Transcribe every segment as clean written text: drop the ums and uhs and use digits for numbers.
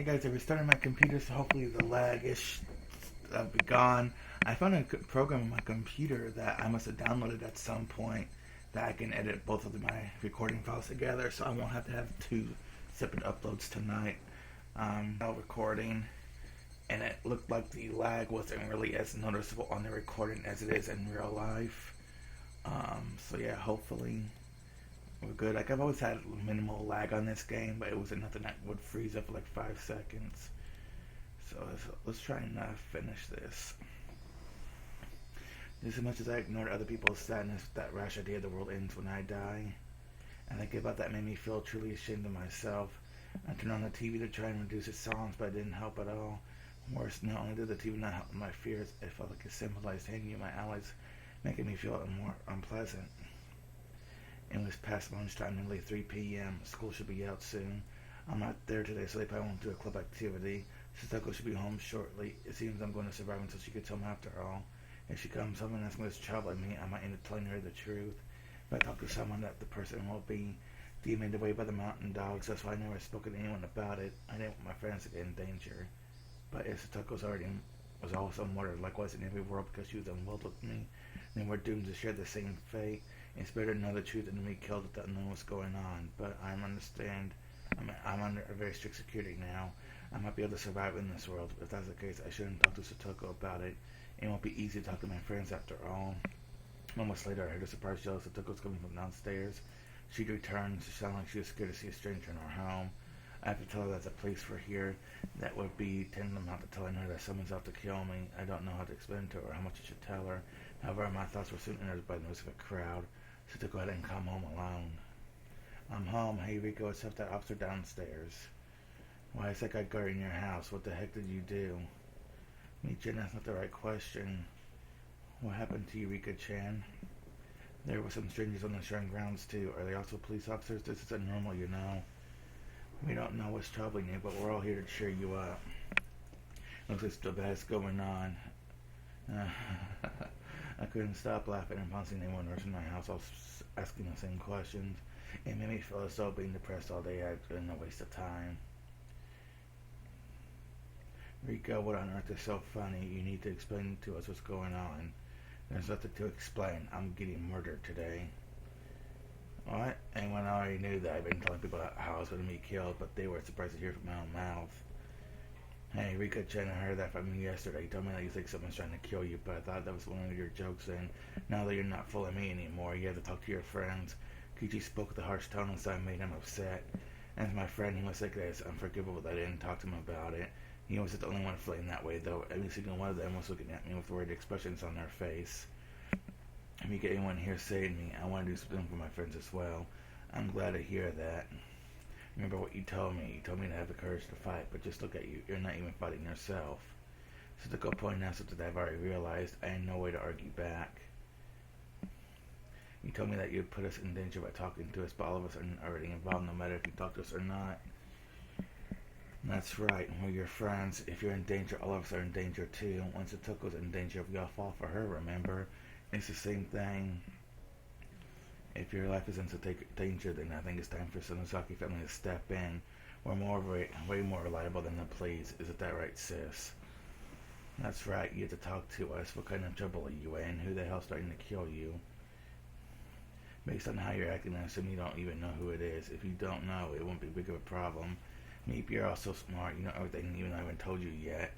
Hey guys, I restarted my computer, so hopefully the lag-ish will be gone. I found a program on my computer that I must have downloaded at some point that I can edit both of my recording files together, so I won't have to have two separate uploads tonight. While recording, and it looked like the lag wasn't really as noticeable on the recording as it is in real life. So yeah, hopefully we're good. Like, I've always had minimal lag on this game, but it wasn't nothing that would freeze up for like 5 seconds. So let's try and finish this. Just as much as I ignored other people's sadness, that rash idea the world ends when I die, and thinking about that made me feel truly ashamed of myself. I turned on the TV to try and reduce its sounds, but it didn't help at all. Worse, not only did the TV not help my fears, it felt like it symbolized hanging in my eyelids, making me feel more unpleasant. It was past lunchtime, nearly 3 p.m. School should be out soon. I'm not there today, so they probably won't do a club activity. Satoko should be home shortly. It seems I'm going to survive until she gets home after all. If she comes home and asks me what's troubling me, I might end up telling her the truth. If I talk to someone, that the person will be demoned away by the mountain dogs. That's why I never spoken to anyone about it. I didn't want my friends to get in danger. But if Satoko's already was also murdered, likewise in every world, because she was unwilled with me, then we're doomed to share the same fate. It's better to know the truth than to be killed without knowing what's going on. But I'm under a very strict security now. I might be able to survive in this world. If that's the case, I shouldn't talk to Satoko about it. It won't be easy to talk to my friends after all. Moments later, I heard a surprise yell as Satoko's coming from downstairs. She returned. She sounded like she was scared to see a stranger in our home. I have to tell her that the police were here. That would be tantamount to telling her that someone's out to kill me. I don't know how to explain to her how much I should tell her. However, my thoughts were soon entered by the noise of a crowd. Satoko hadn't come home alone. I'm home. Hey, Rico, it's up that officer downstairs. Why is that guy guarding your house? What the heck did you do? Mi-chan, that's not the right question. What happened to you, Rika-chan? There were some strangers on the shrine grounds, too. Are they also police officers? This isn't normal, you know. We don't know what's troubling you, but we're all here to cheer you up. Looks like the bad's going on. I couldn't stop laughing and pouncing anyone rushing my house. I was asking the same questions. It made me feel as though being depressed all day had been a waste of time. Rico, what on earth is so funny? You need to explain to us what's going on. There's nothing to explain. I'm getting murdered today. What? Anyone already knew that. I've been telling people how I was going to be killed, but they were surprised to hear from my own mouth. Hey, Rika-chan, I heard that from you yesterday. You told me that you think someone's trying to kill you, but I thought that was one of your jokes, and now that you're not fooling me anymore, you have to talk to your friends. Kichi spoke with a harsh tone, and so I made him upset. As my friend, he must think that it's unforgivable that I didn't talk to him about it. He wasn't the only one feeling that way, though. Every single one of them was looking at me with worried expressions on their face. If you get anyone here saying me, I want to do something for my friends as well. I'm glad to hear that. Remember what you told me. You told me to have the courage to fight, but just look at you. You're not even fighting yourself. Satoko pointed out something that I've already realized. I had no way to argue back. You told me that you'd put us in danger by talking to us, but all of us are already involved, no matter if you talk to us or not. That's right. We're your friends. If you're in danger, all of us are in danger too. Once Satoko's in danger, we all fall for her, remember? It's the same thing. If your life is in danger, then I think it's time for Sonosaki family to step in. We're way more reliable than the police. Isn't that right, sis? That's right. You have to talk to us. What kind of trouble are you in? Who the hell's starting to kill you? Based on how you're acting, I assume you don't even know who it is. If you don't know, it won't be big of a problem. Maybe you're also smart. You know everything, even though I haven't told you yet.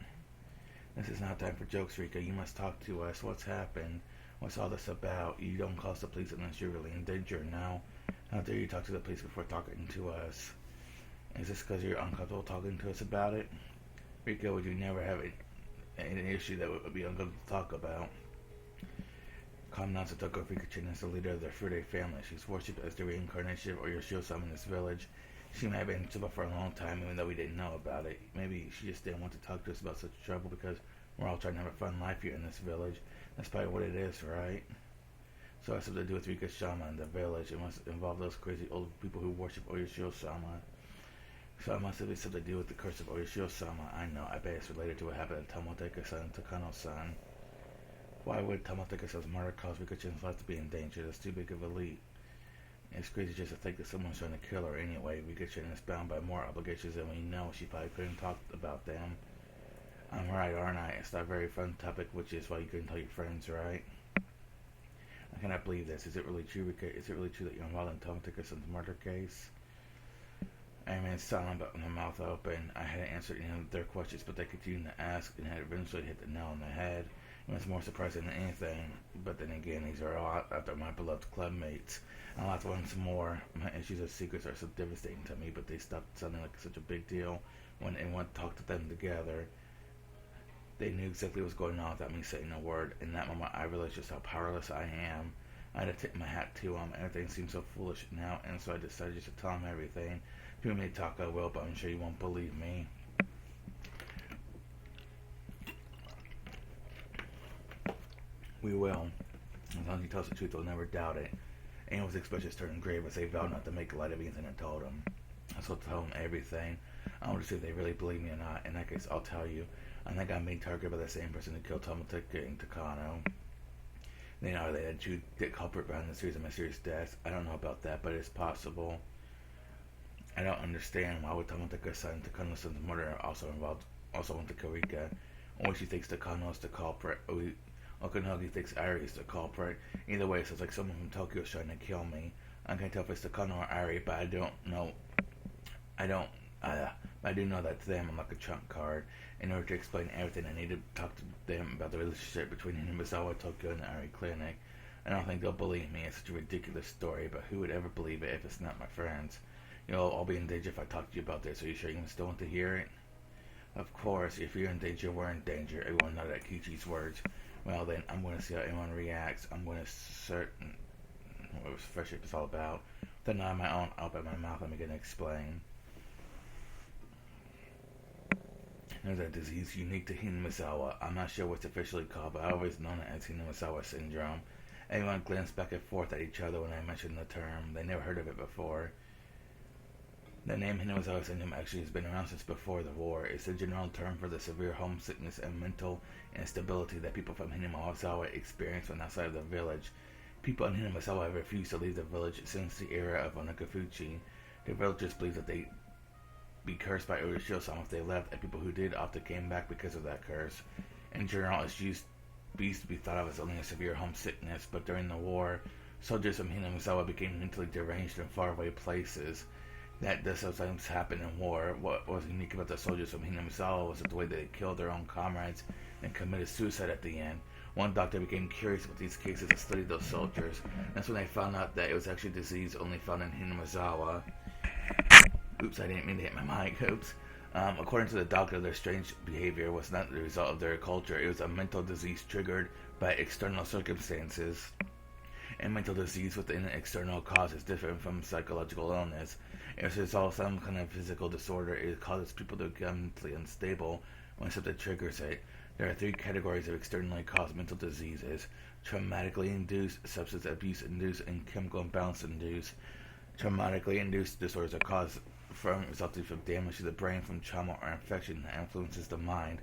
This is not time for jokes, Rika. You must talk to us. What's happened? What's all this about? You don't call the police unless you're really in danger now. How dare you talk to the police before talking to us? Is this because you're uncomfortable talking to us about it? Rika, would you never have an issue that would be uncomfortable to talk about? Calm down, Satoko. Rika-chan is the leader of the Fude family. She's worshipped as the reincarnation of Oyashio-sama in this village. She might have been Tsuba for a long time, even though we didn't know about it. Maybe she just didn't want to talk to us about such trouble because we're all trying to have a fun life here in this village. That's probably what it is, right? So it has something to do with Rika-sama and the village. It must involve those crazy old people who worship Oyashio-sama. So it must have something to do with the curse of Oyashio-sama. I know, I bet it's related to what happened to Tomoteka-san and Takano-san. Why would Tomoteka-san's murder cause Rika-chan's life to be in danger? That's too big of a leap. It's crazy just to think that someone's trying to kill her anyway. We get shit bound by more obligations than we know. She probably couldn't talk about them. I'm right, aren't I? It's not a very fun topic, which is why you couldn't tell your friends, right? I cannot believe this. Is it really true? Is it really true that you're involved in Tom Dickerson's murder case? I remained silent but with my mouth open. I hadn't answered any of their questions, but they continued to ask and had eventually hit the nail on the head. It was more surprising than anything. But then again, these are all after my beloved clubmates. And lots once more. My issues and secrets are so devastating to me, but they stopped sounding like such a big deal when anyone talked to them together. They knew exactly what was going on without me saying a word. In that moment, I realized just how powerless I am. I had to tip my hat to him. Everything seemed so foolish now, and so I decided just to tell him everything. If you want me to talk, I will, but I'm sure you won't believe me. We will. As long as he tells the truth, we'll never doubt it. Angel's expressions turned grave as they vowed not to make light of anything I told him. I still told him everything. I want to see if they really believe me or not. In that case, I'll tell you. I think I'm being targeted by the same person who killed Tomotika in Takano. They know they had two culprit behind the series of mysterious deaths. I don't know about that, but it's possible. I don't understand why would Tomotika son Takano-san's murder also went to Korika. Or she thinks Takano is the culprit. Okanogi thinks Ari is the culprit. Either way, it sounds like someone from Tokyo is trying to kill me. I can't tell if it's Takano or Ari, but I don't know. I do know that to them I'm like a trump card. In order to explain everything, I need to talk to them about the relationship between Hinazawa Tokyo and the Ari Clinic. I don't think they'll believe me. It's such a ridiculous story, but who would ever believe it if it's not my friends? You'll all be in danger if I talk to you about this. Are you sure you still want to hear it? Of course. If you're in danger, we're in danger. Everyone nodded at Kichi's words. Well then, I'm going to see how anyone reacts. I'm going to certain what friendship is all about. Then on my own, I'll open my mouth and begin to explain. There's a disease unique to Hinazawa. I'm not sure what's officially called, but I've always known it as Hinazawa syndrome. Everyone glanced back and forth at each other when I mentioned the term. They never heard of it before. The name Hinazawa syndrome actually has been around since before the war. It's a general term for the severe homesickness and mental instability that people from Hinazawa experience when outside of the village. People in Hinazawa have refused to leave the village since the era of Onakafuchi. The villagers believe that they be cursed by Urushiyo-sama if they left, and people who did often came back because of that curse. In general, it used to be thought of as only a severe homesickness, but during the war, soldiers from Hinazawa became mentally deranged in faraway places. That does sometimes happen in war. What was unique about the soldiers from Hinazawa was the way they killed their own comrades and committed suicide at the end. One doctor became curious about these cases and studied those soldiers. That's when they found out that it was actually a disease only found in Hinazawa. Oops, I didn't mean to hit my mic. Oops. According to the doctor, their strange behavior was not the result of their culture. It was a mental disease triggered by external circumstances. And mental disease with an external cause is different from psychological illness. If it's a result of some kind of physical disorder, it causes people to become mentally unstable when something triggers it. There are three categories of externally caused mental diseases: traumatically induced, substance abuse induced, and chemical imbalance induced. Traumatically induced disorders are caused resulting from damage to the brain from trauma or infection that influences the mind.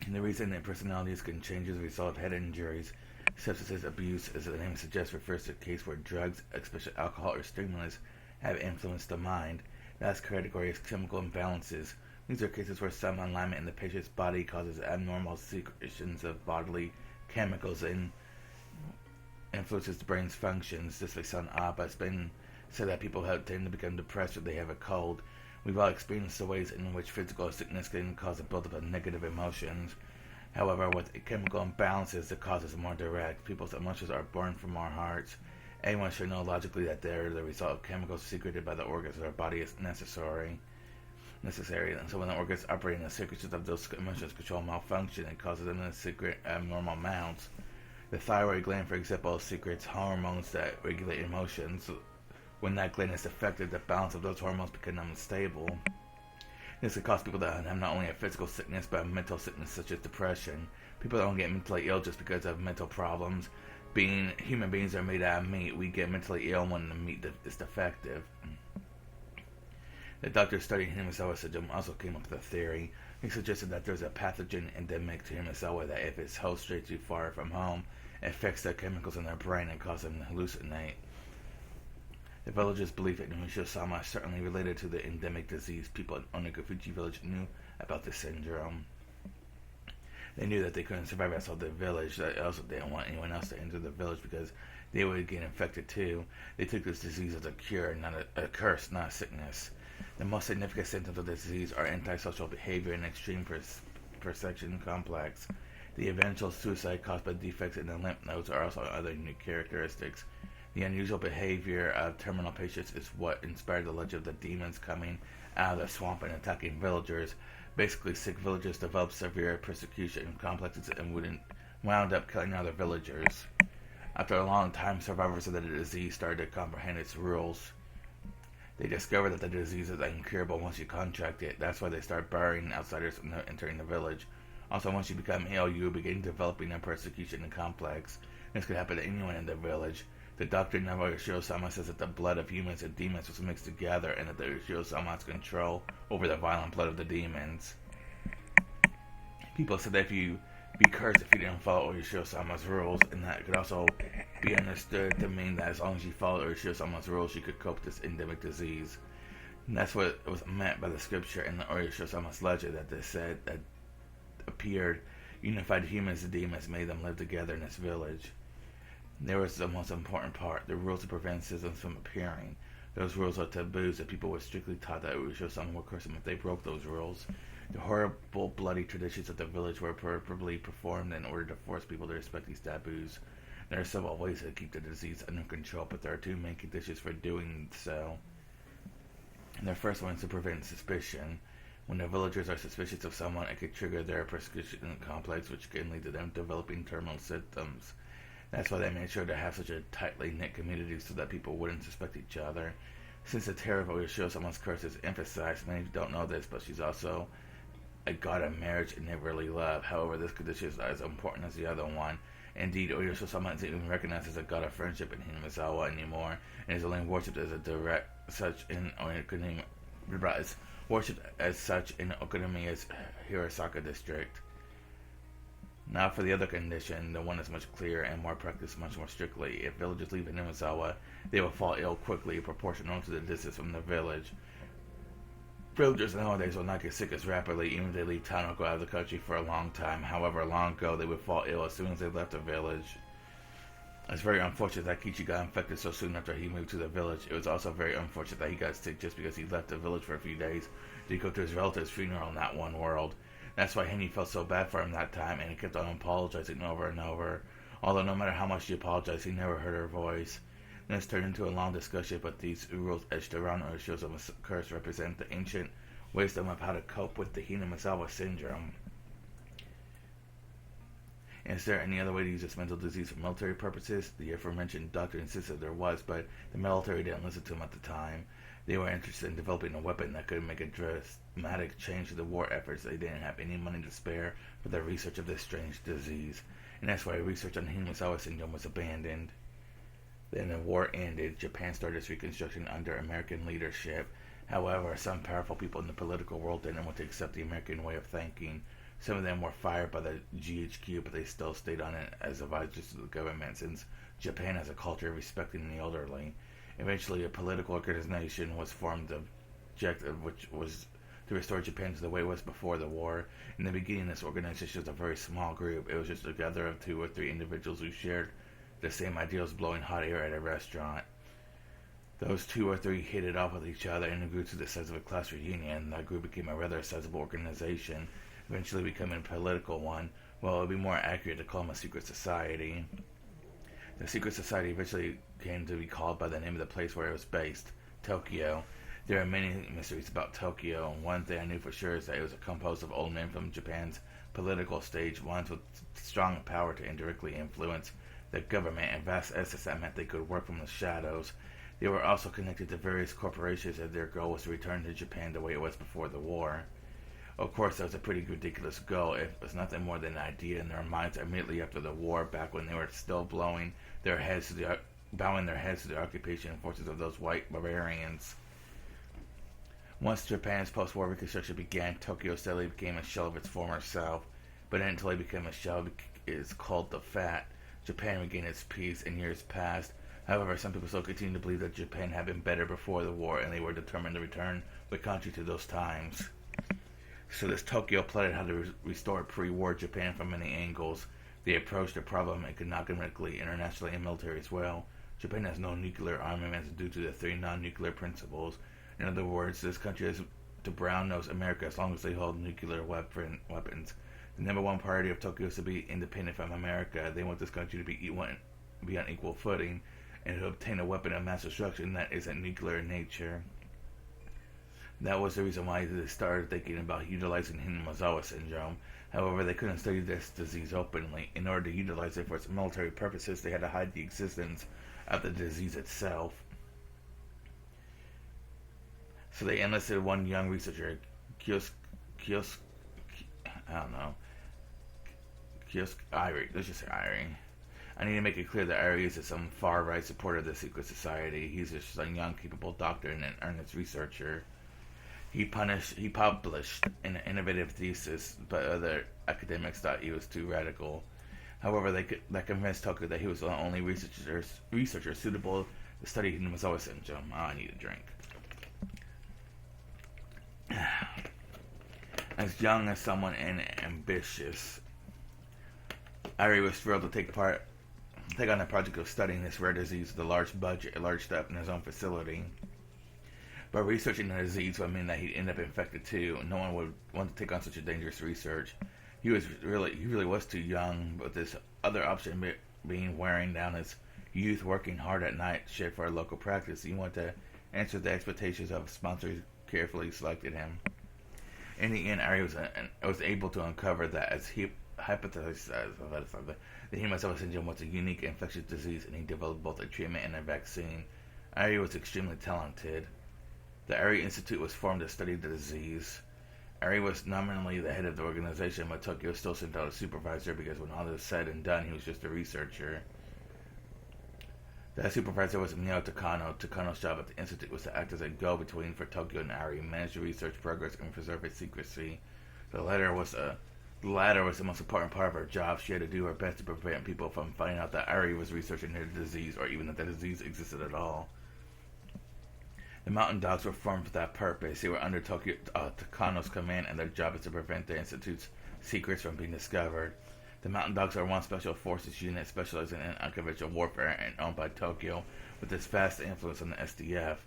And the reason that personalities can change as a result of head injuries. Substance abuse, as the name suggests, refers to a case where drugs, especially alcohol or stimulants, have influenced the mind. The last category is chemical imbalances. These are cases where some alignment in the patient's body causes abnormal secretions of bodily chemicals and influences the brain's functions. This may sound odd, but it's been said that people tend to become depressed when they have a cold. We've all experienced the ways in which physical sickness can cause a buildup of negative emotions. However, with chemical imbalances, the cause is more direct. People's emotions are born from our hearts. Anyone should know logically that they're the result of chemicals secreted by the organs of our body is necessary. And so when the organs operating the secretions of those emotions control malfunction, it causes them to secrete abnormal amounts. The thyroid gland, for example, secretes hormones that regulate emotions. When that gland is affected, the balance of those hormones become unstable. This can cause people to have not only a physical sickness, but a mental sickness such as depression. People don't get mentally ill just because of mental problems. Human beings are made out of meat. We get mentally ill when the meat is defective. The doctor studying Hinazawa syndrome also came up with a theory. He suggested that there's a pathogen endemic to Hinazawa that if it's held straight too far from home, it affects the chemicals in their brain and causes them to hallucinate. The villagers believed that Nishio-sama certainly related to the endemic disease. People in Onagafuji village knew about the syndrome. They knew that they couldn't survive outside the village. They also didn't want anyone else to enter the village because they would get infected too. They took this disease as a cure, not a curse, not a sickness. The most significant symptoms of the disease are antisocial behavior and extreme perception complex. The eventual suicide caused by defects in the lymph nodes are also other unique characteristics. The unusual behavior of terminal patients is what inspired the legend of the demons coming out of the swamp and attacking villagers. Basically, sick villagers developed severe persecution complexes and wound up killing other villagers. After a long time, survivors of the disease started to comprehend its rules. They discovered that the disease is incurable once you contract it. That's why they start burying outsiders from entering the village. Also, once you become ill, you begin developing a persecution complex. This could happen to anyone in the village. The doctrine of Ushio-sama says that the blood of humans and demons was mixed together and that the Ushio-sama's control over the violent blood of the demons. People said that if you be cursed if you didn't follow Ushio-sama's rules, and that could also be understood to mean that as long as you followed Ushio-sama's rules, you could cope with this endemic disease. And that's what was meant by the scripture in the Ushio-sama's legend that they said that appeared, unified humans and demons, made them live together in this village. There was the most important part, the rules to prevent symptoms from appearing. Those rules are taboos that people were strictly taught that Ushio-sama would curse them if they broke those rules. The horrible, bloody traditions of the village were purposely performed in order to force people to respect these taboos. There are several ways to keep the disease under control, but there are two main conditions for doing so. And the first one is to prevent suspicion. When the villagers are suspicious of someone, it could trigger their persecution complex, which can lead to them developing terminal symptoms. That's why they made sure to have such a tightly knit community so that people wouldn't suspect each other. Since the terror of Ushio-sama's curse is emphasized, many don't know this, but she's also a god of marriage and neighborly love. However, this condition is not as important as the other one. Indeed, Ushio-sama isn't even recognized as a god of friendship in Hinamizawa anymore, and is only worshipped as a direct such in Okunimi, is worshipped as such in Okunimiya's Hirosaka district. Now for the other condition, the one is much clearer and more practiced much more strictly. If villagers leave Hinamizawa, they will fall ill quickly, proportional to the distance from the village. Villagers nowadays will not get sick as rapidly, even if they leave town or go out of the country for a long time. However, long ago, they would fall ill as soon as they left the village. It's very unfortunate that Kichi got infected so soon after he moved to the village. It was also very unfortunate that he got sick just because he left the village for a few days to go to his relative's funeral in that one world. That's why Henny felt so bad for him that time, and he kept on apologizing over and over. Although no matter how much he apologized, he never heard her voice. This turned into a long discussion, but these rules etched around Ushio-sama's curse represent the ancient wisdom of how to cope with the Hinamizawa syndrome. Is there any other way to use this mental disease for military purposes? The aforementioned doctor insisted there was, but the military didn't listen to him at the time. They were interested in developing a weapon that could make a dramatic change to the war efforts. They didn't have any money to spare for the research of this strange disease, and that's why research on the Hinamizawa syndrome was abandoned. Then the war ended. Japan started its reconstruction under American leadership. However, some powerful people in the political world didn't want to accept the American way of thinking. Some of them were fired by the GHQ, but they still stayed on it as advisors to the government, since Japan has a culture of respecting the elderly. Eventually, a political organization was formed, the objective which was to restore Japan to the way it was before the war. In the beginning, this organization was a very small group. It was just a gathering of 2 or 3 individuals who shared the same ideals, blowing hot air at a restaurant. Those 2 or 3 hit it off with each other and it grew to the size of a class reunion. That group became a rather sizable organization, eventually becoming a political one. Well, it would be more accurate to call them a secret society. The secret society eventually came to be called by the name of the place where it was based, Tokyo. There are many mysteries about Tokyo, and one thing I knew for sure is that it was composed of old men from Japan's political stage, ones with strong power to indirectly influence the government and vast assets that meant they could work from the shadows. They were also connected to various corporations, and their goal was to return to Japan the way it was before the war. Of course, that was a pretty ridiculous goal. It was nothing more than an idea in their minds immediately after the war, back when they were still bowing their heads to the occupation forces of those white barbarians. Once Japan's post-war reconstruction began, Tokyo steadily became a shell of its former self, but until it became a shell, it is called the fat. Japan regained its peace in years past. However, some people still continue to believe that Japan had been better before the war and they were determined to return the country to those times. So this Tokyo plotted how to restore pre-war Japan from many angles. They approached the problem economically, internationally, and military as well. Japan has no nuclear armaments due to the three non-nuclear principles. In other words, this country is to brown-nose America as long as they hold nuclear weapons. The number one priority of Tokyo is to be independent from America. They want this country to be on equal footing and to obtain a weapon of mass destruction that isn't nuclear in nature. That was the reason why they started thinking about utilizing Higurashi syndrome. However, they couldn't study this disease openly. In order to utilize it for its military purposes, they had to hide the existence of the disease itself. So they enlisted one young researcher, Irie. Let's just say Irie. I need to make it clear that Irie is some far-right supporter of the secret society. He's just a young, capable doctor and an earnest researcher. He published an innovative thesis, but other academics thought he was too radical. However, that convinced Tokyo that he was the only researcher suitable to study Higurashi syndrome. I need a drink. As young as someone and ambitious, Irie was thrilled to take on the project of studying this rare disease with a large budget, a large staff in his own facility. But researching the disease would mean that he'd end up infected too. No one would want to take on such a dangerous research. He really was too young, but this other option being wearing down his youth, working hard at night, shared for a local practice. He wanted to answer the expectations of sponsors who carefully selected him. In the end, Ari was able to uncover that as he hypothesized the Higurashi syndrome was a unique infectious disease, and he developed both a treatment and a vaccine. Ari was extremely talented. The Ari Institute was formed to study the disease. Ari was nominally the head of the organization, but Tokyo still sent out a supervisor because when all is said and done, he was just a researcher. That supervisor was Mio Takano. Takano's job at the Institute was to act as a go-between for Tokyo and Ari, manage the research progress, and preserve its secrecy. The latter was the most important part of her job. She had to do her best to prevent people from finding out that Ari was researching the disease, or even that the disease existed at all. The Mountain Dogs were formed for that purpose. They were under Takano's command, and their job is to prevent the Institute's secrets from being discovered. The Mountain Dogs are one special forces unit specializing in unconventional warfare and owned by Tokyo, with its vast influence on the SDF.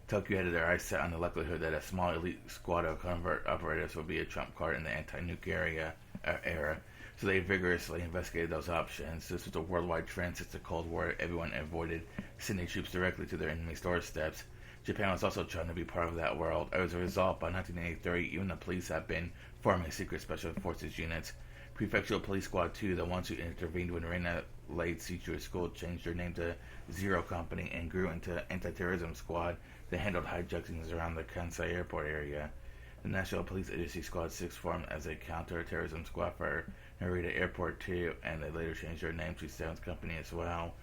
Tokyo had their eyes set on the likelihood that a small elite squad of covert operators would be a trump card in the anti-nuke era, so they vigorously investigated those options. This was a worldwide trend since the Cold War. Everyone avoided sending troops directly to their enemy's doorsteps. Japan was also trying to be part of that world. As a result, by 1983, even the police had been forming secret special forces units. Prefectural Police Squad 2, the ones who intervened when Reina laid siege to a school, changed their name to Zero Company and grew into Anti-Terrorism Squad that handled hijackings around the Kansai airport area. The National Police Agency Squad 6 formed as a counter-terrorism squad for Narita Airport 2, and they later changed their name to Ch.7 Company as well.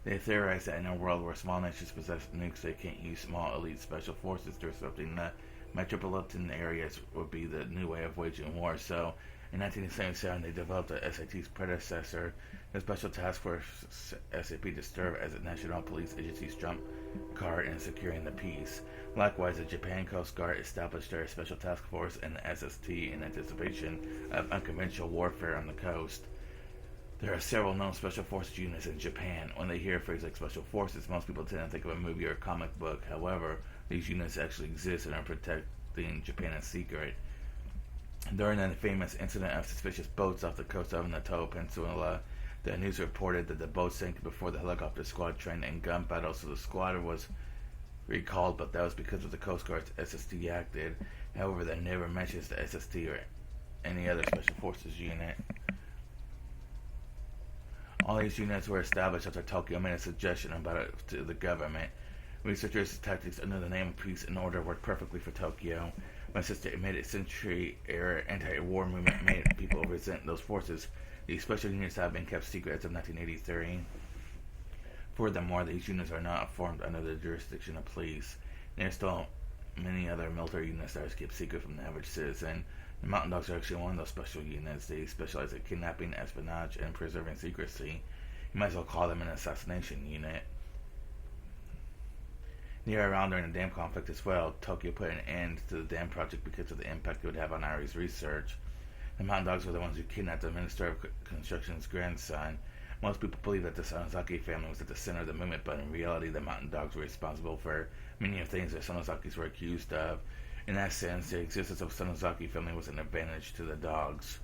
They theorized that in a world where small nations possess nukes, they can't use small elite special forces to disrupting the metropolitan areas would be the new way of waging war. So, in 1977, they developed the SAT's predecessor, the Special Task Force SAP, to serve as the National Police Agency's trump card in securing the peace. Likewise, the Japan Coast Guard established their Special Task Force and the SST in anticipation of unconventional warfare on the coast. There are several known special forces units in Japan. When they hear a phrase like special forces, most people tend to think of a movie or a comic book. However, these units actually exist and are protecting Japan in secret. During the famous incident of suspicious boats off the coast of Nato Peninsula, the news reported that the boat sank before the helicopter squad trained in gun battle, so the squad was recalled, but that was because of the Coast Guard's SST acted. However, that never mentions the SST or any other special forces unit. All these units were established after Tokyo made a suggestion about it to the government. Researchers' tactics under the name of peace and order worked perfectly for Tokyo. But since the mid-century-era anti-war movement made people resent those forces, these special units have been kept secret as of 1983. Furthermore, these units are not formed under the jurisdiction of police. There are still many other military units that are kept secret from the average citizen. The Mountain Dogs are actually one of those special units. They specialize in kidnapping, espionage, and preserving secrecy. You might as well call them an assassination unit. Near around during the dam conflict as well, Tokyo put an end to the dam project because of the impact it would have on Ari's research. The Mountain Dogs were the ones who kidnapped the Minister of Construction's grandson. Most people believe that the Sonozaki family was at the center of the movement, but in reality, the Mountain Dogs were responsible for many of the things that Sonozakis were accused of. In that sense, the existence of the Sonozaki family was an advantage to the dogs.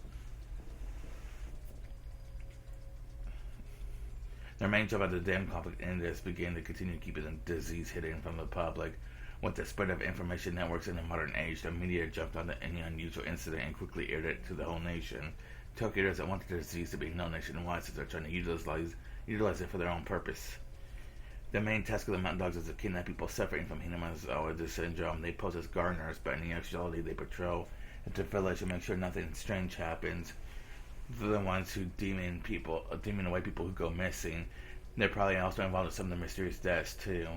Their main job at the dam conflict ended as began to continue keeping the disease hidden from the public. With the spread of information networks in the modern age, the media jumped on any unusual incident and quickly aired it to the whole nation. Tokyo doesn't want the disease to be known nationwide, so they're trying to utilize it for their own purpose. The main task of the Mountain Dogs is to kidnap people suffering from Hinamazawa syndrome. They pose as gardeners, but in actuality they patrol the village and make sure nothing strange happens. They're the ones who demon away people who go missing. They're probably also involved in some of the mysterious deaths too.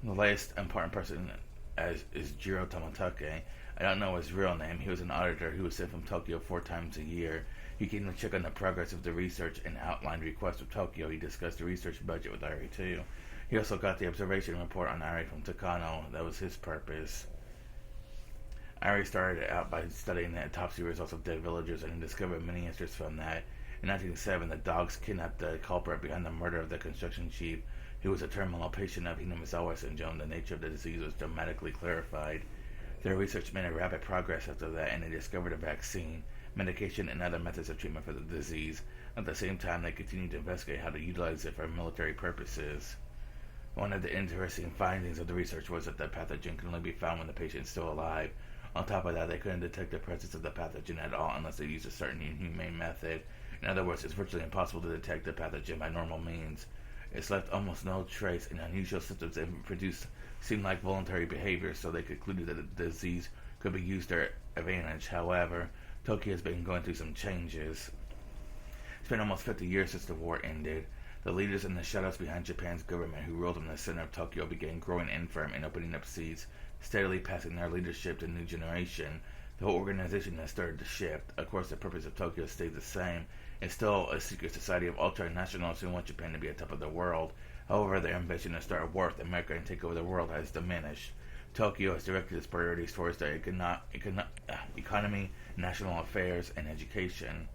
The latest important person is Jiro Tomatake. I don't know his real name. He was an auditor who was sent from Tokyo 4 times a year. He came to check on the progress of the research and outlined requests of Tokyo. He discussed the research budget with Ari too. He also got the observation report on Ari from Takano. That was his purpose. Ari started out by studying the autopsy results of dead villagers and discovered many answers from that. In 1907, the dogs kidnapped the culprit behind the murder of the construction chief, who was a terminal patient of Hinamazawa syndrome. The nature of the disease was dramatically clarified. Their research made a rapid progress after that, and they discovered a vaccine, medication, and other methods of treatment for the disease. At the same time, they continued to investigate how to utilize it for military purposes. One of the interesting findings of the research was that the pathogen can only be found when the patient is still alive. On top of that, they couldn't detect the presence of the pathogen at all unless they used a certain inhumane method. In other words, it's virtually impossible to detect the pathogen by normal means. It's left almost no trace, and unusual symptoms and produced seemed like voluntary behavior, so they concluded that the disease could be used to their advantage. However, Tokyo has been going through some changes. It's been almost 50 years since the war ended. The leaders and the shadows behind Japan's government who ruled in the center of Tokyo began growing infirm and opening up seats, steadily passing their leadership to a new generation. The whole organization has started to shift. Of course, the purpose of Tokyo stayed the same. It's still a secret society of ultra-nationals who want Japan to be at the top of the world. However, their ambition to start a war with America and take over the world has diminished. Tokyo has directed its priorities towards their economy, national affairs, and education.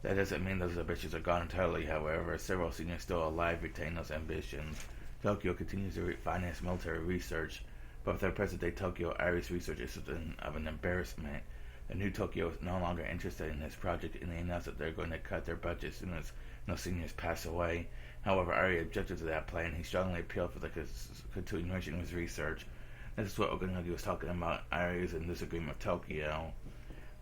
That doesn't mean those ambitions are gone entirely, however. Several seniors still alive retain those ambitions. Tokyo continues to finance military research, but with their present-day Tokyo, Ari's research is something of an embarrassment. The new Tokyo is no longer interested in this project, and they announced that they're going to cut their budget as soon as no seniors pass away. However, Ari objected to that plan. He strongly appealed for the continuation of his research. This is what Ogunagi was talking about. Ari is in disagreement with Tokyo.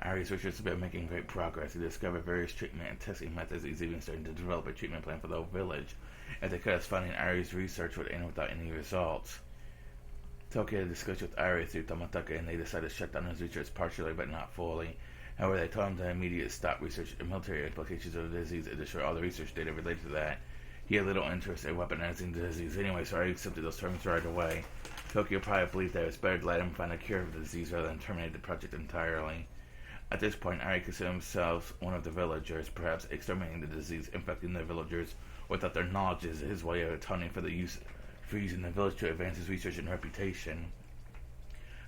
Ari's research has been making great progress. He discovered various treatment and testing methods. He's even starting to develop a treatment plan for the whole village. If they cut his funding, Ari's research would end without any results. Tokyo discussed with Ari through Tomatake, and they decided to shut down his research partially but not fully. However, they told him to immediately stop research and military implications of the disease and destroy all the research data related to that. He had little interest in weaponizing the disease anyway, so Ari accepted those terms right away. Tokyo probably believed that it was better to let him find a cure for the disease rather than terminate the project entirely. At this point, Ari considered himself one of the villagers, perhaps exterminating the disease infecting the villagers without their knowledge is his way of atoning for using the village to advance his research and reputation.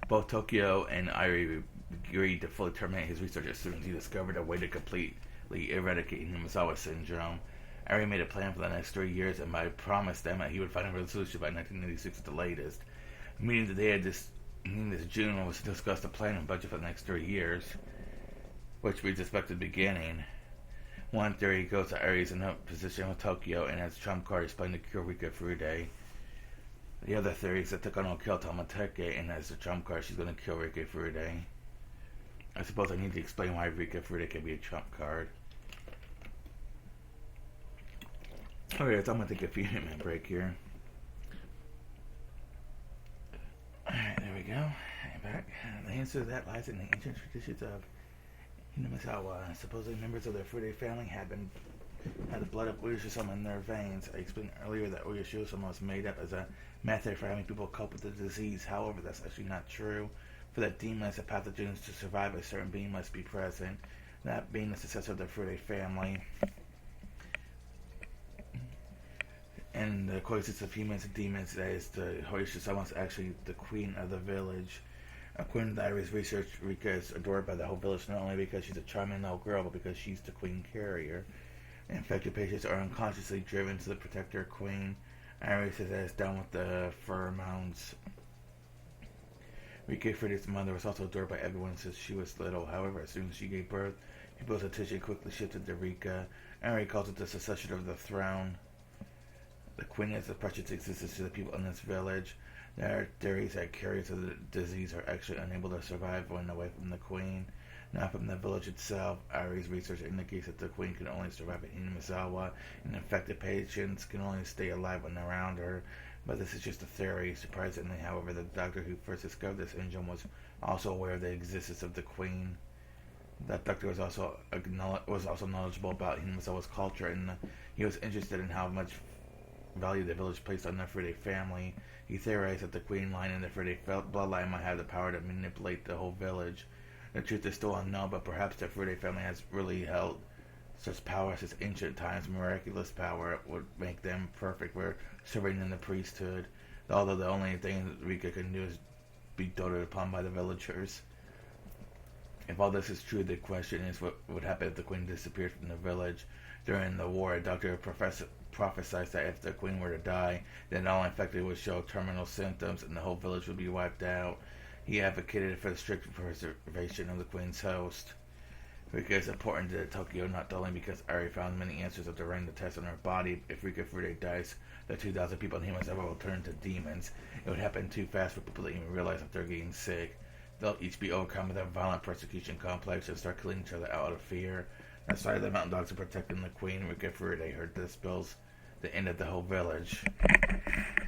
Both Tokyo and Ari agreed to fully terminate his research as soon as he discovered a way to completely eradicate Hinamazawa syndrome. Ari made a plan for the next 3 years and promised them that he would find a resolution by 1986 at the latest. A meeting that they had this June was to discuss the plan and budget for the next 3 years, which we expected beginning. One theory goes that Ari is in a position with Tokyo and has trump card is playing to cure Rika Furude. The other theory is that Takano killed Tomatake, and as the trump card, she's going to kill Rika Furude. I suppose I need to explain why Rika Furude can be a trump card. Okay, so I'm going to take a few minute break here. Alright, there we go. I'm back. The answer to that lies in the ancient traditions of Hinamazawa. Supposedly members of the Furude family had the blood of Uyoshirsama in their veins. I explained earlier that Uyoshirsama was made up as a method for having people cope with the disease. However, that's actually not true. For that demons and pathogens to survive, a certain being must be present. That being the successor of the Furude family. and the coexistence of humans and demons. That is, the Higurashi is actually the queen of the village. According to Iris research, Rika is adored by the whole village not only because she's a charming little girl, but because she's the queen carrier. Infected patients are unconsciously driven to protect their queen. Iris says that it's done with the pheromones. Rika Frida's mother was also adored by everyone since she was little. However, as soon as she gave birth, people's attention quickly shifted to Rika. Ari calls it the succession of the throne. The queen is a precious existence to the people in this village. There are theories that carriers of the disease are actually unable to survive when away from the queen. Not from the village itself. Ari's research indicates that the queen can only survive in Hinamizawa, and infected patients can only stay alive when around her. But this is just a theory. Surprisingly, however, the doctor who first discovered this engine was also aware of the existence of the queen. That doctor was also knowledgeable about Hinamizawa's culture, and he was interested in how much value the village placed on the Friday family. He theorized that the queen line in the Friday bloodline might have the power to manipulate the whole village. The truth is still unknown, but perhaps the Friday family has really held such power since ancient times. Miraculous power would make them perfect for serving in the priesthood, although the only thing Rika can do is be doted upon by the villagers. If all this is true, the question is what would happen if the queen disappeared from the village. During the war, a doctor prophesied that if the queen were to die, then all infected would show terminal symptoms and the whole village would be wiped out. He advocated for the strict preservation of the queen's host. Rika is important to Tokyo not only because Ari found many answers after running the test on her body. If Rika Furude dies, the 2,000 people in Himasawa will turn into demons. It would happen too fast for people to even realize that they're getting sick. They'll each be overcome with a violent persecution complex and start killing each other out of fear. That's why the mountain dogs are protecting the queen. Rika Furude heard this spells the end of the whole village.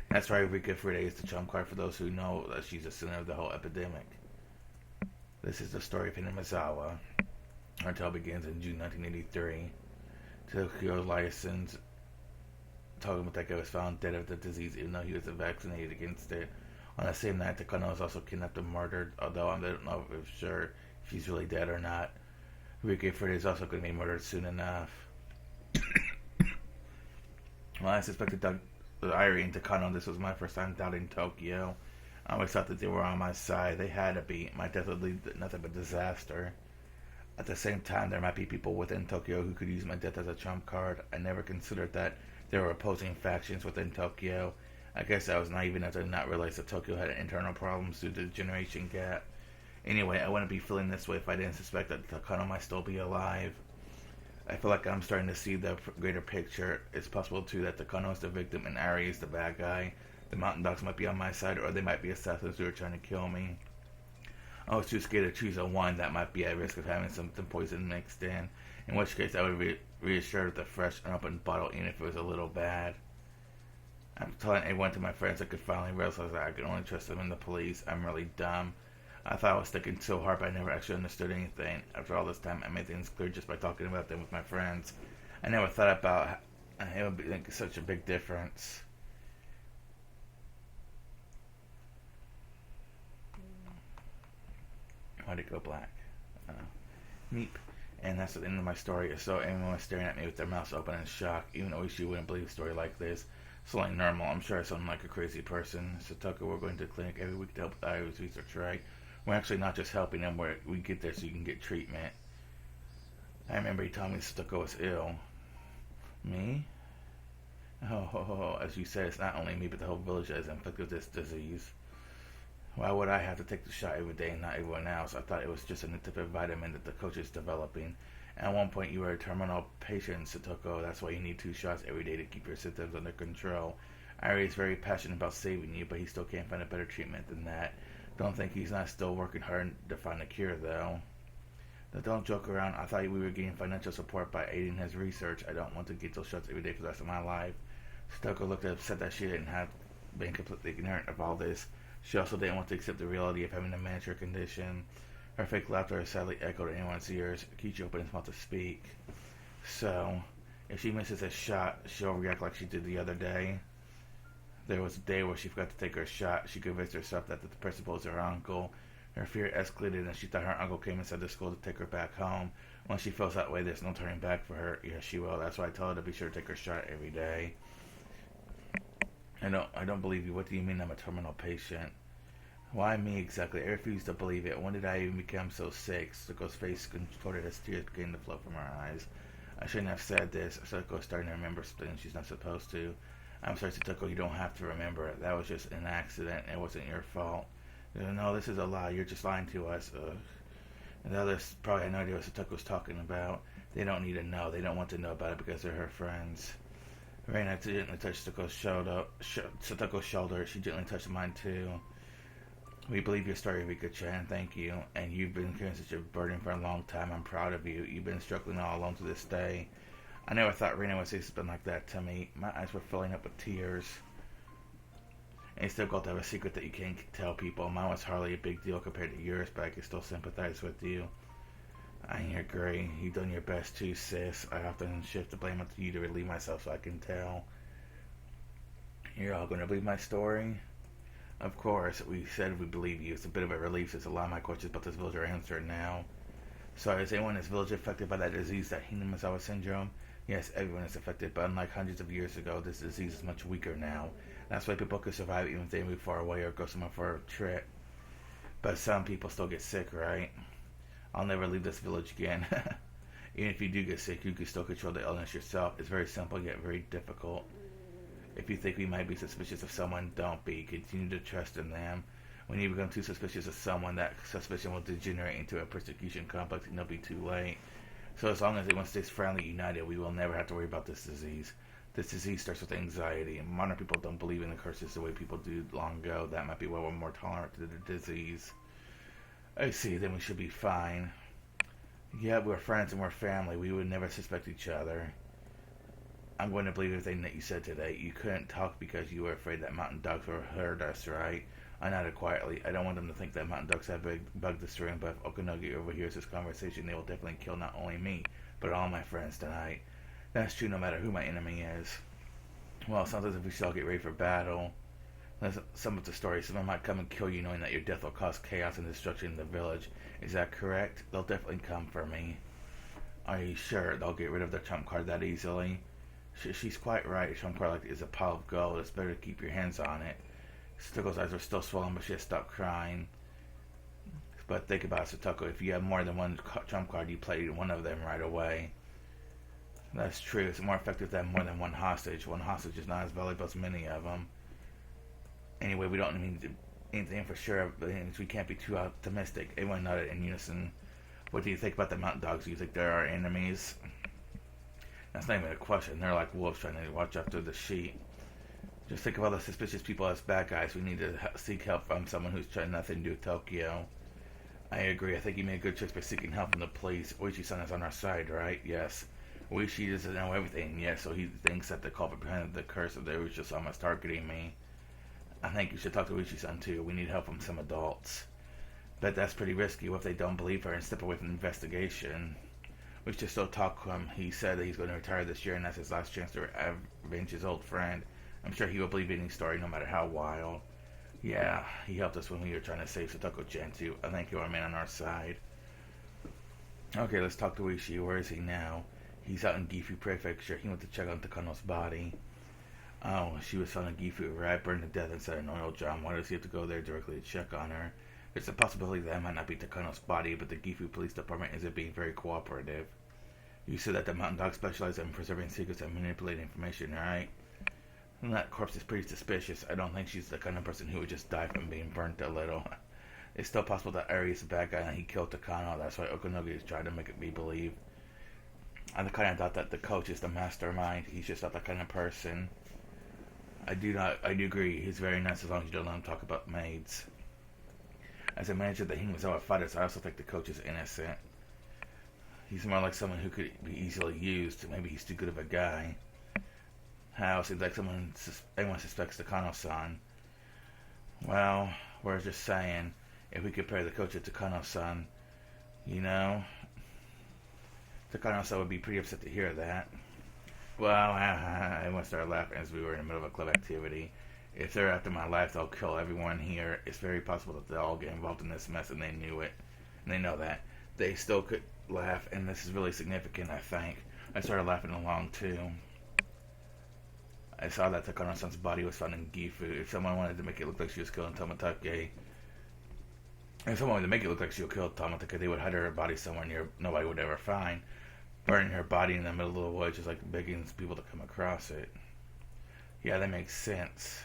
That's why Rika Furude is the trump card for those who know that she's the center of the whole epidemic. This is the story of Hinamizawa. Our tale begins in June 1983. Tokyo license Toga Muteka was found dead of the disease even though he was vaccinated against it. On the same night, Takano was also kidnapped and murdered, although I don't know if sure if she's really dead or not. Rika Furude is also going to be murdered soon enough. Well, I suspected Irie and Takano. This was my first time doubting Tokyo. I always thought that they were on my side. They had to be. My death would lead to nothing but disaster. At the same time, there might be people within Tokyo who could use my death as a trump card. I never considered that there were opposing factions within Tokyo. I guess I was naive enough to not realize that Tokyo had internal problems due to the generation gap. Anyway, I wouldn't be feeling this way if I didn't suspect that Takano might still be alive. I feel like I'm starting to see the greater picture. It's possible, too, that Takano is the victim and Ari is the bad guy. The mountain dogs might be on my side, or they might be assassins who are trying to kill me. I was too scared to choose a one that might be at risk of having something poison mixed in which case I would be reassured with a fresh, unopened bottle, even if it was a little bad. I'm telling everyone to my friends I could finally realize that I could only trust them in the police. I'm really dumb. I thought I was thinking so hard, but I never actually understood anything. After all this time, I made things clear just by talking about them with my friends. I never thought about how it would make such a big difference. Why'd it go black? Meep. And that's the end of my story. So everyone was staring at me with their mouths open in shock. Even Oishi wouldn't believe a story like this. It's only normal. I'm sure I sound like a crazy person. So Tucker, we're going to the clinic every week to help with Iri's research, right? We're actually not just helping him. We get there so you can get treatment. I remember he told me Stucco was ill. Me? Oh, as you said, it's not only me, but the whole village that is infected with this disease. Why would I have to take the shot every day and not everyone else? I thought it was just a type of vitamin that the coach is developing. At one point, you were a terminal patient, Satoko. That's why you need 2 shots every day to keep your symptoms under control. Ari is very passionate about saving you, but he still can't find a better treatment than that. Don't think he's not still working hard to find a cure, though. Now, don't joke around. I thought we were getting financial support by aiding his research. I don't want to get those shots every day for the rest of my life. Satoko looked upset that she didn't have been completely ignorant of all this. She also didn't want to accept the reality of having to manage her condition. Her fake laughter sadly echoed in anyone's ears. Kichi opened his mouth to speak. So, if she misses a shot, she'll react like she did the other day. There was a day where she forgot to take her shot. She convinced herself that the person was her uncle. Her fear escalated and she thought her uncle came inside the school to take her back home. Once she feels that way, there's no turning back for her. Yeah, she will. That's why I tell her to be sure to take her shot every day. I don't believe you. What do you mean I'm a terminal patient? Why me exactly? I refuse to believe it. When did I even become so sick? Suko's face contorted as tears began to flow from her eyes. I shouldn't have said this. Suko's starting to remember something she's not supposed to. I'm sorry, Satoko, you don't have to remember it. That was just an accident. It wasn't your fault. No, this is a lie. You're just lying to us. Ugh. And the others probably had no idea what Satoko's talking about. They don't need to know. They don't want to know about it because they're her friends. Reina gently touched Satoko's shoulder. She gently touched mine too. We believe your story, Rika-chan. Thank you. And you've been carrying such a burden for a long time. I'm proud of you. You've been struggling all alone to this day. I never thought Reina would say something like that to me. My eyes were filling up with tears. And it's difficult to have a secret that you can't tell people. Mine was hardly a big deal compared to yours, but I can still sympathize with you. I agree. You've done your best too, sis. I often shift the blame onto you to relieve myself so I can tell. You're all going to believe my story? Of course. We said we believe you. It's a bit of a relief since a lot of my questions about this village are answered now. So is anyone in this village affected by that disease, that Hinamazawa syndrome? Yes, everyone is affected, but unlike hundreds of years ago, this disease is much weaker now. That's why people can survive even if they move far away or go somewhere for a trip. But some people still get sick, right? I'll never leave this village again. Even if you do get sick, you can still control the illness yourself. It's very simple yet very difficult. If you think we might be suspicious of someone, don't be. Continue to trust in them. When you become too suspicious of someone, that suspicion will degenerate into a persecution complex and it'll be too late. So as long as everyone stays friendly, united, we will never have to worry about this disease. This disease starts with anxiety, and modern people don't believe in the curses the way people do long ago. That might be why we're more tolerant to the disease. I see, then we should be fine. Yeah, we're friends and we're family. We would never suspect each other. I'm going to believe everything that you said today. You couldn't talk because you were afraid that mountain dogs would hurt us, right? I nodded quietly. I don't want them to think that mountain dogs have bugged this room, but if Okanogi overhears this conversation, they will definitely kill not only me, but all my friends tonight. That's true no matter who my enemy is. Well, it sounds as if we should all get ready for battle. That's some of the story. Someone might come and kill you knowing that your death will cause chaos and destruction in the village. Is that correct? They'll definitely come for me. Are you sure they'll get rid of the trump card that easily? She's quite right. A trump card like is a pile of gold. It's better to keep your hands on it. Stuko's eyes were still swollen, but she had stopped crying. But think about it, Satoko. If you have more than one trump card, you play one of them right away. That's true. It's more effective than more than one hostage. One hostage is not as valuable as many of them. Anyway, we don't need anything for sure, but we can't be too optimistic. Everyone nodded in unison. What do you think about the mountain dogs? Do you think they're our enemies? That's not even a question. They're like wolves trying to watch after the sheep. Just think of all the suspicious people as bad guys. We need to seek help from someone who's trying nothing to do with Tokyo. I agree. I think you made a good choice by seeking help from the police. Oishi-san is on our side, right? Yes. Oishi doesn't know everything, yes, so he thinks that the culprit behind the curse of the Oishi-san is targeting me. I think you should talk to Oishi-san too. We need help from some adults. But that's pretty risky. What if they don't believe her and step away from the investigation? We should still talk to him. He said that he's going to retire this year and that's his last chance to avenge his old friend. I'm sure he will believe any story, no matter how wild. Yeah, he helped us when we were trying to save Satoko-chan too. I think you're a man on our side. Okay, let's talk to Oishi. Where is he now? He's out in Gifu Prefecture. He went to check on Takano's body. Oh, she was found in Gifu, right? Burned to death inside an oil drum. Why does he have to go there directly to check on her? There's a possibility that it might not be Takano's body, but the Gifu Police Department isn't being very cooperative. You said that the mountain dogs specialize in preserving secrets and manipulating information, right? And that corpse is pretty suspicious. I don't think she's the kind of person who would just die from being burnt a little. It's still possible that Ari is a bad guy and he killed Takano. That's why Okanogi is trying to make me believe. I kind of thought that the coach is the mastermind. He's just not that kind of person. I do agree. He's very nice as long as you don't let him talk about maids. As a manager of the Higurashi fighters, I also think the coach is innocent. He's more like someone who could be easily used. Maybe he's too good of a guy. How? Seems like anyone suspects Takano-san. Well, we're just saying, if we compare the coach to Takano-san, you know, Takano-san would be pretty upset to hear that. Well, everyone started laughing as we were in the middle of a club activity. If they're after my life, they'll kill everyone here. It's very possible that they'll all get involved in this mess, and they knew it. And they know that. They still could laugh, and this is really significant, I think. I started laughing along, too. I saw that Takano-san's body was found in Gifu. If someone wanted to make it look like she was killed in Tomatake, if someone wanted to make it look like she was killed in Tomatake, they would hide her body somewhere near nobody would ever find. Burning her body in the middle of the woods is like begging people to come across it. Yeah, that makes sense.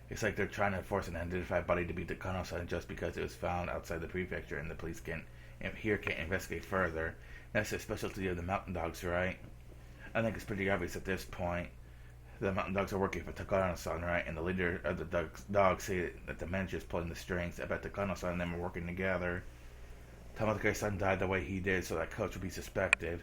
It's like they're trying to force an unidentified body to be Takano-san just because it was found outside the prefecture and the police can't investigate further. That's the specialty of the mountain dogs, right? I think it's pretty obvious at this point. The mountain dogs are working for Takano-san, right? And the leader of the dogs say that the manager is pulling the strings. I bet Takano-san and them are working together. Tomatake-san died the way he did, so that coach would be suspected.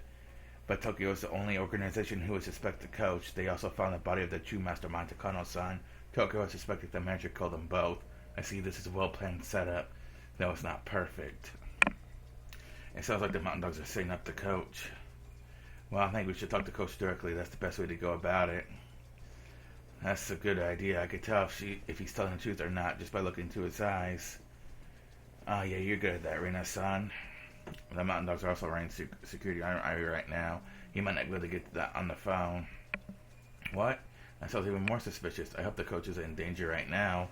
But Tokyo is the only organization who would suspect the coach. They also found the body of the true mastermind, Takano-san. Tokyo has suspected the manager killed them both. I see this is a well-planned setup, though it's not perfect. It sounds like the mountain dogs are setting up the coach. Well, I think we should talk to Coach directly. That's the best way to go about it. That's a good idea. I could tell if he's telling the truth or not just by looking into his eyes. Oh, yeah, you're good at that, Rina-san. The mountain dogs are also running security area right now. He might not be able to get to that on the phone. What? That sounds even more suspicious. I hope the coach is in danger right now.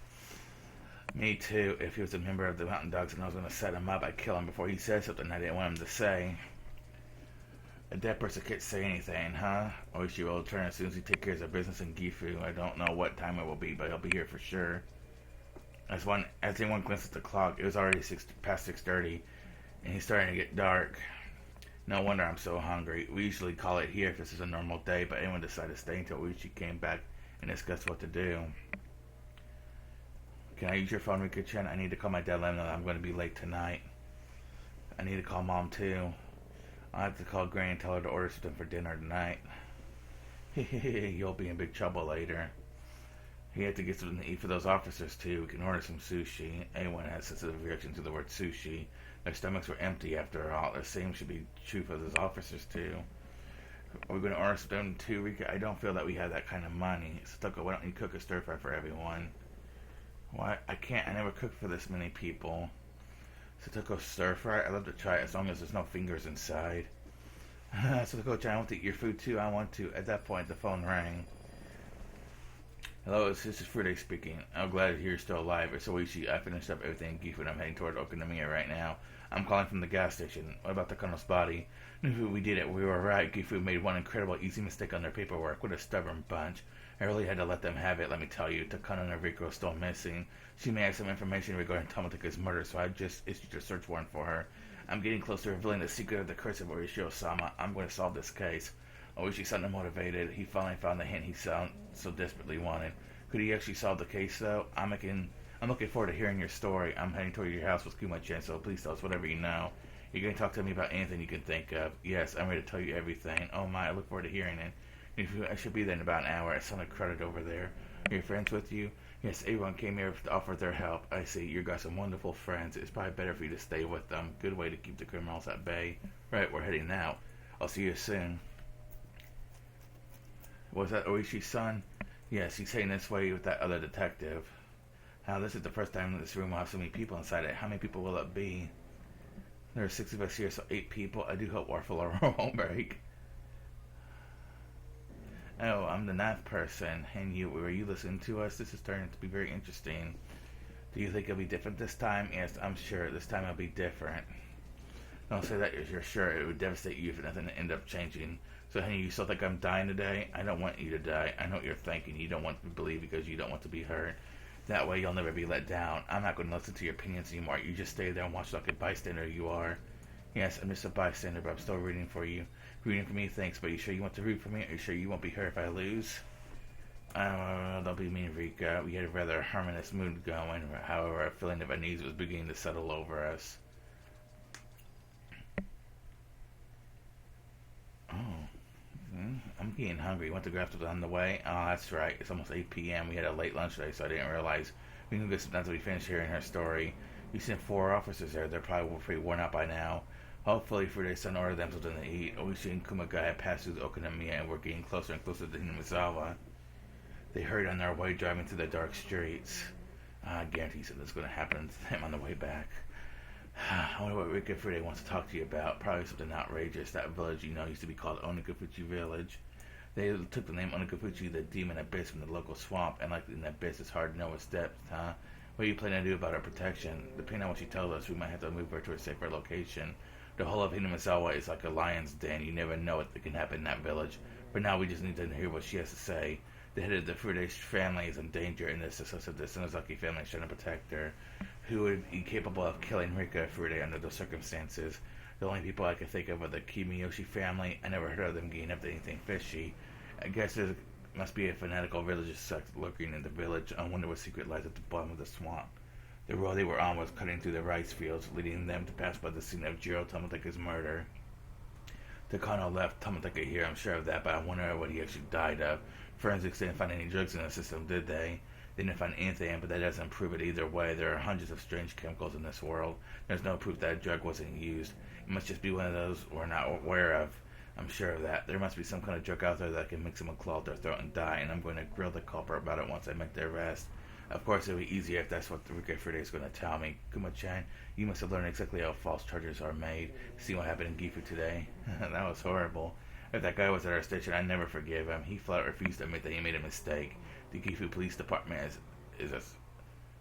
Me too. If he was a member of the mountain dogs and I was going to set him up, I'd kill him before he said something I didn't want him to say. A dead person can't say anything, huh? Oishi will return as soon as he takes care of his business in Gifu. I don't know what time it will be, but he'll be here for sure. As anyone glimpsed at the clock, it was already past 6:30, and he's starting to get dark. No wonder I'm so hungry. We usually call it here if this is a normal day, but anyone decided to stay until Oishi came back and discuss what to do. Can I use your phone, Rika-chan? I need to call my dad, let him know that I'm going to be late tonight. I need to call Mom, too. I'll have to call Granny and tell her to order something for dinner tonight. You'll be in big trouble later. You have to get something to eat for those officers, too. We can order some sushi. Anyone has sensitive reaction to the word sushi. Their stomachs were empty after all. The same should be true for those officers, too. Are we going to order something, too, Rika? I don't feel that we have that kind of money. Satoko, why don't you cook a stir-fry for everyone? Why? I can't. I never cooked for this many people. Satoko, stir-fry? I'd love to try it as long as there's no fingers inside. Satoko-chan, I want to eat your food, too. I want to. At that point, the phone rang. Hello, this is Fude speaking. I'm glad to hear you're still alive. It's Oishi. I finished up everything in Gifu and I'm heading toward Okonomiya right now. I'm calling from the gas station. What about Takano's body? We did it. We were right. Gifu made one incredible easy mistake on their paperwork. What a stubborn bunch. I really had to let them have it, let me tell you. Takano Noriko is still missing. She may have some information regarding Tomotake's murder, so I just issued a search warrant for her. I'm getting close to revealing the secret of the curse of Orishio-sama. I'm going to solve this case. Oishi sounded motivated. He finally found the hint he so desperately wanted. Could he actually solve the case, though? I'm looking forward to hearing your story. I'm heading toward your house with Kuma-chan, so please tell us whatever you know. You're going to talk to me about anything you can think of. Yes, I'm ready to tell you everything. Oh my, I look forward to hearing it. I should be there in about an hour. I sounded crowded over there. Are your friends with you? Yes, everyone came here to offer their help. I see. You've got some wonderful friends. It's probably better for you to stay with them. Good way to keep the criminals at bay. Right, we're heading out. I'll see you soon. Was that Oishi's son? Yes, he's heading this way with that other detective. Now, this is the first time this room will have so many people inside it. How many people will it be? There are 6 of us here, so 8 people. I do hope Warfel won't break. Oh, I'm the 9th person. And you, were you listening to us? This is turning to be very interesting. Do you think it'll be different this time? Yes, I'm sure. This time it'll be different. Don't say that you're sure. It would devastate you if nothing ended up changing. So, honey, you still think I'm dying today? I don't want you to die. I know what you're thinking. You don't want to believe because you don't want to be hurt. That way you'll never be let down. I'm not going to listen to your opinions anymore. You just stay there and watch like a bystander you are. Yes, I'm just a bystander, but I'm still rooting for you. Rooting for me, thanks, but you sure you want to root for me? Are you sure you won't be hurt if I lose? Don't be mean, Rika. We had a rather harmonious mood going. However, a feeling of unease was beginning to settle over us. Oh. I'm getting hungry. Want to grab something on the way? Oh, that's right. It's almost 8 p.m. We had a late lunch today, so I didn't realize. We can get some after we finish hearing her story. We sent 4 officers there. They're probably pretty worn out by now. Hopefully, Fude-san ordered them something to eat. Oishi and Kumagai had passed through Okonomiya and were getting closer and closer to Hinamizawa. They hurried on their way, driving through the dark streets. I guarantee something's going to happen to them on the way back. I wonder what Rika Fude wants to talk to you about. Probably something outrageous. That village, used to be called Onikafuchi Village. They took the name Onikafuchi, the demon abyss, from the local swamp, and like in the abyss, it's hard to know what's depth, huh? What are you planning to do about our protection? Depending on what she tells us, we might have to move her to a safer location. The whole of Hinamizawa is like a lion's den. You never know what can happen in that village. For now, we just need to hear what she has to say. The head of the Furude family is in danger, and the success of the Sonozaki family is trying to protect her. Who would be capable of killing Rika Furude under those circumstances? The only people I can think of are the Kimiyoshi family. I never heard of them getting up to anything fishy. I guess there must be a fanatical religious sect lurking in the village. I wonder what secret lies at the bottom of the swamp. The road they were on was cutting through the rice fields, leading them to pass by the scene of Jiro Tomoteke's murder. Takano left Tomateke here, I'm sure of that, but I wonder what he actually died of. Forensics didn't find any drugs in the system, did they? They didn't find anything, but that doesn't prove it either way. There are hundreds of strange chemicals in this world. There's no proof that a drug wasn't used. It must just be one of those we're not aware of. I'm sure of that. There must be some kind of drug out there that can make someone claw their throat and die, and I'm going to grill the culprit about it once I make their arrest. Of course, it'll be easier if that's what the Rika Furude is going to tell me. Kuma-chan, you must have learned exactly how false charges are made. See what happened in Gifu today? That was horrible. If that guy was at our station, I'd never forgive him. He flat refused to admit that he made a mistake. The Gifu Police Department is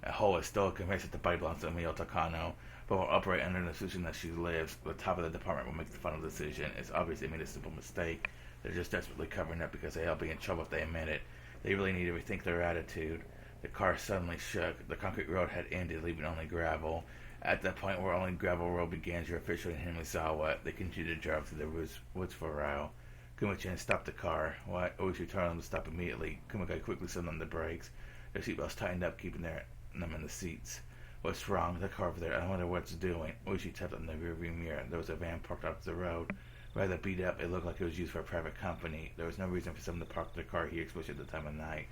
a whole is still convinced that the body belongs to Mio Takano, but will operate under the assumption that she lives. The top of the department will make the final decision. It's obvious they made a simple mistake. They're just desperately covering up because they'll be in trouble if they admit it. They really need to rethink their attitude. The car suddenly shook. The concrete road had ended, leaving only gravel. At the point where only gravel road begins, you're officially in Hinamizawa. They continue to drive through the woods for a while. Kuma-chan stopped the car. What? Oishi told them to stop immediately. Kumagai quickly slammed on the brakes. Their seatbelts tightened up, keeping them in the seats. What's wrong? The car over there. I wonder what it's doing. Oishi tapped on the rearview mirror. There was a van parked off the road. Rather beat up, it looked like it was used for a private company. There was no reason for someone to park their car here, especially at the time of night.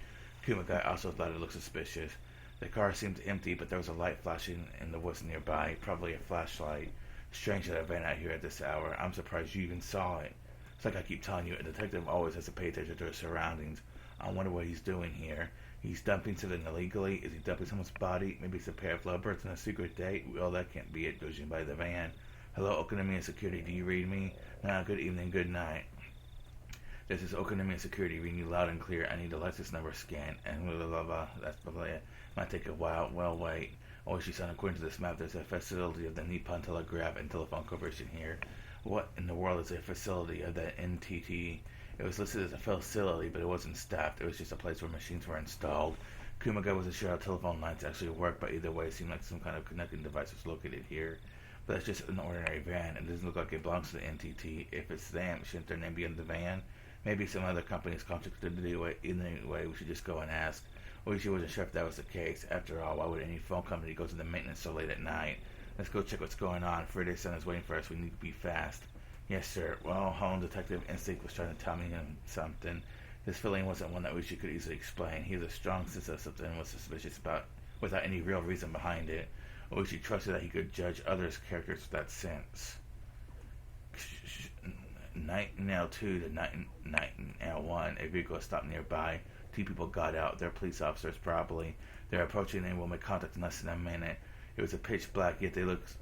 Kumagai also thought it looked suspicious. The car seemed empty, but there was a light flashing in the woods nearby, probably a flashlight. Strange that a van out here at this hour. I'm surprised you even saw it. It's like I keep telling you, a detective always has to pay attention to his surroundings. I wonder what he's doing here. He's dumping something illegally. Is he dumping someone's body? Maybe it's a pair of lovebirds on a secret date? Well, that can't be it, judging by the van. Hello, Okonomiya Security, do you read me? Good evening, good night. This is Okonomiya Security, reading you loud and clear. I need a license number scan, and blah, blah, blah. That's blah, blah. Might take a while. Well, wait. Oishi-san, according to this map, there's a facility of the Nippon Telegraph and Telephone Corporation here. What in the world is a facility of the NTT? It was listed as a facility, but it wasn't staffed. It was just a place where machines were installed. Kumagai wasn't sure how telephone lines actually work, but either way, it seemed like some kind of connecting device was located here. But it's just an ordinary van. It doesn't look like it belongs to the NTT. If it's them, shouldn't their name be on the van? Maybe some other company's contracted to do it. Anyway, we should just go and ask. Oishi wasn't sure if that was the case. After all, why would any phone company go to the maintenance so late at night? Let's go check what's going on. Furude-san is waiting for us. We need to be fast. Yes, sir. Well, Home Detective Instinct was trying to tell me something. This feeling wasn't one that Oishi could easily explain. He had a strong sense of something was suspicious about, without any real reason behind it. Oishi trusted that he could judge others' characters with that sense. Nightingale 2 to Nightingale 1. A vehicle stopped nearby. Two people got out. They're police officers, probably. They're approaching and will make contact in less than a minute. It was a pitch black, yet they looked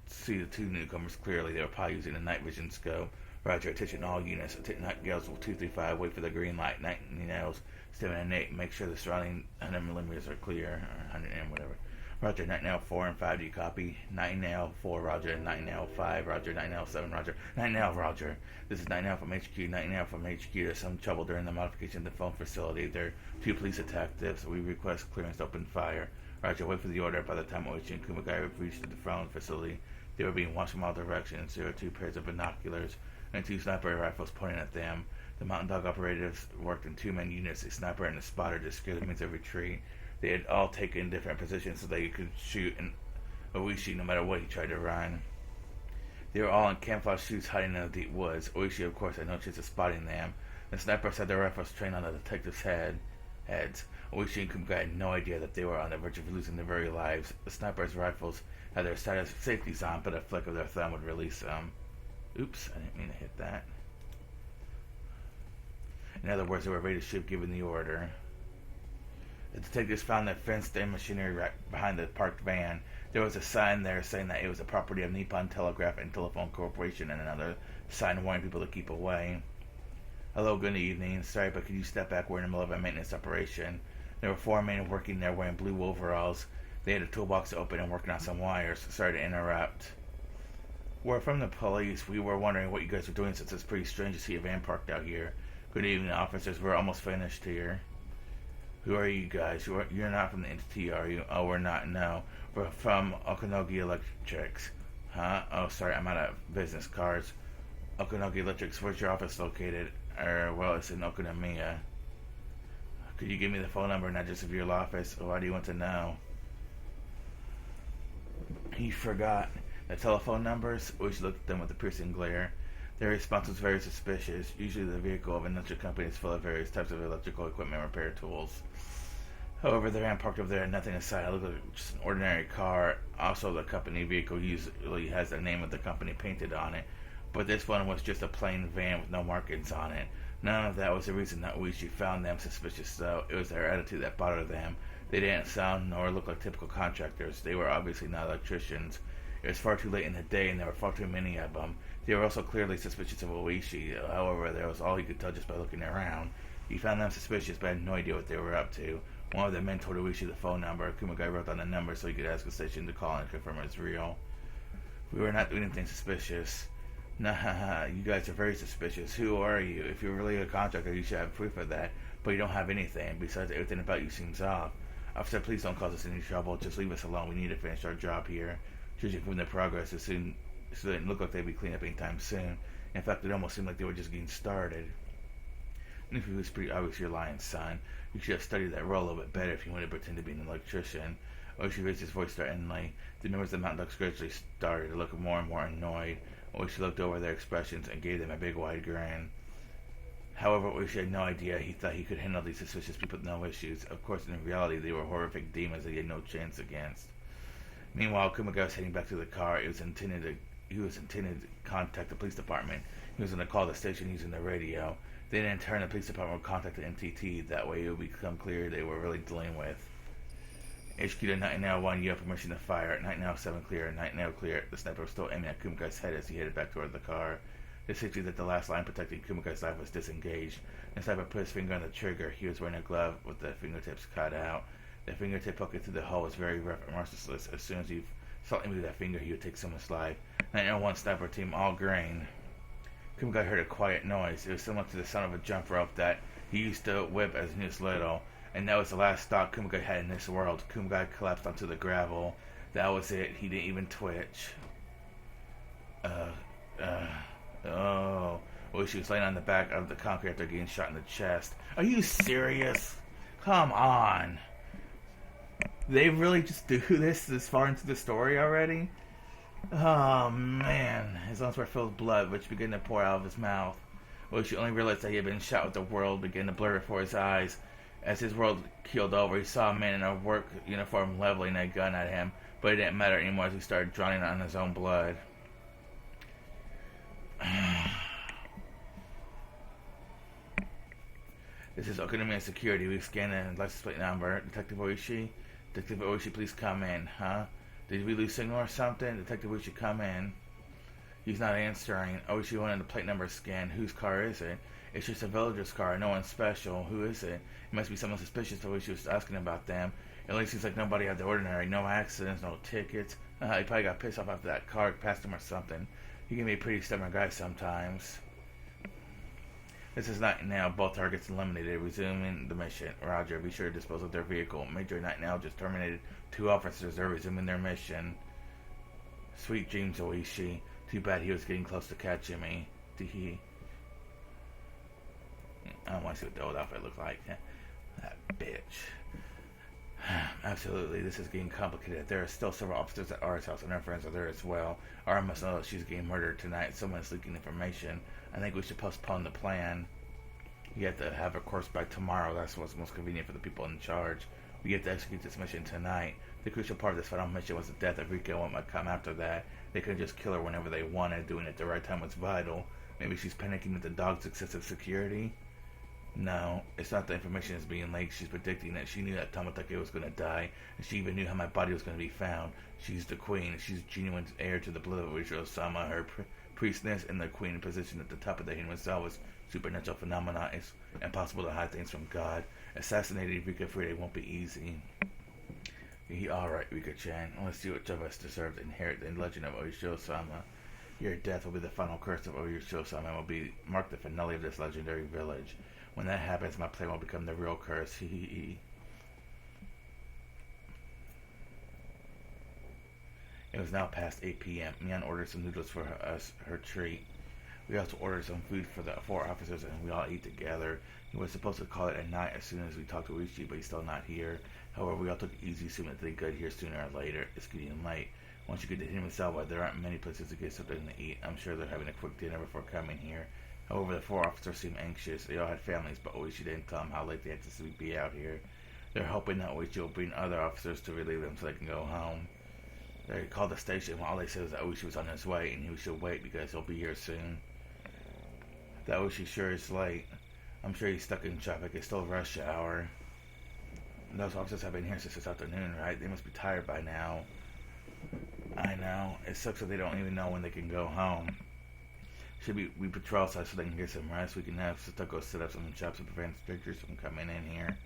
see the two newcomers clearly. They were probably using a night vision scope. Roger, attention all units. Nightingales 235, wait for the green light. Nightingales 7 and 8, make sure the surrounding 100 millimeters are clear, or 100 and whatever. Roger, Nightingale 4 and 5, do you copy? Nightingale 4, Roger. Nightingale 5, Roger. Nightingale 7, Roger. Nightingale, Roger. This is Nightingale from HQ. Nightingale from HQ. There's some trouble during the modification of the phone facility. There are two police detectives. We request clearance to open fire. Roger, wait for the order. By the time Oichi and Kumagai reached the phone facility, they were being watched from all directions. There were two pairs of binoculars and two sniper rifles pointing at them. The Mountain Dog operatives worked in two-man units, a sniper and a spotter, to secure the means of retreat. They had all taken different positions so they could shoot Oishi no matter what he tried to run. They were all in camouflage suits hiding in the deep woods. Oishi, of course, had no chance of spotting them. The snipers had their rifles trained on the detectives' heads. Oishi and Kumagai had no idea that they were on the verge of losing their very lives. The snipers' rifles had their status safeties on, but a flick of their thumb would release them. Oops, I didn't mean to hit that. In other words, they were ready to shoot given the order. The detectives found the fenced-in machinery rack behind the parked van. There was a sign there saying that it was the property of Nippon Telegraph and Telephone Corporation, and another sign warning people to keep away. Hello, good evening. Sorry, but could you step back? We're in the middle of a maintenance operation. There were 4 men working there wearing blue overalls. They had a toolbox open and working on some wires. Sorry to interrupt. We're from the police. We were wondering what you guys are doing since it's pretty strange to see a van parked out here. Good evening, officers. We're almost finished here. Who are you guys? You're not from the entity, are you? Oh, we're not. No. We're from Okanogi Electrics. Huh? Oh, sorry. I'm out of business cards. Okanogi Electrics. Where's your office located? Well, it's in Okonomiya. Could you give me the phone number and address of your office? Why do you want to know? He forgot. The telephone numbers? We should look at them with a piercing glare. Their response was very suspicious. Usually the vehicle of an electric company is full of various types of electrical equipment and repair tools. However, the van parked over there had nothing inside. It looked like just an ordinary car. Also, the company vehicle usually has the name of the company painted on it. But this one was just a plain van with no markings on it. None of that was the reason that Ueshi found them suspicious, though. It was their attitude that bothered them. They didn't sound nor look like typical contractors. They were obviously not electricians. It was far too late in the day, and there were far too many of them. They were also clearly suspicious of Ueshi. However, there was all he could tell just by looking around. He found them suspicious, but had no idea what they were up to. One of the men told Ueshi the phone number. Kumagai wrote down the number so he could ask the station to call and confirm it was real. We were not doing anything suspicious. Nah, you guys are very suspicious. Who are you? If you're really a contractor, you should have proof of that. But you don't have anything. Besides, everything about you seems off. Officer, please don't cause us any trouble. Just leave us alone. We need to finish our job here. Judging from their progress, it didn't look like they'd be cleaned up anytime soon. In fact, it almost seemed like they were just getting started. And if it was pretty obvious you're lying, son, you should have studied that role a little bit better if you wanted to pretend to be an electrician. Oishi raised his voice threateningly. The members of the Mountain Ducks gradually started to look more and more annoyed. Oishi looked over their expressions and gave them a big wide grin. However, Oishi had no idea. He thought he could handle these suspicious people with no issues. Of course, in reality, they were horrific demons that he had no chance against. Meanwhile, Kumagai was heading back to the car. He was intended to contact the police department. He was going to call the station using the radio. Then, in turn, the police department would contact the MTT. That way, it would become clear they were really dealing with. HQ to Night Now 1, you have permission to fire. Night Now 7 clear. Night Now clear. The sniper was still aiming at Kumagai's head as he headed back toward the car. It seemed that the last line protecting Kumagai's life was disengaged. The sniper put his finger on the trigger. He was wearing a glove with the fingertips cut out. The fingertip poking through the hole was very rough and merciless. As soon as he slightly moved that finger, he would take someone's life. 901 sniper team, all green. Kumagai heard a quiet noise. It was similar to the sound of a jump rope that he used to whip as he was little. And that was the last thought Kumagai had in this world. Kumagai collapsed onto the gravel. That was it. He didn't even twitch. Well, she was laying on the back of the concrete after getting shot in the chest. Are you serious? Come on. They really just do this far into the story already? Oh, man. His lungs were filled with blood, which began to pour out of his mouth. Oishi only realized that he had been shot with the world began to blur before his eyes. As his world keeled over, he saw a man in a work uniform leveling a gun at him, but it didn't matter anymore as he started drowning on his own blood. This is Okonomiya Security. We've scanned the license plate number. Detective Oishi? Detective Oishi, please come in, huh? Did we lose signal or something? Detective Oishi, come in. He's not answering. Oishi wanted the plate number scanned. Whose car is it? It's just a villager's car. No one special. Who is it? It must be someone suspicious. Oishi was asking about them. It only seems like nobody out of the ordinary. No accidents, no tickets. He probably got pissed off after that car passed him or something. He can be a pretty stubborn guy sometimes. This is Night Now. Both targets eliminated. Resuming the mission. Roger. Be sure to dispose of their vehicle. Major Night Now just terminated 2 officers. They're resuming their mission. Sweet dreams, Oishi. Too bad he was getting close to catching me. Teehee. I don't want to see what the old outfit looked like. That bitch. Absolutely, this is getting complicated. There are still several officers at Ara's house, and her friends are there as well. Ara must know that she's getting murdered tonight. Someone is leaking information. I think we should postpone the plan. We have to have a course by tomorrow. That's what's most convenient for the people in charge. We have to execute this mission tonight. The crucial part of this final mission was the death of Rika and what might come after that. They couldn't just kill her whenever they wanted. Doing it at the right time was vital. Maybe she's panicking at the dog's excessive security? No, it's not the information is being leaked. She's predicting that she knew that Tomatake was going to die, and she even knew how my body was going to be found. She's the queen. She's genuine heir to the blood of Oichiro-sama. Her priestess and the queen positioned at the top of the human cell was supernatural phenomena. It's impossible to hide things from God. Assassinating Rika Friday won't be easy. Alright, Rika-chan. Let's see which of us deserves to inherit the legend of Oishio-sama. Your death will be the final curse of Oishio-sama and will be mark the finale of this legendary village. When that happens, my plan will become the real curse. It was now past 8 p.m. Mian ordered some noodles for her treat. We also ordered some food for the 4 officers, and we all ate together. He was supposed to call it at night as soon as we talked to Uchi, but he's still not here. However, we all took it easy, assuming that they could here sooner or later. It's getting late. Once you get to Himisawa, there aren't many places to get something to eat. I'm sure they're having a quick dinner before coming here. However, the 4 officers seemed anxious. They all had families, but Uchi didn't tell them how late they had to be out here. They're hoping that Uchi will bring other officers to relieve them so they can go home. They called the station, and all they said was that Uchi was on his way, and he should wait because he'll be here soon. That Uchi sure is late. I'm sure he's stuck in traffic. It's still rush hour. Those officers have been here since this afternoon, right? They must be tired by now. I know. It sucks that they don't even know when they can go home. Should we patrol outside so they can get some rest? We can have Satoko set up some shops to prevent strangers from coming in here.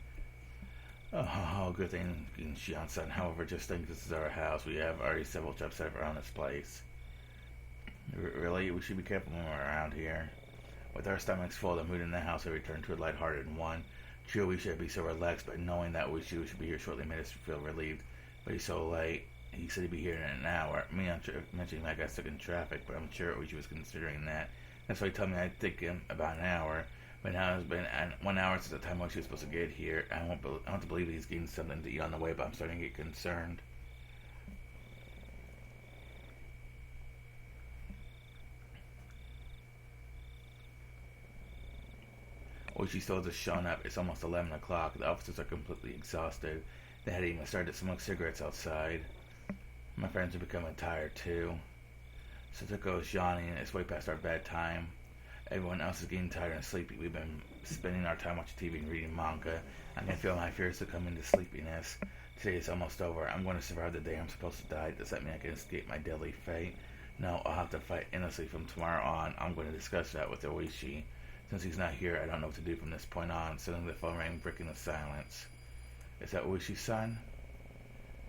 Oh, good thing, Shion-san. However, just think this is our house. We have already several shops set up around this place. Really? We should be careful when we're around here. With our stomachs full, the mood in the house had returned to a lighthearted one. True, we should be so relaxed, but knowing that we should be here shortly made us feel relieved. But he's so late. He said he'd be here in an hour. Me, I'm mentioning I got stuck in traffic, but I'm sure Uchi was considering that. That's why he told me I'd take him about an hour. But now it's been 1 hour since the time Uchi was supposed to get here. I want to believe he's getting something to eat on the way, but I'm starting to get concerned. Uchi still hasn't shown up. It's almost 11 o'clock. The officers are completely exhausted. They hadn't even started to smoke cigarettes outside. My friends are becoming tired too. Satoko is yawning and it's way past our bedtime. Everyone else is getting tired and sleepy. We've been spending our time watching TV and reading manga. I can feel my fears succumb into sleepiness. Today is almost over. I'm going to survive the day I'm supposed to die. Does that mean I can escape my deadly fate? No, I'll have to fight endlessly from tomorrow on. I'm going to discuss that with Oishi. Since he's not here, I don't know what to do from this point on. Suddenly the phone rang, breaking the silence. Is that Oishi's son?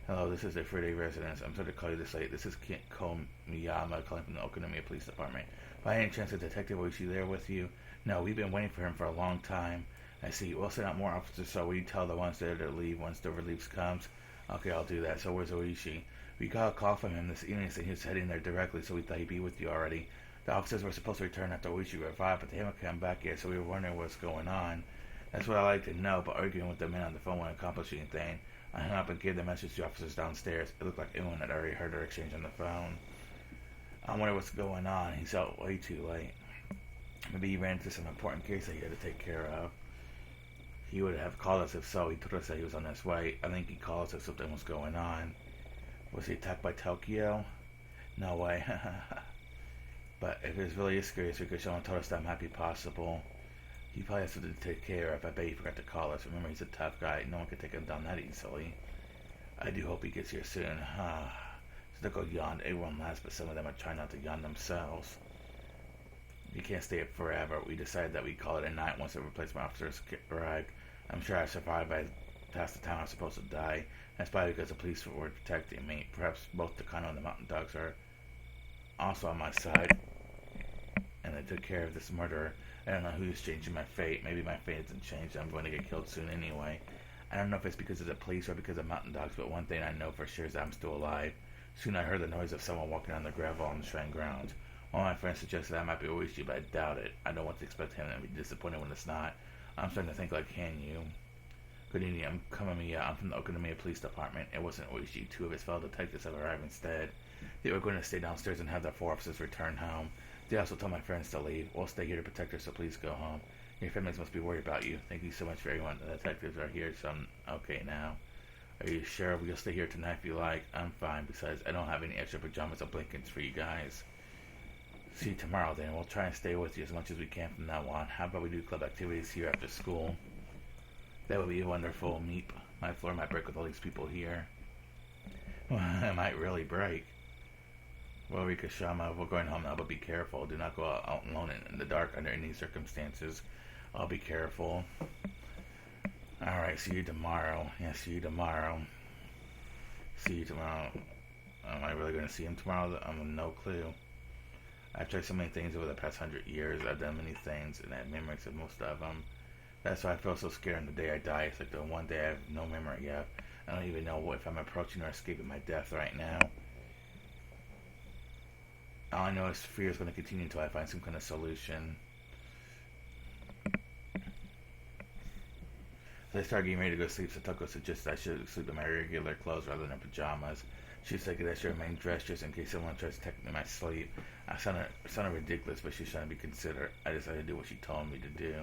Hello, this is a Friday residence. I'm sorry to call you this late. This is Ko Miyama calling from the Okonomiya Police Department. By any chance, is Detective Oishi there with you? No, we've been waiting for him for a long time. I see. We'll send out more officers, so we tell the ones there to leave once the relief comes. Okay, I'll do that. So where's Oishi? We got a call from him this evening saying he was heading there directly, so we thought he'd be with you already. The officers were supposed to return after Oishi revived, but they haven't come back yet, so we were wondering what's going on. That's what I like to know, but arguing with the men on the phone won't accomplish anything. I hung up and gave the message to the officers downstairs. It looked like everyone had already heard our exchange on the phone. I wonder what's going on. He's out way too late. Maybe he ran into some important case that he had to take care of. He would have called us if so. He told us that he was on his way. I think he called us if something was going on. Was he attacked by Tokyo? No way. But if it really is serious, because someone told us that might be possible. He probably has something to take care of. I bet he forgot to call us. Remember, he's a tough guy. No one can take him down that easily. I do hope he gets here soon. Satoko yawned. Everyone laughs, but some of them are trying not to yawn themselves. You can't stay up forever. We decided that we'd call it a night once the replacement officers arrived. I'm sure I survived by past the time I was supposed to die. That's probably because the police were protecting me. Perhaps both the Kano and the mountain dogs are also on my side. And they took care of this murderer. I don't know who's changing my fate. Maybe my fate hasn't changed. I'm going to get killed soon anyway. I don't know if it's because of the police or because of mountain dogs, but one thing I know for sure is that I'm still alive. Soon I heard the noise of someone walking on the gravel on the shrine grounds. One of my friends suggested that might be Oishi, but I doubt it. I don't want to expect him to be disappointed when it's not. I'm starting to think like, can you? Good evening, I'm Kamamiya. I'm from the Okonomiya Police Department. It wasn't Oishi. 2 of his fellow detectives have arrived instead. They were going to stay downstairs and have their 4 officers return home. They also told my friends to leave. We'll stay here to protect her, so please go home. Your families must be worried about you. Thank you so much for everyone. The detectives are here, so I'm okay now. Are you sure? We'll stay here tonight if you like. I'm fine. Besides, I don't have any extra pajamas or blankets for you guys. See you tomorrow then. We'll try and stay with you as much as we can from now on. How about we do club activities here after school? That would be wonderful. Meep. My floor might break with all these people here. Well, it might really break. Well, Rika Shama, we're going home now, but be careful. Do not go out alone in the dark under any circumstances. I'll be careful. Alright, see you tomorrow. Yeah, see you tomorrow. See you tomorrow. Am I really going to see him tomorrow? I'm with no clue. I've tried so many things over the past 100 years. I've done many things, and I have memories of most of them. That's why I feel so scared on the day I die. It's like the one day I have no memory of. I don't even know if I'm approaching or escaping my death right now. All I know is fear is going to continue until I find some kind of solution. As I started getting ready to go to sleep, Satoko suggested I should sleep in my regular clothes rather than pajamas. She said that I should remain dressed just in case someone tries to take me in my sleep. I sounded ridiculous, but she was trying to be considerate. I decided to do what she told me to do.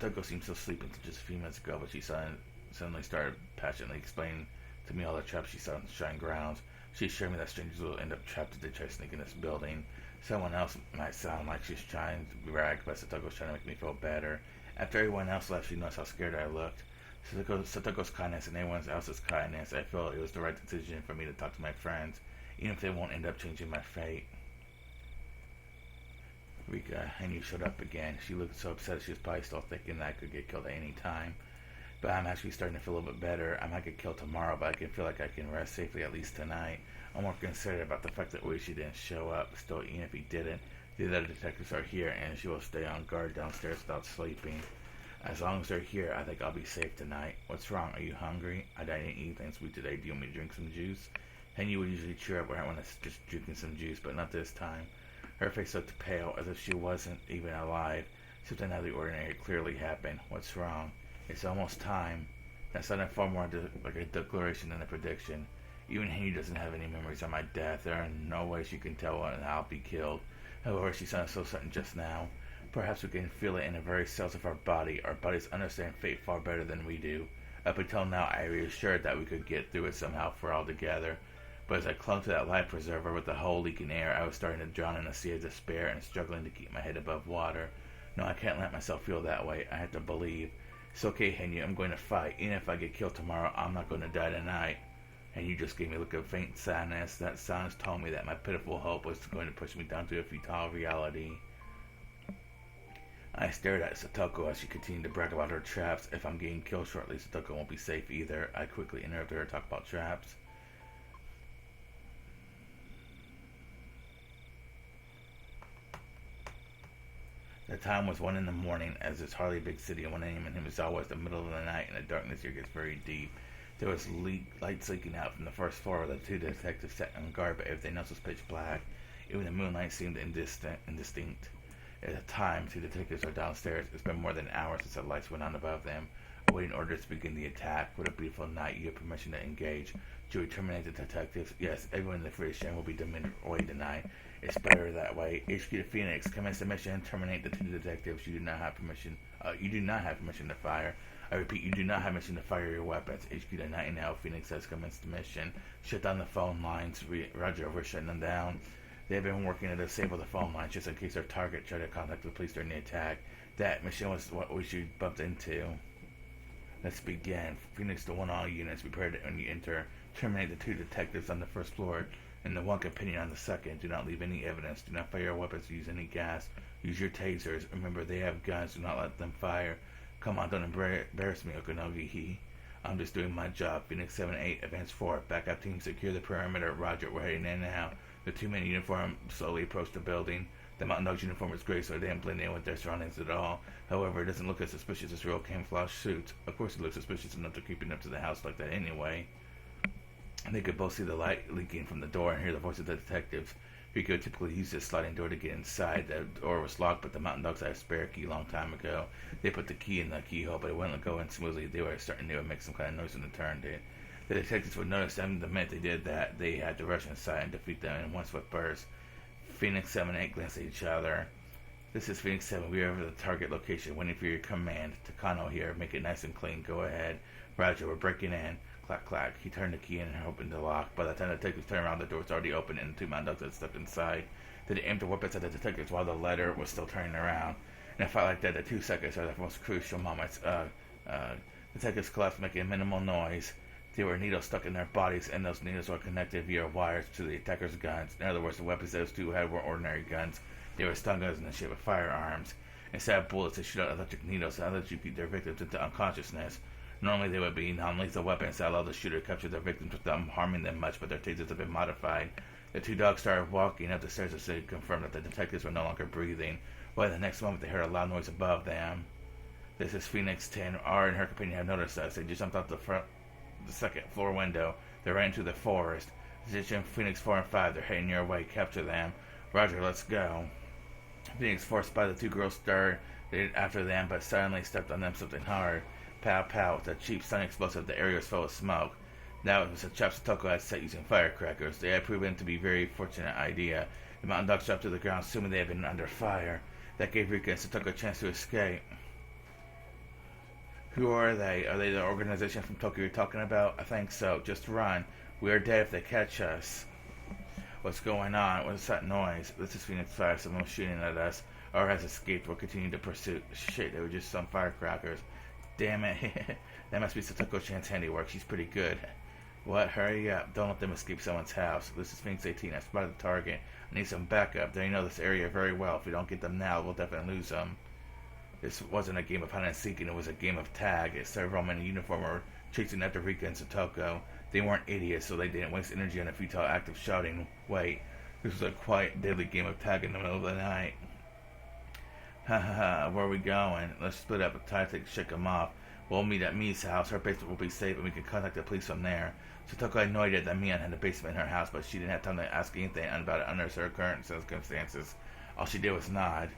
Satoko seemed so asleep until just a few minutes ago, but she suddenly started passionately explaining to me all the traps she saw in the Shrine grounds. She assured me that strangers will end up trapped if they try to sneak in this building. Someone else might sound like she's trying to brag, but Satoko was trying to make me feel better. After everyone else left, she noticed how scared I looked. Satoko's kindness and everyone else's kindness, I felt it was the right decision for me to talk to my friends, even if they won't end up changing my fate. Rika, and you showed up again. She looked so upset she was probably still thinking that I could get killed at any time. But I'm actually starting to feel a little bit better. I might get killed tomorrow, but I can feel like I can rest safely at least tonight. I'm more concerned about the fact that Ueshi didn't show up. Still, even if he didn't, the other detectives are here, and she will stay on guard downstairs without sleeping. As long as they're here, I think I'll be safe tonight. What's wrong? Are you hungry? I didn't eat anything sweet today. Do you want me to drink some juice? Henny would usually cheer up when I was just drinking some juice, but not this time. Her face looked pale, as if she wasn't even alive. Something out of the ordinary had clearly happened. What's wrong? It's almost time. That sounded far more like a declaration than a prediction. Even Henny doesn't have any memories of my death. There are no way she can tell when I'll be killed. However, she sounded so certain just now. Perhaps we can feel it in the very cells of our body. Our bodies understand fate far better than we do. Up until now, I was assured that we could get through it somehow for all together. But as I clung to that life preserver with the hole leaking air, I was starting to drown in a sea of despair and struggling to keep my head above water. No, I can't let myself feel that way. I have to believe. It's okay, Henya. I'm going to fight. Even if I get killed tomorrow, I'm not going to die tonight. And you just gave me a look of faint sadness. That silence told me that my pitiful hope was going to push me down to a futile reality. I stared at Satoko as she continued to brag about her traps. If I'm getting killed shortly, Satoko won't be safe either. I quickly interrupted her to talk about traps. The time was 1 in the morning, as it's hardly a big city, and 1 a.m. and it was always the middle of the night, and the darkness here gets very deep. There was lights leaking out from the first floor where the two detectives sat on guard, but everything else was pitch black. Even the moonlight seemed indistinct. At the time, two detectives are downstairs. It's been more than an hour since the lights went on above them, awaiting orders to begin the attack. What a beautiful night. You have permission to engage. Should we terminate the detectives? Yes, everyone in the British will be diminished away tonight. It's better that way. HQ to Phoenix, commence the mission. Terminate the two detectives. You do not have permission. You do not have permission to fire. I repeat, you do not have permission to fire your weapons. HQ to Nightingale. Phoenix has commenced the mission. Shut down the phone lines. Roger, we're shutting them down. They have been working to disable the phone lines just in case their target tried to contact the police during the attack. That mission was what we should bumped into. Let's begin. Phoenix to 1 all units. Prepare when you enter. Terminate the two detectives on the first floor and the one companion on the second. Do not leave any evidence. Do not fire your weapons. Use any gas. Use your tasers. Remember, they have guns. Do not let them fire. Come on, don't embarrass me, Okanogi. I'm just doing my job. Phoenix 7-8, advance forward. Backup team, secure the perimeter. Roger, we're heading in now. The two men in uniform slowly approach the building. The Mountain Dog's uniform is gray, so they didn't blend in with their surroundings at all. However, it doesn't look as suspicious as real camouflage suits. Of course, it looks suspicious enough to creeping up to the house like that anyway. They could both see the light leaking from the door and hear the voice of the detectives. Rico typically used this sliding door to get inside. The door was locked, but the Mountain Dogs had a spare key a long time ago. They put the key in the keyhole, but it wouldn't go in smoothly. They were certain they would make some kind of noise when they turned it. The detectives would notice them the minute they did that. They had to rush inside and defeat them in one swift burst. Phoenix 7-8 glanced at each other. This is Phoenix 7. We are over the target location, waiting for your command. Takano here. Make it nice and clean. Go ahead. Roger, we're breaking in. Clack, clack. He turned the key in and opened the lock. By the time the detectives turned around, the door was already open and the two Mountain Dogs had stepped inside. They aimed their weapons at the detectives while the letter was still turning around. In a fight like that, the 2 seconds are the most crucial moments. Detectives collapsed, making minimal noise. There were needles stuck in their bodies, and those needles were connected via wires to the attackers' guns. In other words, the weapons those two had were ordinary guns. They were stun guns in the shape of firearms. Instead of bullets, they shoot out electric needles that electrocute their victims into unconsciousness. Normally, they would be non-lethal weapons that allow the shooter to capture their victims without harming them much, but their tasers have been modified. The two dogs started walking up the stairs as they confirmed that the detectives were no longer breathing. But the next moment, they heard a loud noise above them. This is Phoenix 10. R and her companion have noticed us. They just jumped out the second floor window. They ran into the forest. Position Phoenix 4 and 5. They're heading your way. Capture them. Roger, let's go. Phoenix 4 spotted the two girls started after them, but suddenly stepped on them something hard. Pow pow. With a cheap stun explosive, the area was full of smoke. Now it was a trap Satoko had set using firecrackers. They had proven to be a very fortunate idea. The mountain dogs dropped to the ground, assuming they had been under fire. That gave Rika and Satoko a chance to escape. Who are they? Are they the organization from Tokyo you're talking about? I think so. Just run. We are dead if they catch us. What's going on? What's that noise? This is Phoenix 5. Someone's shooting at us. R has escaped. We're continuing to pursue. Shit, they were just some firecrackers. Damn it. That must be Satoko-chan's handiwork. She's pretty good. What? Hurry up. Don't let them escape someone's house. This is Phoenix 18. I spotted the target. I need some backup. They know this area very well. If we don't get them now, we'll definitely lose them. This wasn't a game of hide and seek, it was a game of tag. Several men in uniform were chasing after Rika and Satoko. They weren't idiots, so they didn't waste energy on a futile act of shouting. Wait, this was a quiet, deadly game of tag in the middle of the night. Ha ha ha, where are we going? Let's split up. Try to shake them off. We'll meet at Mi's house. Her basement will be safe, and we can contact the police from there. Satoko had no idea that Mia had a basement in her house, but she didn't have time to ask anything about it under her current circumstances. All she did was nod.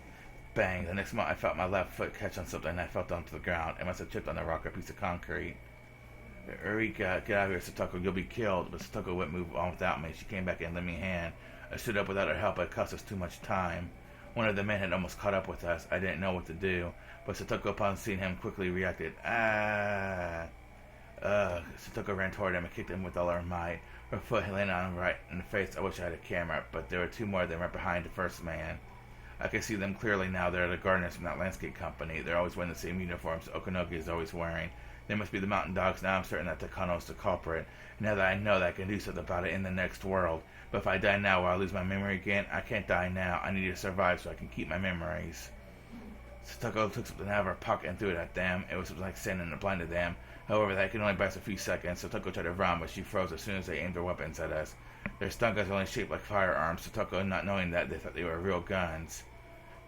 Bang! The next moment I felt my left foot catch on something and I fell down to the ground. It must have tripped on a rock or piece of concrete. Eureka! Get out of here, Satoko. You'll be killed. But Satoko wouldn't move on without me. She came back and lent me a hand. I stood up without her help, but it cost us too much time. One of the men had almost caught up with us. I didn't know what to do. But Satoko, upon seeing him, quickly reacted. Ah! Satoko ran toward him and kicked him with all her might. Her foot landed on him right in the face. I wish I had a camera, but there were two more of them right behind the first man. I can see them clearly now. They're the gardeners from that landscape company. They're always wearing the same uniforms Okanoki is always wearing. They must be the mountain dogs. Now I'm certain that Takano is the culprit. Now that I know that I can do something about it in the next world. But if I die now, will I lose my memory again? I can't die now. I need to survive so I can keep my memories. Satoko took something out of her pocket and threw it at them. It was something like sand and it blinded them. However, that could only last a few seconds. Satoko tried to run, but she froze as soon as they aimed their weapons at us. Their stun guns were only shaped like firearms. Satoko, not knowing that, they thought they were real guns.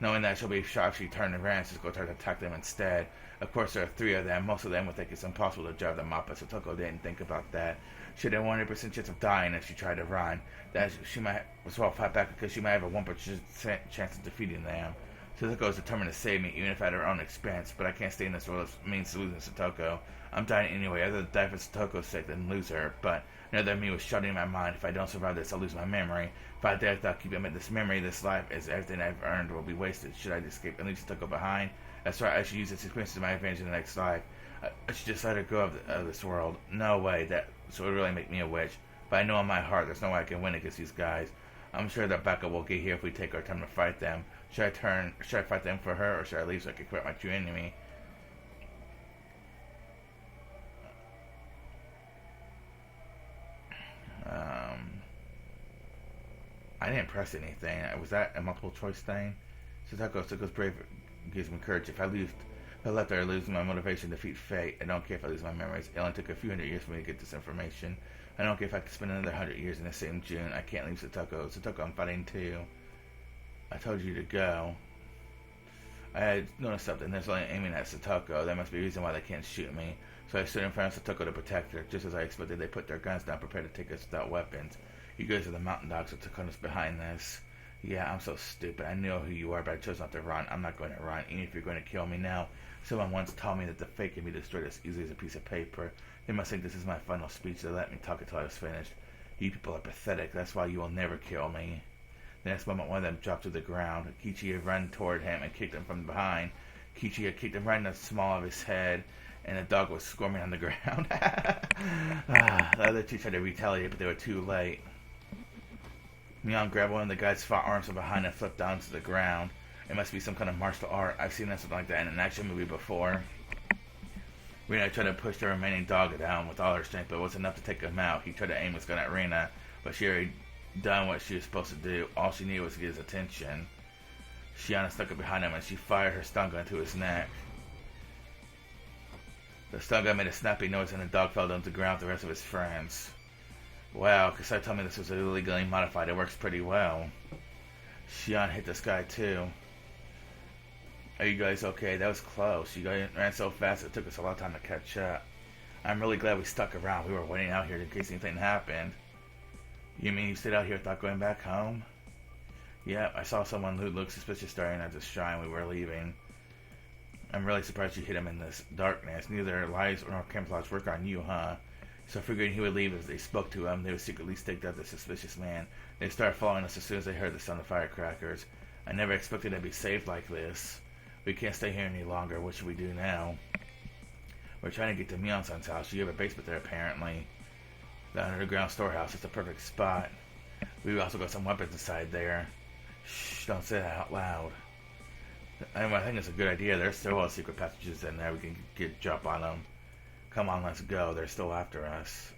Knowing that she'll be shot if she turned around, Satoko tried to attack them instead. Of course, there are three of them. Most of them would think it's impossible to drive them off, but Satoko didn't think about that. She had a 100% chance of dying if she tried to run. That she might as well fight back because she might have a 1% chance of defeating them. Satoko is determined to save me, even if at her own expense, but I can't stay in this world if it means losing Satoko. I'm dying anyway. I'd rather die for Satoko's sake than lose her, but another me was shouting in my mind, if I don't survive this, I'll lose my memory. If I die without keeping this memory, this life is everything I've earned will be wasted. Should I escape and leave Satoko behind? That's right, I should use this experience to my advantage in the next life. I should just let her go of this world. No way, that would really make me a witch. But I know in my heart there's no way I can win against these guys. I'm sure that backup will get here if we take our time to fight them. Should I fight them for her, or should I leave so I can correct my true enemy? I didn't press anything. Was that a multiple choice thing? Satoko's brave gives me courage. If I let her lose my motivation to defeat fate. I don't care if I lose my memories. It only took a few hundred years for me to get this information. I don't care if I could spend another 100 years in the same June. I can't leave Satoko. Satoko, I'm fighting too. I told you to go. I had noticed something. There's only aiming at Satoko. That must be a reason why they can't shoot me. So I stood in front of Satoko to protect her. Just as I expected, they put their guns down, prepared to take us without weapons. You guys are the mountain dogs, so Takono's behind this. Yeah, I'm so stupid. I know who you are, but I chose not to run. I'm not going to run, even if you're going to kill me now. Someone once told me that the fate can be destroyed as easily as a piece of paper. They must think this is my final speech. They let me talk until I was finished. You people are pathetic. That's why you will never kill me. The next moment, one of them dropped to the ground. Kichi had run toward him and kicked him from behind. Kichi had kicked him right in the small of his head, and the dog was squirming on the ground. The other two tried to retaliate, but they were too late. Mion grabbed one of the guy's fought arms from behind and flipped down to the ground. It must be some kind of martial art. I've seen something like that in an action movie before. Rena tried to push the remaining dog down with all her strength, but it was enough to take him out. He tried to aim his gun at Rena, but she already done what she was supposed to do. All she needed was to get his attention. Shiana stuck it behind him and she fired her stun gun to his neck. The stun gun made a snappy noise and the dog fell down to the ground with the rest of his friends. Wow, Kasai told me this was illegally modified. It works pretty well. Shion hit this guy too. Are you guys okay? That was close. You guys ran so fast it took us a lot of time to catch up. I'm really glad we stuck around. We were waiting out here in case anything happened. You mean you stayed out here without going back home? Yeah, I saw someone who looked suspicious staring at the shrine we were leaving. I'm really surprised you hit him in this darkness. Neither lies nor camouflage work on you, huh? So figuring he would leave as they spoke to him, they would secretly staked out the suspicious man. They started following us as soon as they heard the sound of firecrackers. I never expected to be saved like this. We can't stay here any longer. What should we do now? We're trying to get to Myeon-san's house. You have a basement there, apparently. The underground storehouse is the perfect spot. We've also got some weapons inside there. Shh, don't say that out loud. Anyway, I think it's a good idea. There's still secret passages in there. We can jump on them. Come on, let's go. They're still after us.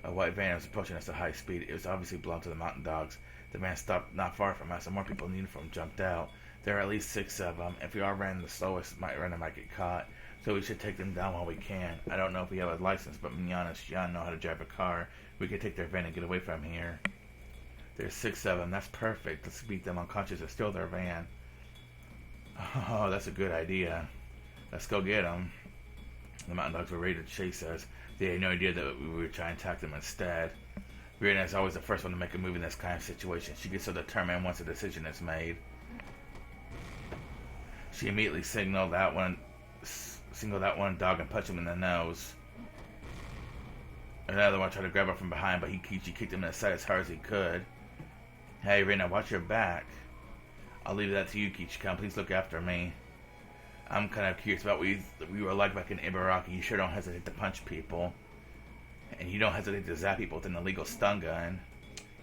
A white van was approaching us at high speed. It was obviously belonged to the mountain dogs. The van stopped not far from us, and more people in uniform jumped out. There are at least 6 of them. If we all ran the slowest, Rena might get caught. So we should take them down while we can. I don't know if we have a license, but Minyan and Xian know how to drive a car. We could take their van and get away from here. There's 6 of them. That's perfect. Let's beat them unconscious and steal their van. Oh, that's a good idea. Let's go get them. The mountain dogs were ready to chase us. They had no idea that we were trying to attack them instead. Rena is always the first one to make a move in this kind of situation. She gets so determined once a decision is made. She immediately singled out one dog and punched him in the nose. Another one tried to grab her from behind, but she kicked him in the side as hard as he could. Hey, Rena, watch your back. I'll leave that to you, Kichi-kun. Please look after me. I'm kind of curious about what we were like back in Ibaraki. You sure don't hesitate to punch people. And you don't hesitate to zap people with an illegal stun gun.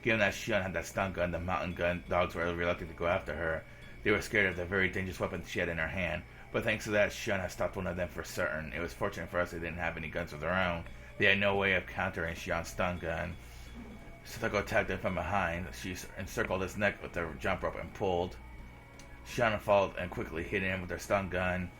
Given that Shion had that stun gun, the mountain gun dogs were reluctant to go after her. They were scared of the very dangerous weapon she had in her hand. But thanks to that, Shion had stopped one of them for certain. It was fortunate for us they didn't have any guns of their own. They had no way of countering Shion's stun gun. Satoko attacked him from behind. She encircled his neck with the jump rope and pulled. Shion followed and quickly hit him with her stun gun.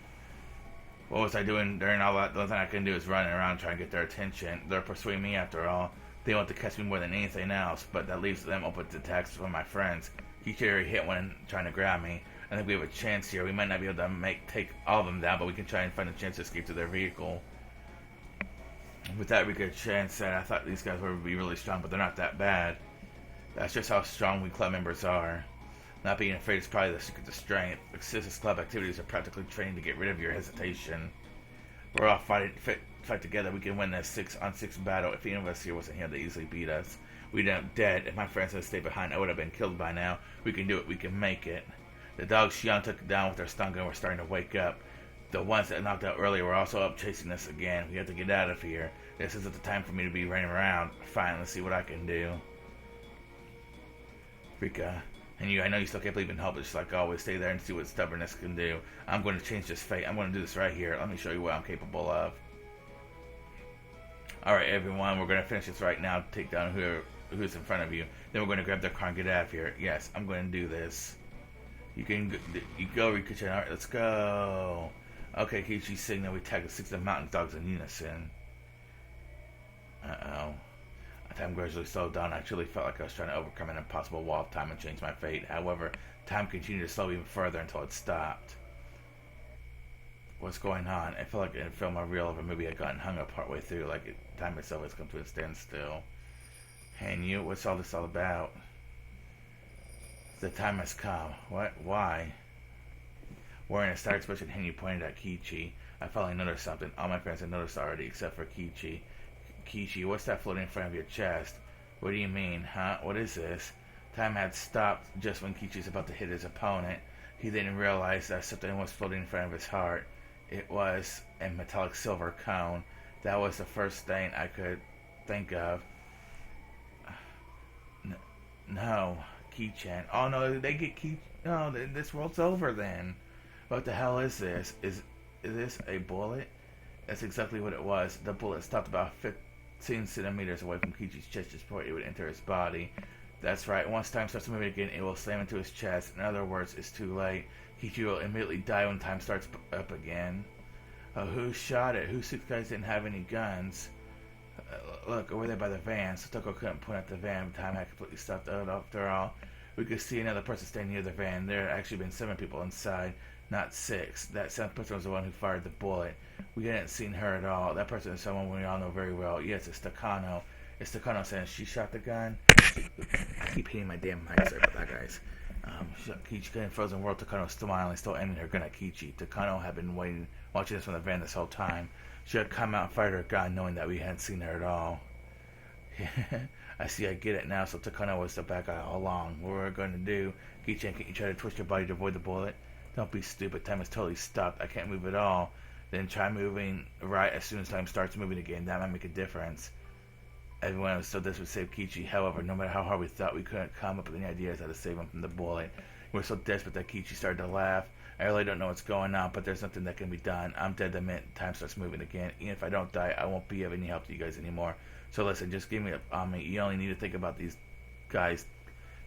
What was I doing during all that? The only thing I can do is run around trying to get their attention. They're pursuing me after all. They want to catch me more than anything else, but that leaves them open to attacks from my friends. Kichiri hit one trying to grab me. I think we have a chance here. We might not be able to take all of them down, but we can try and find a chance to escape to their vehicle. With that, we could chance that I thought these guys would be really strong, but they're not that bad. That's just how strong we club members are. Not being afraid is probably the secret to strength. Resistance club activities are practically training to get rid of your hesitation. We're all fight together. We can win this 6-on-6 battle. If any of us here wasn't here, they easily beat us. We'd end up dead. If my friends had stayed behind, I would have been killed by now. We can do it. We can make it. The dogs Shion took down with their stun gun were starting to wake up. The ones that knocked out earlier were also up chasing us again. We have to get out of here. This isn't the time for me to be running around. Fine, let's see what I can do. Rika, and you, I know you still can't believe in help, but just like always, stay there and see what stubbornness can do. I'm going to change this fate. I'm going to do this right here. Let me show you what I'm capable of. Alright, everyone, we're going to finish this right now. Take down who's in front of you. Then we're going to grab their car and get out of here. Yes, I'm going to do this. You go, Rika-chan. Alright, let's go. Okay, Kichi's signal. We tag the 6 of the mountain dogs in unison. Uh-oh. Time gradually slowed down. I truly felt like I was trying to overcome an impossible wall of time and change my fate. However, time continued to slow even further until it stopped. What's going on? I felt like in a film or reel of a movie I'd gotten hung up partway through, like time itself has come to a standstill. Hey, you, what's all this all about? The time has come. What? Why? Wearing a stark expression, Henry pointed at Kichi. I finally noticed something. All my friends had noticed already, except for Kichi. Kichi, what's that floating in front of your chest? What do you mean, huh? What is this? Time had stopped just when Kichi's about to hit his opponent. He didn't realize that something was floating in front of his heart. It was a metallic silver cone. That was the first thing I could think of. No, Ki-chan. Oh no, they get Ki. No, this world's over then. What the hell is this? Is this a bullet? That's exactly what it was. The bullet stopped about 15 centimeters away from Kichi's chest just before it would enter his body. That's right. Once time starts moving again, it will slam into his chest. In other words, it's too late. Kichi will immediately die when time starts up again. Who shot it? Who six guys didn't have any guns? Look, over there by the van. Satoko couldn't point at the van, but time had completely stopped out after all. We could see another person standing near the van. There had actually been 7 people inside, not 6. That 7th person was the one who fired the bullet. We hadn't seen her at all. That person is someone we all know very well. Yes, it's Takano. It's Takano saying she shot the gun. I keep hitting my damn mic. Sorry about that, guys. Kichi in Frozen World. Takano was smiling, still aiming her gun at Kichi. Takano had been watching us from the van this whole time. She had come out and fired her gun, knowing that we hadn't seen her at all. I see, I get it now. So Takano was the bad guy all along. What we're going to do? Kichi, can you try to twist your body to avoid the bullet? Don't be stupid. Time has totally stopped. I can't move at all. Then try moving right as soon as time starts moving again. That might make a difference. Everyone was so desperate to save Kichi. However, no matter how hard we thought, we couldn't come up with any ideas how to save him from the bullet. We were so desperate that Kichi started to laugh. I really don't know what's going on, but there's nothing that can be done. I'm dead the minute time starts moving again. Even if I don't die, I won't be of any help to you guys anymore. So listen, just give me on me. You only need to think about these guys,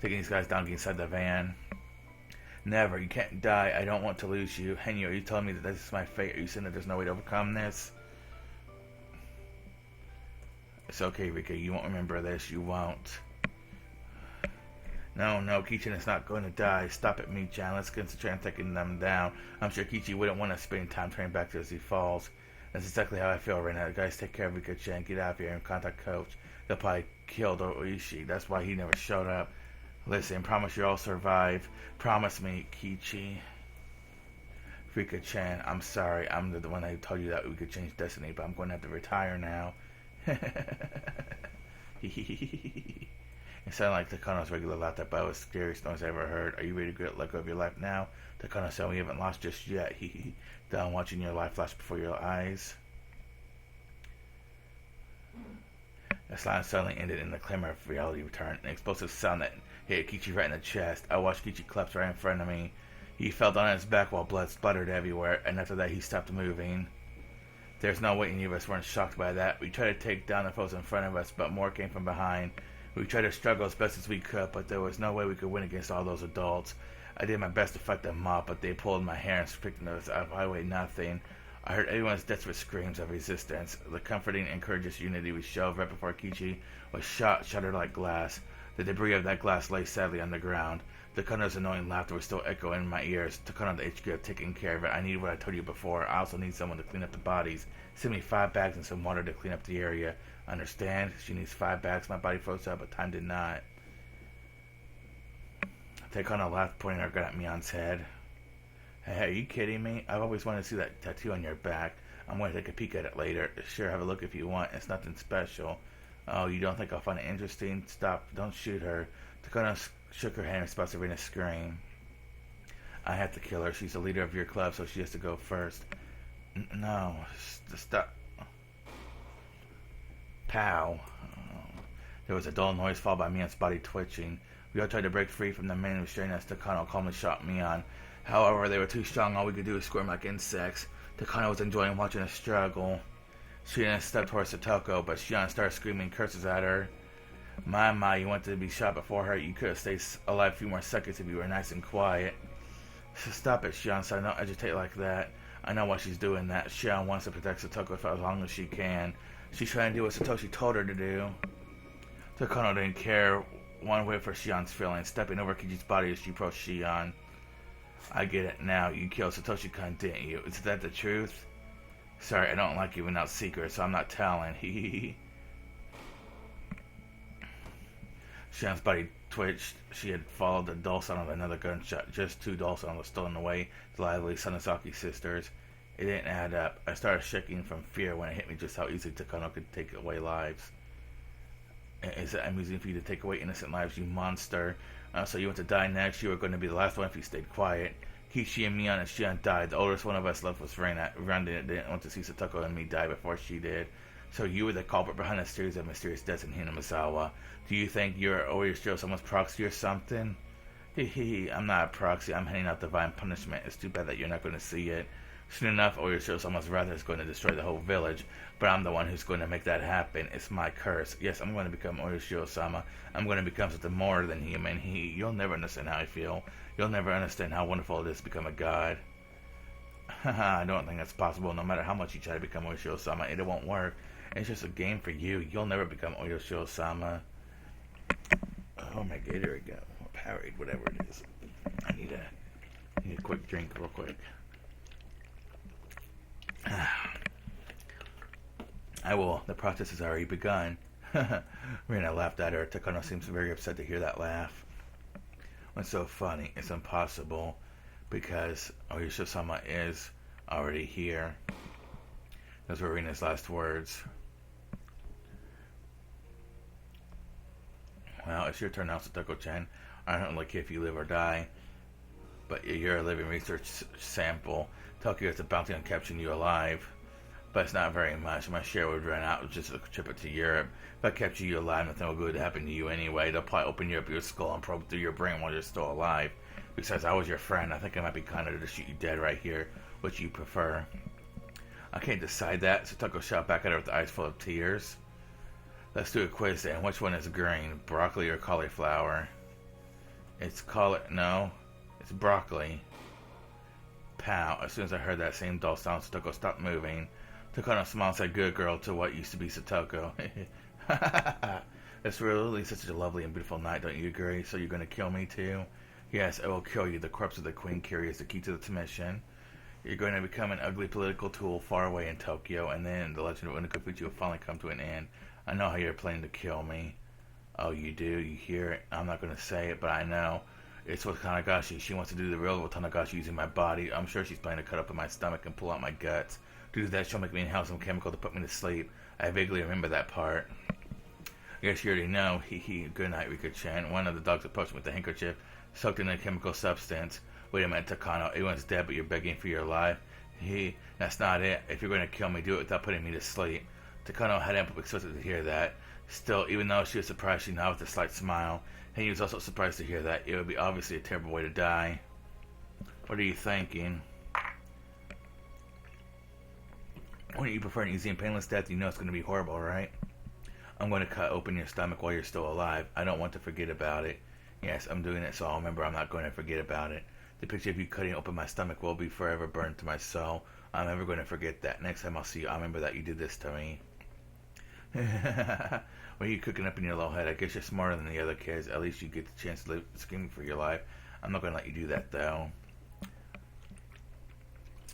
taking these guys down inside the van. Never. You can't die. I don't want to lose you. Henyo, are you telling me that this is my fate? Are you saying that there's no way to overcome this? It's okay, Rika. You won't remember this. You won't. No, Kichin is not going to die. Stop it, Mi-chan. Let's concentrate on taking them down. I'm sure Kichi wouldn't want to spend time turning back to as he falls. That's exactly how I feel right now. Guys, take care of Rika-chan. Get out of here and contact Coach. They'll probably kill Oishi. That's why he never showed up. Listen, promise you'll all survive. Promise me, Kichi. Rika-chan, I'm sorry. I'm the one that told you that we could change destiny, but I'm going to have to retire now. It sounded like Takano's regular laughter, but it was the scariest noise I ever heard. Are you ready to let go of your life now? Takano said, we haven't lost just yet. Done watching your life flash before your eyes. The silence suddenly ended and the clamor of reality returned. An explosive sound that hit Kichi right in the chest. I watched Kichi collapse right in front of me. He fell down on his back while blood splattered everywhere, and after that he stopped moving. There's no way any of us weren't shocked by that. We tried to take down the foes in front of us, but more came from behind. We tried to struggle as best as we could, but there was no way we could win against all those adults. I did my best to fight them off, but they pulled my hair and restricted us out of highway nothing. I heard everyone's desperate screams of resistance. The comforting and courageous unity we showed right before Kichi was shattered like glass. The debris of that glass lay sadly on the ground. Takano's annoying laughter was still echoing in my ears. Takano, the HQ, had taken care of it. I need what I told you before. I also need someone to clean up the bodies. Send me 5 bags and some water to clean up the area. Understand? She needs 5 bags. My body froze up, but time did not. Takano laughed, pointing her gun at Mion's head. Hey, are you kidding me? I've always wanted to see that tattoo on your back. I'm going to take a peek at it later. Sure, have a look if you want. It's nothing special. Oh, you don't think I'll find it interesting? Stop. Don't shoot her. Takano shook her hand in response to Rena's scream. I have to kill her. She's the leader of your club, so she has to go first. No. Stop. Pow. There was a dull noise followed by Mion's body twitching. We all tried to break free from the man restraining us. Takano calmly shot Mion. However, they were too strong. All we could do was squirm like insects. Takano was enjoying watching us struggle. She didn't step towards Satoko, but Shion started screaming curses at her. My, you wanted to be shot before her. You could have stayed alive a few more seconds if you were nice and quiet. So stop it, Shion said. Don't agitate like that. I know why she's doing that. Shion wants to protect Satoko for as long as she can. She's trying to do what Satoshi told her to do. Takano didn't care one way for Shion's feelings, stepping over Kichi's body as she approached Shion. I get it now. You killed Satoshi-kun, didn't you? Is that the truth? Sorry, I don't like giving out secrets, so I'm not telling. Shion's body twitched. She had followed the dull sound of another gunshot. Just 2 dull sounds was still in the way. The lively Sanosaki sisters. It didn't add up. I started shaking from fear when it hit me just how easily Takano could take away lives. Is it amusing for you to take away innocent lives, you monster? So you want to die next? You were going to be the last one if you stayed quiet. Kichi and Mion and Shion died. The oldest one of us left was Reina. Reina didn't want to see Satoko and me die before she did. So you were the culprit behind a series of mysterious deaths in Hinamizawa. Do you think you're always still someone's proxy or something? I'm not a proxy. I'm handing out divine punishment. It's too bad that you're not going to see it. Soon enough, Oyashiro-sama's wrath is going to destroy the whole village, but I'm the one who's going to make that happen. It's my curse. Yes, I'm going to become Oyashiro-sama. I'm going to become something more than human. You'll never understand how I feel. You'll never understand how wonderful it is to become a god. Haha, I don't think that's possible. No matter how much you try to become Oyashiro-sama, it won't work. It's just a game for you. You'll never become Oyashiro-sama. Oh my Gatorade go. Or Powerade, whatever it is. I need a quick drink real quick. I will. The process has already begun. Rina laughed at her. Takano seems very upset to hear that laugh. What's so funny? It's impossible because Oyashiro-sama is already here. Those were Rina's last words. Well, it's your turn now, Satoko-chan. I don't really care if you live or die, but you're a living research sample. Tokyo has a bounty on capturing you alive, but it's not very much. My share would run out with just a trip to Europe. If I capture you alive, nothing will good happen to you anyway. They'll probably open you up your skull and probe through your brain while you're still alive. Besides, I was your friend. I think it might be kinder to shoot you dead right here. Which you prefer? I can't decide that. Satoko shot back at her with eyes full of tears. Let's do a quiz then. Which one is green? Broccoli or cauliflower? It's no. It's broccoli. Pow. As soon as I heard that same dull sound, Satoko stopped moving. Takano smiled and said, good girl, to what used to be Satoko. It's really such a lovely and beautiful night, don't you agree? So you're going to kill me too? Yes, I will kill you. The corpse of the Queen Kiri is the key to the mission. You're going to become an ugly political tool far away in Tokyo, and then the legend of Unukafuchi will finally come to an end. I know how you're planning to kill me. Oh, you do? You hear it? I'm not going to say it, but I know. It's with Tanagashi. She wants to do the real with Tanagashi using my body. I'm sure she's planning to cut open my stomach and pull out my guts. To do that, she'll make me inhale some chemical to put me to sleep. I vaguely remember that part. I guess you already know. Good night, Rika-chan. One of the dogs approached me with a handkerchief soaked in a chemical substance. Wait a minute, Takano. Everyone's dead, but you're begging for your life. That's not it. If you're going to kill me, do it without putting me to sleep. Takano hadn't expected to hear that. Still, even though she was surprised, she nodded with a slight smile. He was also surprised to hear that. It would be obviously a terrible way to die. What are you thinking? Wouldn't you prefer an easy and painless death? You know it's going to be horrible, right? I'm going to cut open your stomach while you're still alive. I don't want to forget about it. Yes, I'm doing it so I'll remember. I'm not going to forget about it. The picture of you cutting open my stomach will be forever burned to my soul. I'm never going to forget that. Next time I'll see you, I'll remember that you did this to me. What are you cooking up in your little head? I guess you're smarter than the other kids. At least you get the chance to live screaming for your life. I'm not going to let you do that, though.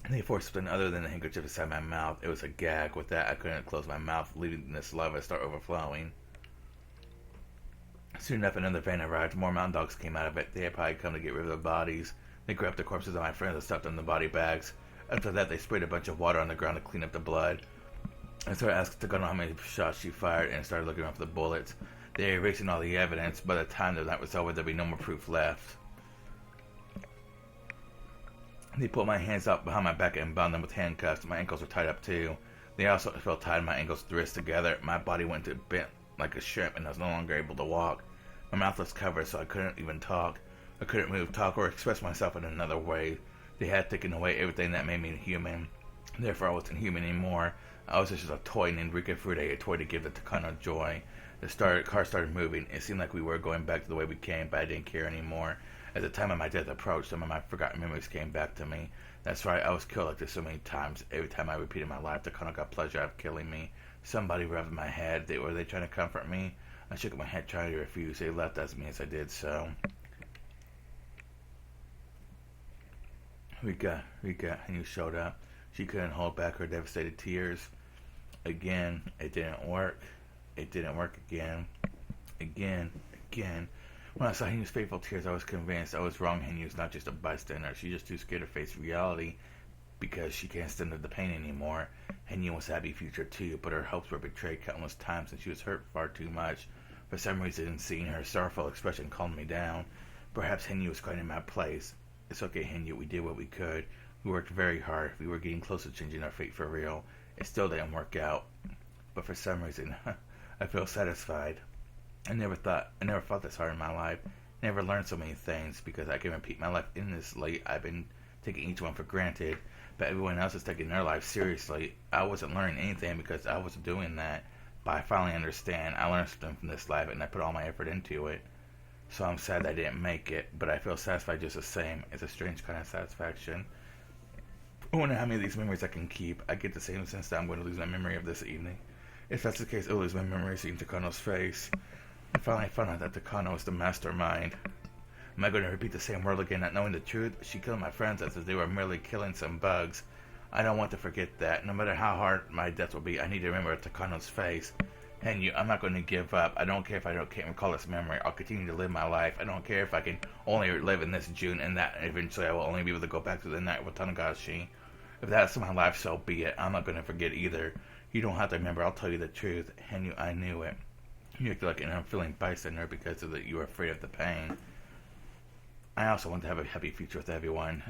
They forced something other than the handkerchief inside my mouth. It was a gag. With that, I couldn't close my mouth, leaving the saliva start overflowing. Soon enough, another van arrived. More mountain dogs came out of it. They had probably come to get rid of the bodies. They grabbed the corpses of my friends and stuffed them in the body bags. After that, they sprayed a bunch of water on the ground to clean up the blood. I started asking Takano how many shots she fired and started looking around for the bullets. They were erasing all the evidence. By the time the night was over, there'd be no more proof left. They pulled my hands out behind my back and bound them with handcuffs. My ankles were tied up too. They also felt tied my ankles and wrists together. My body went to bent like a shrimp and I was no longer able to walk. My mouth was covered so I couldn't even talk. I couldn't move, talk, or express myself in another way. They had taken away everything that made me human. Therefore, I wasn't human anymore. I was just a toy named Rika Fude, a toy to give the Takano joy. The car started moving. It seemed like we were going back to the way we came, but I didn't care anymore. As the time of my death approached, some of my forgotten memories came back to me. That's right, I was killed like this so many times. Every time I repeated my life, Takano got pleasure out of killing me. Somebody rubbed my head. Were they trying to comfort me? I shook my head, trying to refuse. They laughed at me as I did so. Rika, and you showed up. She couldn't hold back her devastated tears. Again, it didn't work. It didn't work again. Again. When I saw Henyu's faithful tears, I was convinced I was wrong. Henyu's not just a bystander. She's just too scared to face reality because she can't stand the pain anymore. Henyu was a happy future too, but her hopes were betrayed countless times and she was hurt far too much. For some reason, seeing her sorrowful expression calmed me down. Perhaps Henyu was quite in my place. It's okay, Henyu. We did what we could. We worked very hard. We were getting close to changing our fate for real. It still didn't work out. But for some reason, I feel satisfied. I never fought this hard in my life. Never learned so many things because I can repeat my life endlessly. I've been taking each one for granted, but everyone else is taking their life seriously. I wasn't learning anything because I wasn't doing that, but I finally understand. I learned something from this life, and I put all my effort into it. So I'm sad that I didn't make it, but I feel satisfied just the same. It's a strange kind of satisfaction. I wonder how many of these memories I can keep. I get the same sense that I'm going to lose my memory of this evening. If that's the case, I'll lose my memory seeing Takano's face. I finally found out that Takano was the mastermind. Am I going to repeat the same world again, not knowing the truth? She killed my friends as if they were merely killing some bugs. I don't want to forget that. No matter how hard my death will be, I need to remember Takano's face. And I'm not going to give up. I don't care if can't recall this memory. I'll continue to live my life. I don't care if I can only live in this June and that eventually I will only be able to go back to the night with Tanagashi. If that's my life, so be it. I'm not going to forget either. You don't have to remember. I'll tell you the truth. And I knew it. You acted like an unfeeling bystander because of that you were afraid of the pain. I also want to have a happy future with everyone.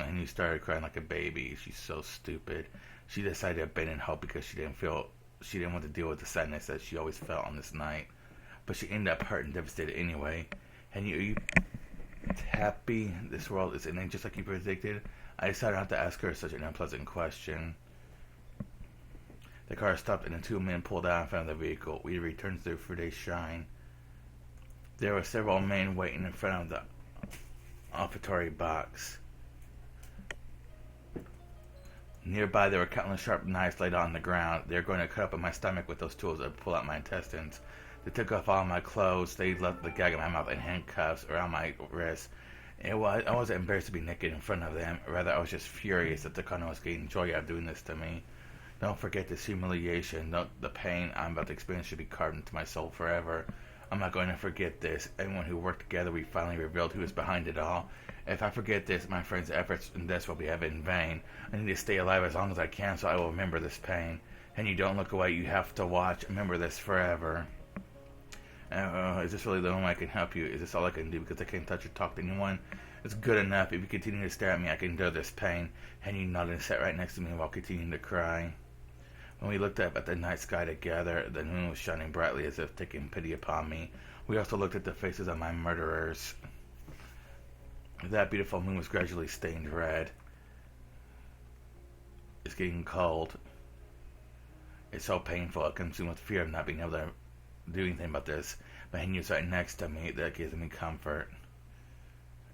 And you started crying like a baby. She's so stupid. She decided to abandon hope because she didn't want to deal with the sadness that she always felt on this night. But she ended up hurt and devastated anyway. And are you happy this world is ending just like you predicted? I decided not to ask her such an unpleasant question. The car stopped and the two men pulled out in front of the vehicle. We returned to the Fude Shrine. There were several men waiting in front of the offertory box. Nearby, there were countless sharp knives laid on the ground. They were going to cut up my stomach with those tools and pull out my intestines. They took off all my clothes. They left the gag in my mouth and handcuffs around my wrists. I wasn't embarrassed to be naked in front of them. Rather, I was just furious that Takano was getting joy out of doing this to me. Don't forget this humiliation. The pain I'm about to experience should be carved into my soul forever. I'm not going to forget this. Everyone who worked together, we finally revealed who was behind it all. If I forget this, my friend's efforts in this will be in vain. I need to stay alive as long as I can so I will remember this pain. And you don't look away, you have to watch. Remember this forever. Is this really the only way I can help you? Is this all I can do because I can't touch or talk to anyone? It's good enough. If you continue to stare at me, I can endure this pain. And you nodded and sat right next to me while continuing to cry. When we looked up at the night sky together, the moon was shining brightly as if taking pity upon me. We also looked at the faces of my murderers. That beautiful moon was gradually stained red. It's getting cold. It's so painful. I consumed with fear of not being able to do anything about this. But Henry was right next to me. That gives me comfort.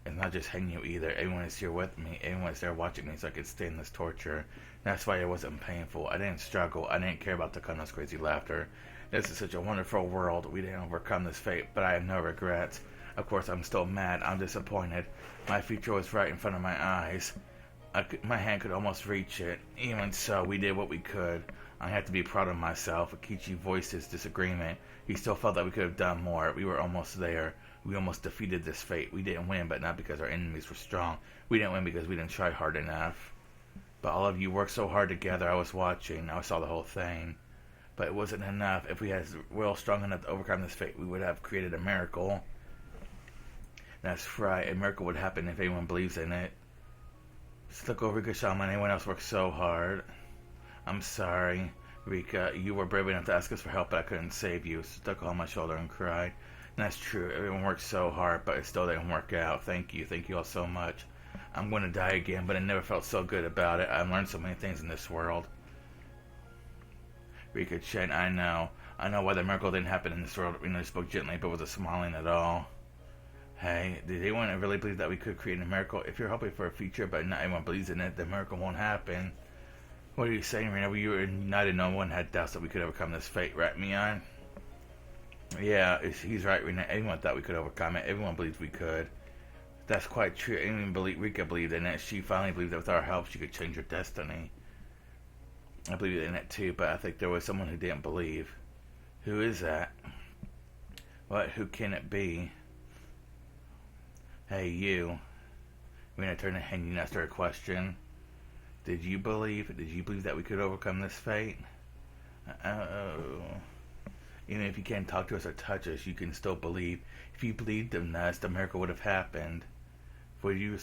It's not just Henry either. Everyone is here with me. Everyone is there watching me so I could stand this torture. That's why it wasn't painful. I didn't struggle. I didn't care about Takano's crazy laughter. This is such a wonderful world. We didn't overcome this fate, but I have no regrets. Of course, I'm still mad. I'm disappointed. My future was right in front of my eyes. My hand could almost reach it. Even so, we did what we could. I have to be proud of myself. Akichi voiced his disagreement. He still felt that we could have done more. We were almost there. We almost defeated this fate. We didn't win, but not because our enemies were strong. We didn't win because we didn't try hard enough. But all of you worked so hard together. I was watching. I saw the whole thing. But it wasn't enough. If we had will strong enough to overcome this fate, we would have created a miracle. That's right. A miracle would happen if anyone believes in it. Stuck over Rika Shaman. Anyone else worked so hard. I'm sorry, Rika. You were brave enough to ask us for help, but I couldn't save you. Stuck on my shoulder and cried. And that's true. Everyone worked so hard, but it still didn't work out. Thank you. Thank you all so much. I'm going to die again, but I never felt so good about it. I've learned so many things in this world. Rika Chen, I know. I know why the miracle didn't happen in this world. Rina spoke gently, but wasn't smiling at all. Hey, did anyone really believe that we could create a miracle? If you're hoping for a future, but not everyone believes in it, the miracle won't happen. What are you saying, Rina? We were united. No one had doubts that we could overcome this fate, right, Mion? Yeah, he's right, Rina. Everyone thought we could overcome it. Everyone believes we could. That's quite true. Rika believed in it. She finally believed that with our help, she could change her destiny. I believe in it too, but I think there was someone who didn't believe. Who is that? What? Who can it be? Hey, you. Rina turned to Henry and asked her a question. Did you believe? Did you believe that we could overcome this fate? Even if you can't talk to us or touch us, you can still believe. If you believed in us, the miracle would have happened. Would you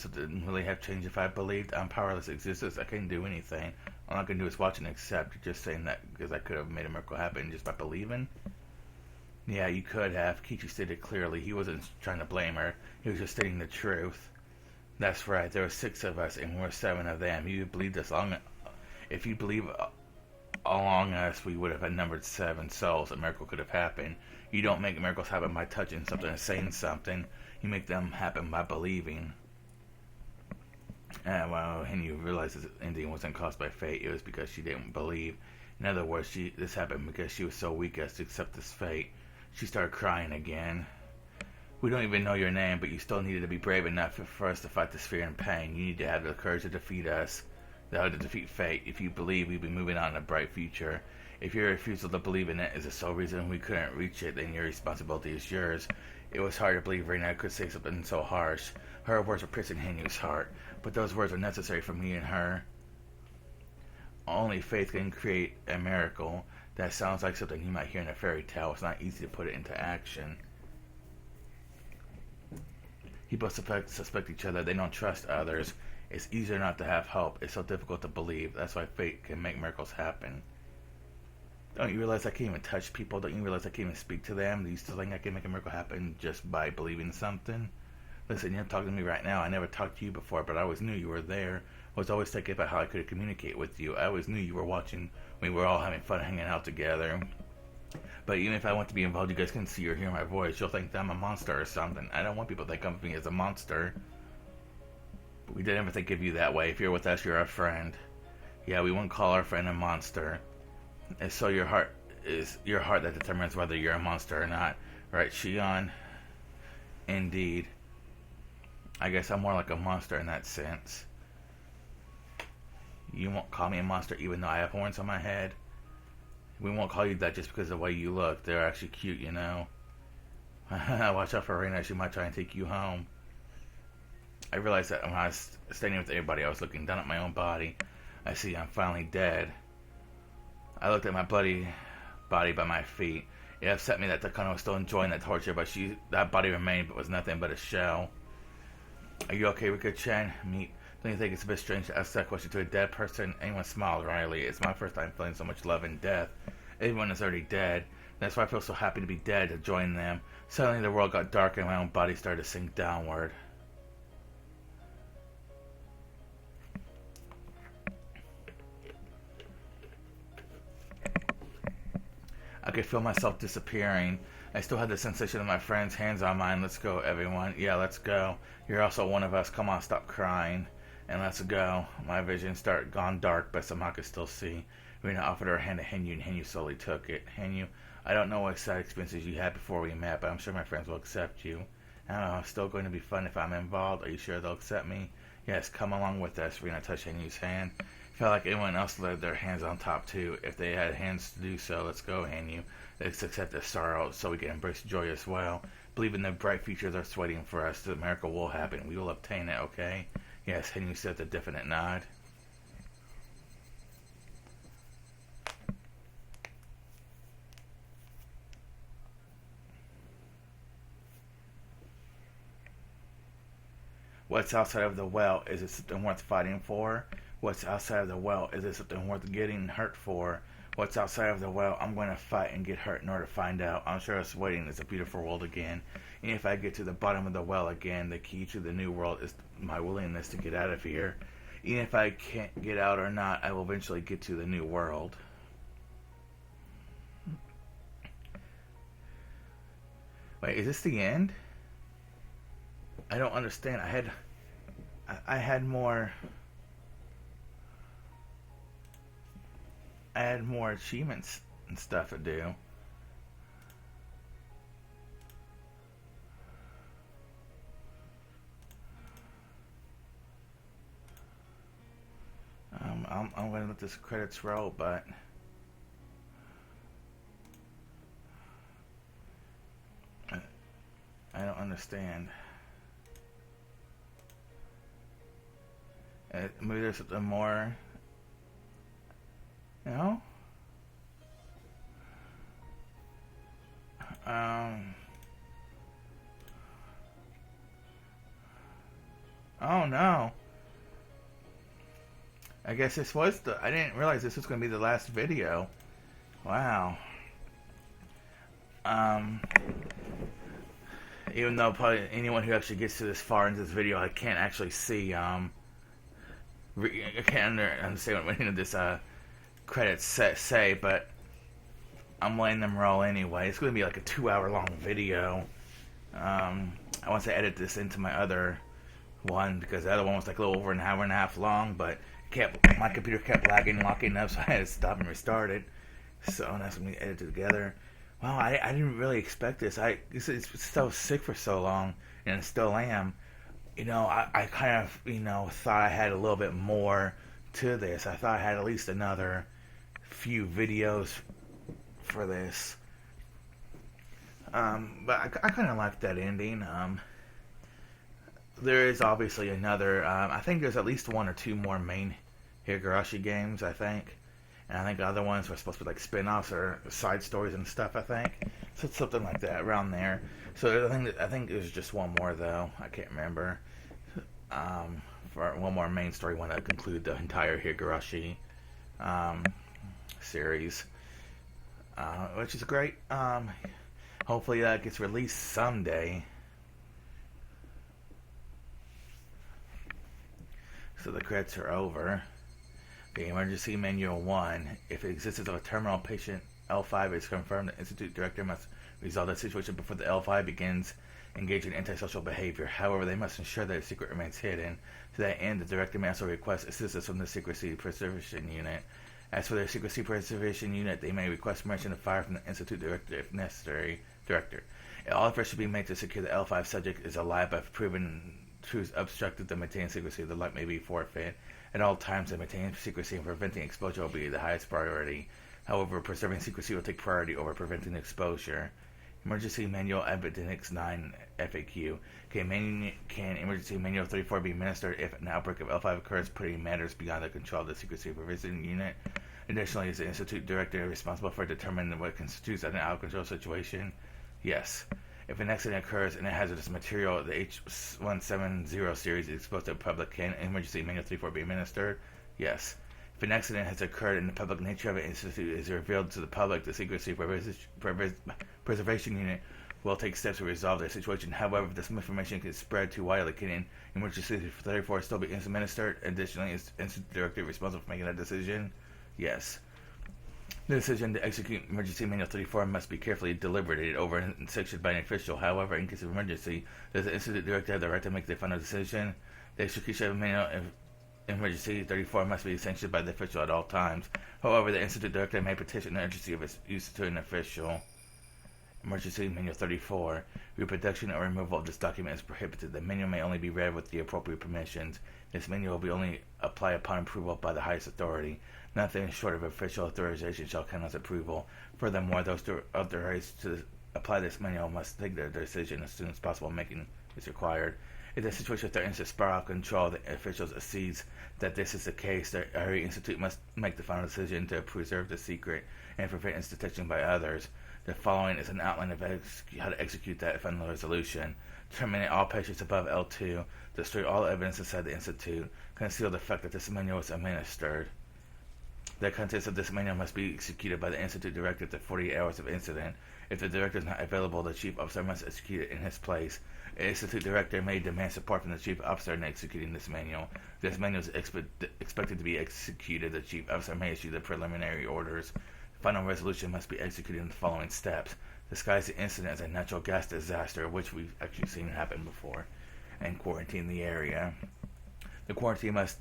really have changed if I believed? I'm powerless existence. I can't do anything. All I can do is watch and accept. You're just saying that because I could have made a miracle happen just by believing? Yeah, you could have. Kichi stated clearly. He wasn't trying to blame her. He was just stating the truth. That's right. There were 6 of us, and we're 7 of them. You believed us long. If you believe along us, we would have numbered 7 souls. A miracle could have happened. You don't make miracles happen by touching something and saying something. You make them happen by believing. And you realize this ending wasn't caused by fate. It was because she didn't believe. In other words, this happened because she was so weak as to accept this fate. She started crying again. We don't even know your name, but you still needed to be brave enough for us to fight this fear and pain. You need to have the courage to defeat us, to defeat fate. If you believe, we'd be moving on in a bright future. If your refusal to believe in it is the sole reason we couldn't reach it, then your responsibility is yours. It was hard to believe Reina could say something so harsh. Her words were piercing Henyu's heart, but those words were necessary for me and her. Only faith can create a miracle. That sounds like something you might hear in a fairy tale. It's not easy to put it into action. People suspect each other. They don't trust others. It's easier not to have hope. It's so difficult to believe. That's why fate can make miracles happen. Don't you realize I can't even touch people? Don't you realize I can't even speak to them? Do you still think I can make a miracle happen just by believing something? Listen, you're talking to me right now. I never talked to you before, but I always knew you were there. I was always thinking about how I could communicate with you. I always knew you were watching. We were all having fun hanging out together. But even if I want to be involved, you guys can see or hear my voice. You'll think that I'm a monster or something. I don't want people to think of me as a monster. But we didn't ever think of you that way. If you're with us, you're our friend. Yeah, we wouldn't call our friend a monster. And so your heart that determines whether you're a monster or not. Right, Shion? Indeed. I guess I'm more like a monster in that sense. You won't call me a monster even though I have horns on my head. We won't call you that just because of the way you look. They're actually cute, you know. Watch out for Reina. She might try and take you home. I realized that when I was standing with everybody, I was looking down at my own body. I see I'm finally dead. I looked at my bloody body by my feet. It upset me that Takano was still enjoying that torture, but that body remained but was nothing but a shell. Are you okay, Rika-chan? Don't you think it's a bit strange to ask that question to a dead person? Anyone smiled wryly. It's my first time feeling so much love and death. Everyone is already dead. That's why I feel so happy to be dead, to join them. Suddenly the world got dark and my own body started to sink downward. I could feel myself disappearing. I still had the sensation of my friend's hands on mine. Let's go, everyone. Yeah, let's go. You're also one of us. Come on, stop crying. And let's go. My vision gone dark, but somehow I could still see. Rina offered her hand to Henyu, and Henyu slowly took it. Henyu, I don't know what sad experiences you had before we met, but I'm sure my friends will accept you. I don't know, it's still going to be fun if I'm involved. Are you sure they'll accept me? Yes, come along with us. Rina touched Henyu's hand. Felt like anyone else laid their hands on top too. If they had hands to do so, let's go, Henyu. Let's accept the sorrow so we can embrace joy as well. Believe in the bright future that's waiting for us. The miracle will happen. We will obtain it, okay? Yes, Henyu said with a definite nod. What's outside of the well? Is it something worth fighting for? What's outside of the well? Is it something worth getting hurt for? What's outside of the well? I'm going to fight and get hurt in order to find out. I'm sure it's waiting. It's a beautiful world again. And if I get to the bottom of the well again, the key to the new world is my willingness to get out of here. Even if I can't get out or not, I will eventually get to the new world. Wait, is this the end? I don't understand. I had more achievements and stuff to do. I'm going to let this credits roll, but I don't understand. Maybe there's something more. You know? Oh no. I guess this was I didn't realize this was going to be the last video. Wow. Yeah, Even though probably anyone who actually gets to this far into this video, I can't actually see. I can't understand what any of this credits say, but I'm letting them roll anyway. It's going to be like a 2-hour long video. Once I edit this into my other one, because the other one was like a little over an hour and a half long, but my computer kept lagging, locking up, so I had to stop and restart it. So that's when we edited together. Wow, I didn't really expect this. It's so sick for so long, and still am. I kind of, thought I had a little bit more to this. I thought I had at least another few videos for this. But I kind of like that ending. There is obviously another, I think there's at least 1 or 2 more main Higurashi games, I think. And I think the other ones were supposed to be like spin-offs or side stories and stuff, I think. So it's something like that, around there. So I think there's just 1 more, though. I can't remember. For 1 more main story, one that conclude the entire Higurashi series. Which is great. Hopefully that gets released someday. So the credits are over. The emergency manual 1. If it exists of a terminal patient L5, it's confirmed the institute director must resolve the situation before the L5 begins engaging in antisocial behavior. However, they must ensure that the secret remains hidden. To that end, the director may also request assistance from the secrecy preservation unit. As for the secrecy preservation unit, they may request permission to fire from the institute director if necessary. All efforts should be made to secure the L5 subject is alive, but if proven truths obstructed the maintained secrecy, the light may be forfeit. At all times, the maintaining secrecy and preventing exposure will be the highest priority. However, preserving secrecy will take priority over preventing exposure. Emergency Manual Appendix 9 FAQ. Can Emergency Manual 34 be administered if an outbreak of L5 occurs, putting matters beyond the control of the Secrecy Prevention Unit? Additionally, is the Institute Director responsible for determining what constitutes an out-of-control situation? Yes. If an accident occurs and a hazardous material, the H.170 series is exposed to the public, can Emergency Manual 34 be administered? Yes. If an accident has occurred and the public nature of an institute is revealed to the public, the Secrecy Preservation Unit will take steps to resolve the situation. However, if this information can spread too widely, can Emergency 34 still be administered? Additionally, is the Institute Director responsible for making that decision? Yes. The decision to execute Emergency Manual 34 must be carefully deliberated over and sanctioned by an official. However, in case of emergency, does the Institute Director have the right to make the final decision? The execution of Manual Emergency 34 must be sanctioned by the official at all times. However, the Institute Director may petition the urgency of its use to an official. Emergency Manual 34. Reproduction or removal of this document is prohibited. The manual may only be read with the appropriate permissions. This manual will be only applied upon approval by the highest authority. Nothing short of official authorization shall count as approval. Furthermore, those authorized to apply this manual must take their decision as soon as possible, making is required. If the situation threatens to spiral out of control, the officials sees that this is the case. The area institute must make the final decision to preserve the secret and prevent its detection by others. The following is an outline of how to execute that final resolution. Terminate all patients above L2. Destroy all evidence inside the institute. Conceal the fact that this manual was administered. The contents of this manual must be executed by the Institute Director after 48 hours of incident. If the Director is not available, the Chief Officer must execute it in his place. The Institute Director may demand support from the Chief Officer in executing this manual. If this manual is expected to be executed, the Chief Officer may issue the preliminary orders. The final resolution must be executed in the following steps. Disguise the incident as a natural gas disaster, which we've actually seen happen before, and quarantine the area. The quarantine must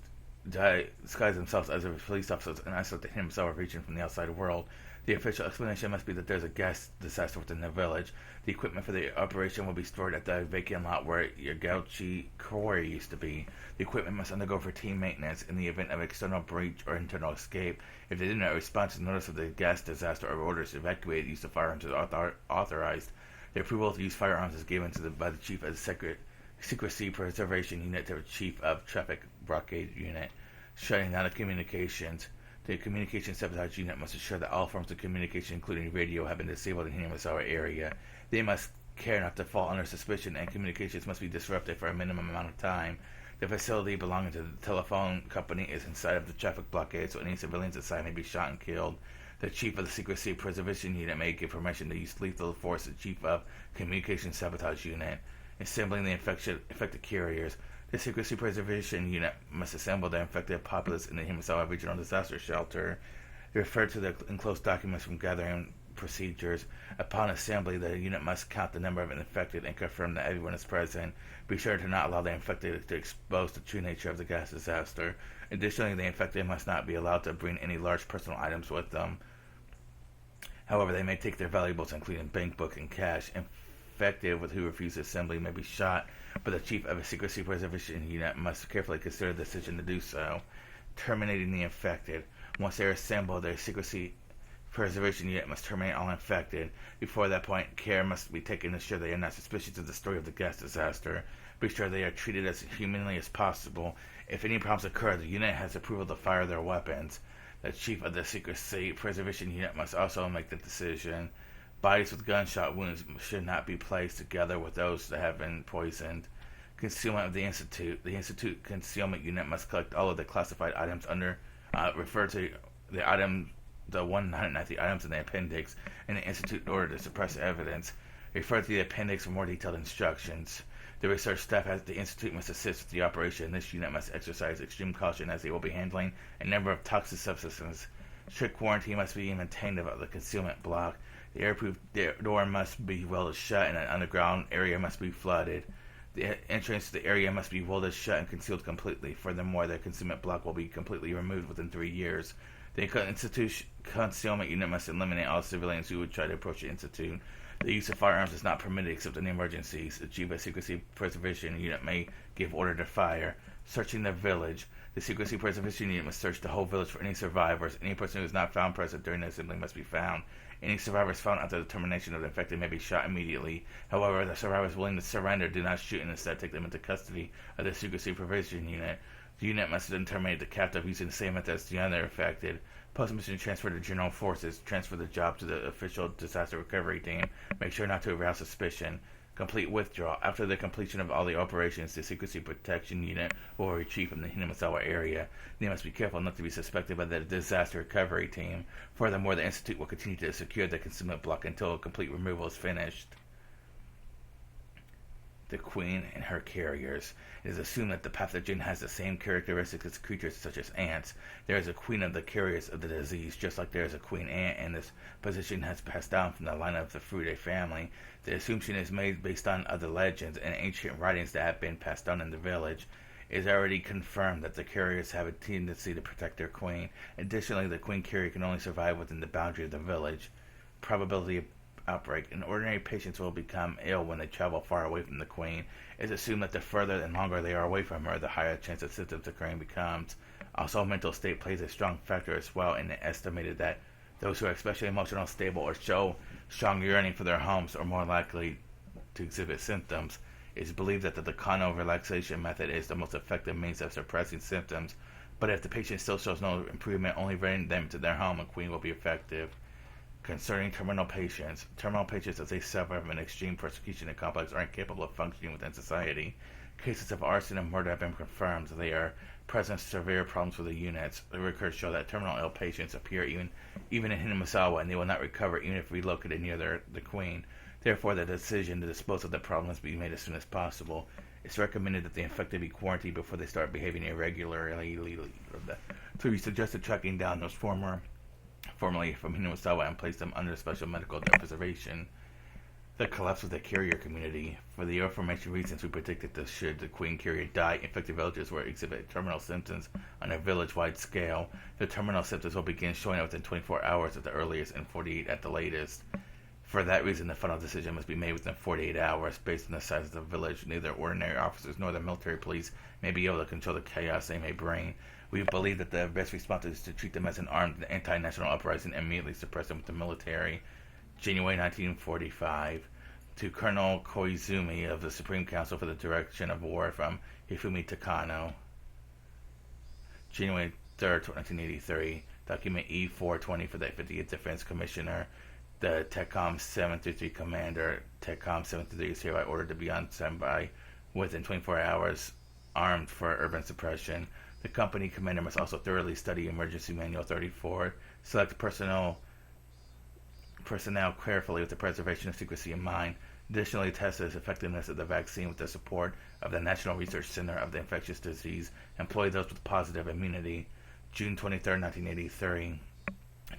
disguise themselves as a police officer and isolate himself or region from the outside world. The official explanation must be that there's a gas disaster within the village. The equipment for the operation will be stored at the vacant lot where Higurashi quarry used to be. The equipment must undergo routine maintenance in the event of external breach or internal escape. If they do not respond to notice of the gas disaster or orders to evacuate, use of firearms is authorized. The approval to use firearms is given by the Chief of the Secrecy Preservation Unit to the Chief of Traffic Blockade Unit. Shutting down the communications. The Communication Sabotage Unit must ensure that all forms of communication, including radio, have been disabled in the Hinomasawa area. They must care not to fall under suspicion, and communications must be disrupted for a minimum amount of time. The facility belonging to the telephone company is inside of the traffic blockade, so any civilians inside may be shot and killed. The chief of the Secrecy Preservation Unit may give permission to use lethal force to the chief of Communication Sabotage Unit. Assembling the infected carriers. The Secrecy Preservation Unit must assemble the infected populace in the Himisawa Regional Disaster Shelter. Refer to the enclosed documents from gathering procedures. Upon assembly, the unit must count the number of infected and confirm that everyone is present. Be sure to not allow the infected to expose the true nature of the gas disaster. Additionally, the infected must not be allowed to bring any large personal items with them. However, they may take their valuables, including bank book and cash. Infected with who refuse assembly may be shot, but the chief of a secrecy preservation unit must carefully consider the decision to do so. Terminating the infected. Once they are assembled, their secrecy preservation unit must terminate all infected. Before that point, care must be taken to ensure they are not suspicious of the story of the gas disaster. Be sure they are treated as humanely as possible. If any problems occur, the unit has approval to fire their weapons. The chief of the secrecy preservation unit must also make the decision. Bodies with gunshot wounds should not be placed together with those that have been poisoned. Concealment of the Institute. The Institute concealment unit must collect all of the classified items refer to the item, the 190 items in the appendix in the Institute in order to suppress evidence. Refer to the appendix for more detailed instructions. The research staff at the Institute must assist with the operation. This unit must exercise extreme caution as they will be handling a number of toxic substances. Strict quarantine must be maintained about the concealment block. The airproof door must be welded shut and an underground area must be flooded. The entrance to the area must be welded shut and concealed completely. Furthermore, the concealment block will be completely removed within 3 years. The Institute concealment unit must eliminate all civilians who would try to approach the Institute. The use of firearms is not permitted except in emergencies. The chief of secrecy preservation unit may give order to fire. Searching the village. The secrecy preservation unit must search the whole village for any survivors. Any person who is not found present during the assembly must be found. Any survivors found after the termination of the infected may be shot immediately. However, the survivors willing to surrender do not shoot and instead take them into custody of the secrecy preservation unit. The unit must then terminate the captive using the same method as the other infected. Post-mission transfer to general forces. Transfer the job to the official disaster recovery team. Make sure not to arouse suspicion. Complete withdrawal. After the completion of all the operations, the secrecy protection unit will retreat from the Hinamasawa area. They must be careful not to be suspected by the disaster recovery team. Furthermore, the Institute will continue to secure the concealment block until a complete removal is finished. The Queen and her carriers. It is assumed that the pathogen has the same characteristics as creatures such as ants. There is a queen of the carriers of the disease, just like there is a queen ant, and this position has passed down from the line of the Fruitae family. The assumption is made based on other legends and ancient writings that have been passed down in the village. It is already confirmed that the carriers have a tendency to protect their queen. Additionally, the queen carrier can only survive within the boundary of the village. Probability of outbreak. And ordinary patients will become ill when they travel far away from the queen. It's assumed that the further and longer they are away from her, the higher chance of symptoms occurring becomes. Also, mental state plays a strong factor as well, and it estimated that those who are especially emotionally stable or show strong yearning for their homes are more likely to exhibit symptoms. It is believed that the Takano relaxation method is the most effective means of suppressing symptoms, but if the patient still shows no improvement, only bringing them to their home, a queen will be effective. Concerning terminal patients, as they suffer from an extreme persecution and complex are incapable of functioning within society. Cases of arson and murder have been confirmed. They are present severe problems with the units. The records show that terminal ill patients appear even in Hinamasawa, and they will not recover even if relocated near the queen. Therefore, the decision to dispose of the problem must be made as soon as possible. It's recommended that the infected be quarantined before they start behaving irregularly. So we suggested tracking down those formerly from Hinamasawa and place them under special medical preservation. The collapse of the carrier community. For the aforementioned reasons, we predicted that should the queen carrier die, infected villages will exhibit terminal symptoms on a village-wide scale. The terminal symptoms will begin showing up within 24 hours at the earliest and 48 at the latest. For that reason, the final decision must be made within 48 hours. Based on the size of the village, neither ordinary officers nor the military police may be able to control the chaos they may bring. We believe that the best response is to treat them as an armed anti-national uprising and immediately suppress them with the military. January 1945. To Colonel Koizumi of the Supreme Council for the Direction of War from Hifumi Takano. January 3rd, 1983. Document E-420 for the 50th Defense Commissioner. The TECOM 733 Commander. TECOM 733 is hereby ordered to be on standby within 24 hours, armed for urban suppression. The company commander must also thoroughly study Emergency Manual 34, select personnel personnel carefully with the preservation of secrecy in mind. Additionally, tested the effectiveness of the vaccine with the support of the National Research Center of the Infectious Disease, employed those with positive immunity. June 23, 1983.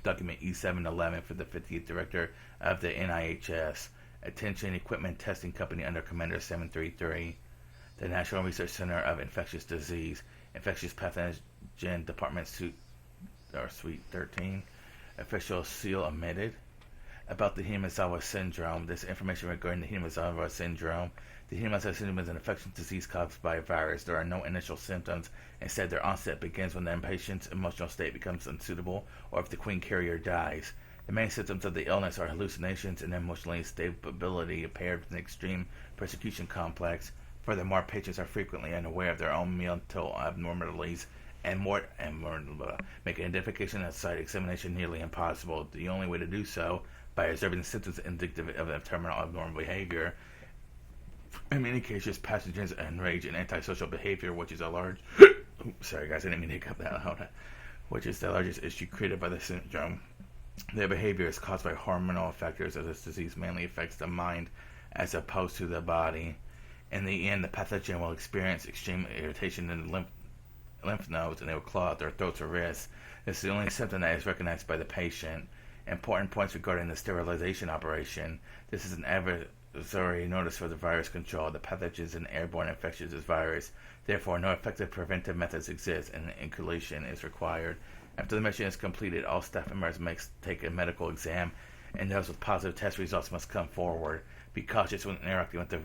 Document E711 for the 50th Director of the NIHS. Attention Equipment Testing Company under Commander 733. The National Research Center of Infectious Disease. Infectious Pathogen Department Suite 13. Official seal omitted. About the Hinomasawa syndrome. This information regarding the Hinomasawa syndrome. The Hinomasawa syndrome is an infectious disease caused by a virus. There are no initial symptoms. Instead, their onset begins when the patient's emotional state becomes unsuitable or if the queen carrier dies. The main symptoms of the illness are hallucinations and emotional instability paired with an extreme persecution complex. Furthermore, patients are frequently unaware of their own mental abnormalities and making identification and site examination nearly impossible. The only way to do so by observing symptoms indicative of terminal abnormal behavior. In many cases, pathogens enrage and antisocial behavior, which is a large... sorry guys, I didn't mean to hiccup that loud. Which is the largest issue created by the syndrome. Their behavior is caused by hormonal factors, as this disease mainly affects the mind as opposed to the body. In the end, the pathogen will experience extreme irritation in the lymph nodes, and they will claw out their throats or wrists. This is the only symptom that is recognized by the patient. Important points regarding the sterilization operation. This is an advisory notice for the virus control. The pathogen is an airborne infectious virus. Therefore, no effective preventive methods exist, and inoculation is required. After the mission is completed, all staff members must take a medical exam, and those with positive test results must come forward. Be cautious when interacting with the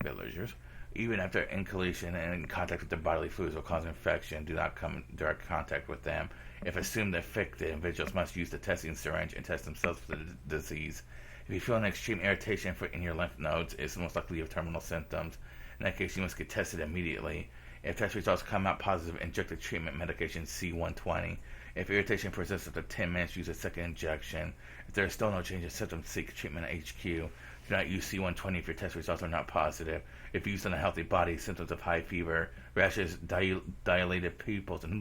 villagers. Even after inoculation and in contact with their bodily fluids will cause infection, do not come in direct contact with them. If assumed infected, individuals must use the testing syringe and test themselves for the disease. If you feel an extreme irritation in your lymph nodes, it's most likely you have terminal symptoms. In that case, you must get tested immediately. If test results come out positive, inject the treatment medication C120. If irritation persists after 10 minutes, use a second injection. If there is still no change in symptoms, seek treatment at HQ. Do not use C120 if your test results are not positive. If used on a healthy body, symptoms of high fever, rashes, dilated pupils, and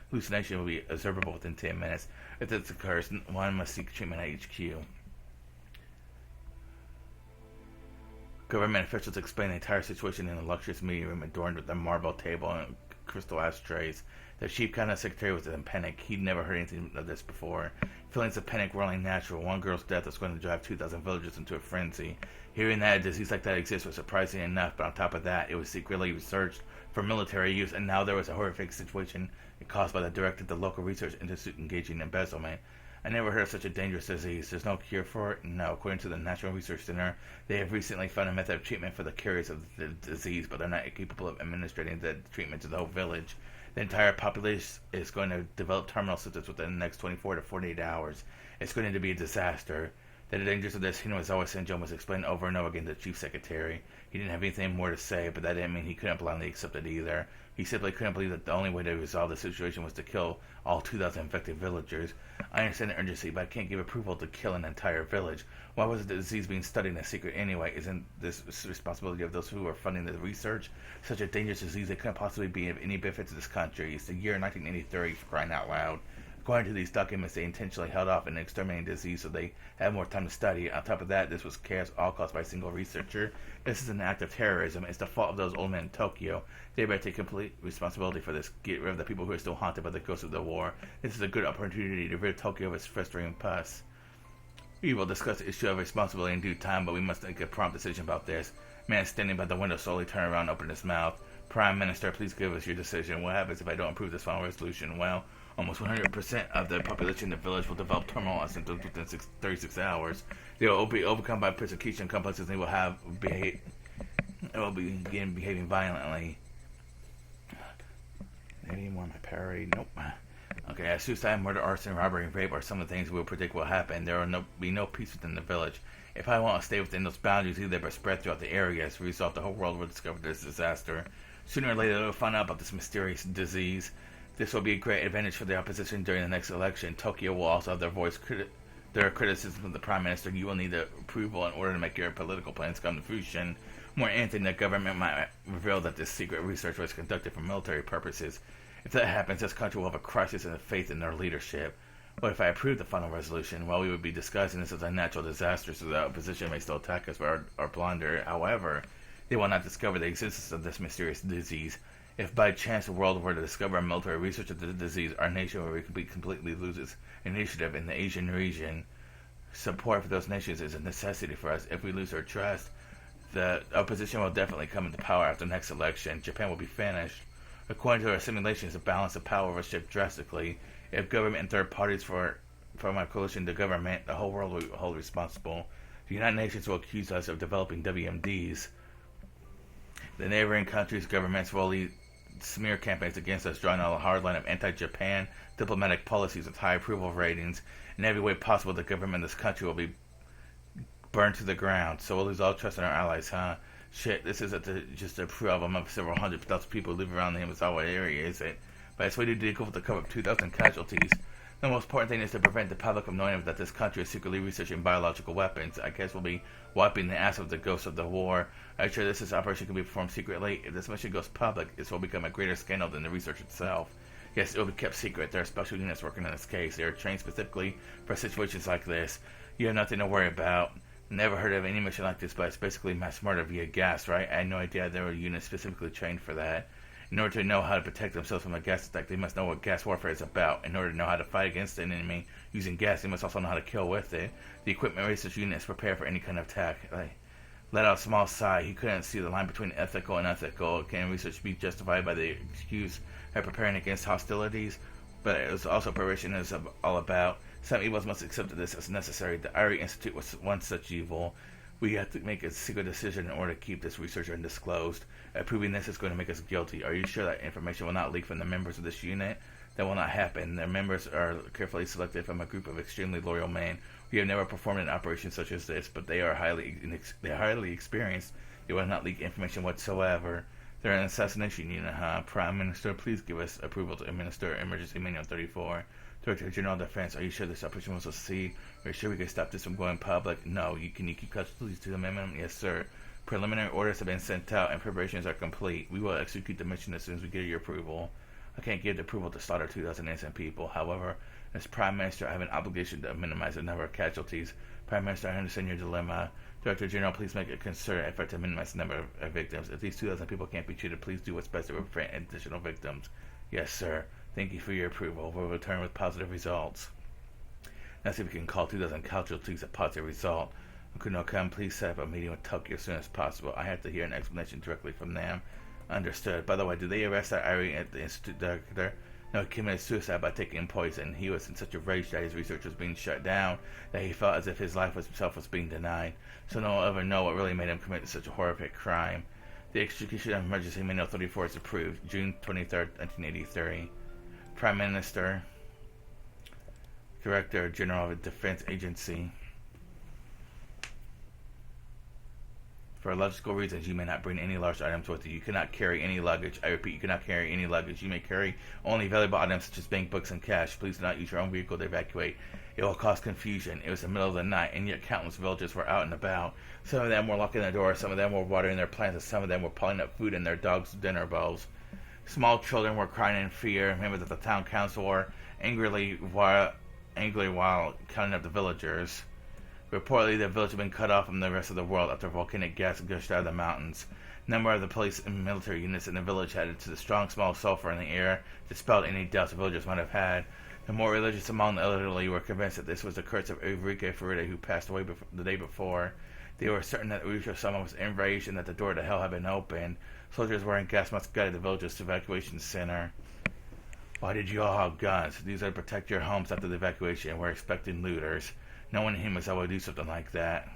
hallucination will be observable within 10 minutes. If this occurs, one must seek treatment at HQ. Government officials explained the entire situation in a luxurious meeting room adorned with a marble table and crystal ashtrays. The chief cabinet secretary was in panic. He'd never heard anything of this before. Feelings of panic were only natural. One girl's death was going to drive 2,000 villagers into a frenzy. Hearing that a disease like that exists was surprising enough, but on top of that, it was secretly researched for military use, and now there was a horrific situation caused by the director of the local research institute engaging in embezzlement. I never heard of such a dangerous disease. There's no cure for it? No. According to the National Research Center, they have recently found a method of treatment for the carriers of the disease, but they're not capable of administering the treatment to the whole village. The entire population is going to develop terminal symptoms within the next 24 to 48 hours. It's going to be a disaster. The dangers of this Hinomasawa syndrome was explained over and over again to the chief secretary. He didn't have anything more to say, but that didn't mean he couldn't blindly accept it either. He simply couldn't believe that the only way to resolve the situation was to kill all 2,000 infected villagers. I understand the urgency, but I can't give approval to kill an entire village. Why was the disease being studied in secret anyway? Isn't this responsibility of those who are funding the research? Such a dangerous disease that couldn't possibly be of any benefit to this country. It's the year 1983, for crying out loud. According to these documents, they intentionally held off an exterminating disease so they had more time to study. On top of that, this was chaos all caused by a single researcher. This is an act of terrorism. It's the fault of those old men in Tokyo. They better take complete responsibility for this. Get rid of the people who are still haunted by the ghosts of the war. This is a good opportunity to rid Tokyo of its festering pus. We will discuss the issue of responsibility in due time, but we must make a prompt decision about this. Man standing by the window slowly turned around and opened his mouth. Prime Minister, please give us your decision. What happens if I don't approve this final resolution? Well, almost 100% of the population in the village will develop terminal symptoms within 36 hours. They will be overcome by persecution complexes and they will begin behaving violently. They didn't want my parody. Nope. Okay, suicide, murder, arson, robbery, and rape are some of the things we will predict will happen. There will be no peace within the village. If I want to stay within those boundaries, either by spread throughout the area, as a result, the whole world will discover this disaster. Sooner or later, they will find out about this mysterious disease. This will be a great advantage for the opposition during the next election. Tokyo will also have their criticism of the Prime Minister. You will need the approval in order to make your political plans come to fruition. More anything, the government might reveal that this secret research was conducted for military purposes. If that happens, this country will have a crisis in the faith in their leadership. But if I approve the final resolution, well, we would be disguising this as a natural disaster so that opposition may still attack us for our plunder. However, they will not discover the existence of this mysterious disease. If by chance the world were to discover military research of the disease, our nation would completely lose its initiative in the Asian region. Support for those nations is a necessity for us. If we lose our trust, the opposition will definitely come into power after the next election. Japan will be finished. According to our simulations, the balance of power will shift drastically. If government and third parties form a coalition to government, the whole world will be held responsible. The United Nations will accuse us of developing WMDs. The neighboring countries' governments will lead smear campaigns against us, drawing on a hard line of anti-Japan diplomatic policies with high approval ratings. In every way possible, the government of this country will be burned to the ground. So we'll lose all trust in our allies, huh? Shit, this isn't just a problem of several hundred thousand people who live around the Himisawa area, is it? But it's way too difficult to cover up 2,000 casualties. The most important thing is to prevent the public from knowing that this country is secretly researching biological weapons. I guess we'll be wiping the ass of the ghosts of the war. I'm sure this operation can be performed secretly. If this mission goes public, this will become a greater scandal than the research itself. Yes, it will be kept secret. There are special units working on this case. They are trained specifically for situations like this. You have nothing to worry about. Never heard of any mission like this, but it's basically mass murder via gas, right? I had no idea there were units specifically trained for that. In order to know how to protect themselves from a gas attack, they must know what gas warfare is about. In order to know how to fight against an enemy using gas, they must also know how to kill with it. The equipment research unit is prepared for any kind of attack. I let out a small sigh. He couldn't see the line between ethical and unethical. Can research be justified by the excuse of preparing against hostilities? But it was also preparation is all about. Some evils must accept this as necessary. The IRI Institute was one such evil. We have to make a secret decision in order to keep this research undisclosed. Approving this is going to make us guilty. Are you sure that information will not leak from the members of this unit? That will not happen. Their members are carefully selected from a group of extremely loyal men. We have never performed an operation such as this, but they are highly experienced. They will not leak information whatsoever. They're an assassination unit, huh? Prime Minister, please give us approval to administer Emergency Manual 34. Director General of Defense, are you sure this operation was a C? Are you sure we can stop this from going public? No. Can you keep casualties to the minimum? Yes, sir. Preliminary orders have been sent out and preparations are complete. We will execute the mission as soon as we get your approval. I can't give the approval to slaughter 2,000 innocent people. However, as Prime Minister, I have an obligation to minimize the number of casualties. Prime Minister, I understand your dilemma. Director General, please make a concerted effort to minimize the number of victims. If these 2,000 people can't be treated, please do what's best to prevent additional victims. Yes, sir. Thank you for your approval. We'll return with positive results. Now see if we can call 2,000 casualties a positive result. Okuno-kun, please set up a meeting with Tokyo as soon as possible. I have to hear an explanation directly from them. Understood. By the way, did they arrest that Irie at the Institute director? No, he committed suicide by taking poison. He was in such a rage that his research was being shut down that he felt as if his life himself was being denied. So no one will ever know what really made him commit such a horrific crime. The execution of Emergency Manual 34 is approved, June 23rd, 1983. Prime Minister, Director General of the Defense Agency. For logistical reasons, you may not bring any large items with you. You cannot carry any luggage. I repeat, you cannot carry any luggage. You may carry only valuable items such as bank books and cash. Please do not use your own vehicle to evacuate. It will cause confusion. It was the middle of the night, and yet countless villagers were out and about. Some of them were locking their doors. Some of them were watering their plants, and some of them were piling up food in their dogs' dinner bowls. Small children were crying in fear. Members of the town council were angry while counting up the villagers. Reportedly, the village had been cut off from the rest of the world after volcanic gas gushed out of the mountains. A number of the police and military units in the village added to the strong smell of sulfur in the air, dispelled any doubts the villagers might have had. The more religious among the elderly were convinced that this was the curse of Enrique Ferreira, who passed away the day before. They were certain that Urusha-sama was enraged and that the door to hell had been opened. Soldiers wearing gas masks guided the villagers to the evacuation center. Why did you all have guns? These are to protect your homes after the evacuation. We're expecting looters. No one in Himisawa would do something like that.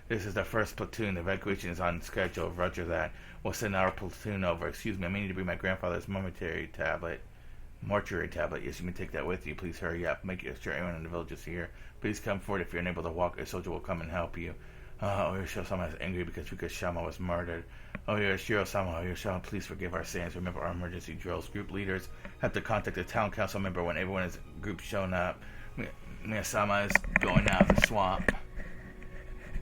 This is the first platoon. The evacuation is on schedule. Roger that. We'll send our platoon over. Excuse me, I may need to bring my grandfather's mortuary tablet. Yes, you may take that with you. Please hurry up. Make sure everyone in the village is here. Please come forward if you're unable to walk. A soldier will come and help you. Oyashiro-sama is angry because Fukushima was murdered. Oyashiro-sama, please forgive our sins. Remember our emergency drills. Group leaders have to contact the town council member when everyone in his group shown up. Miyasama is going out of the swamp.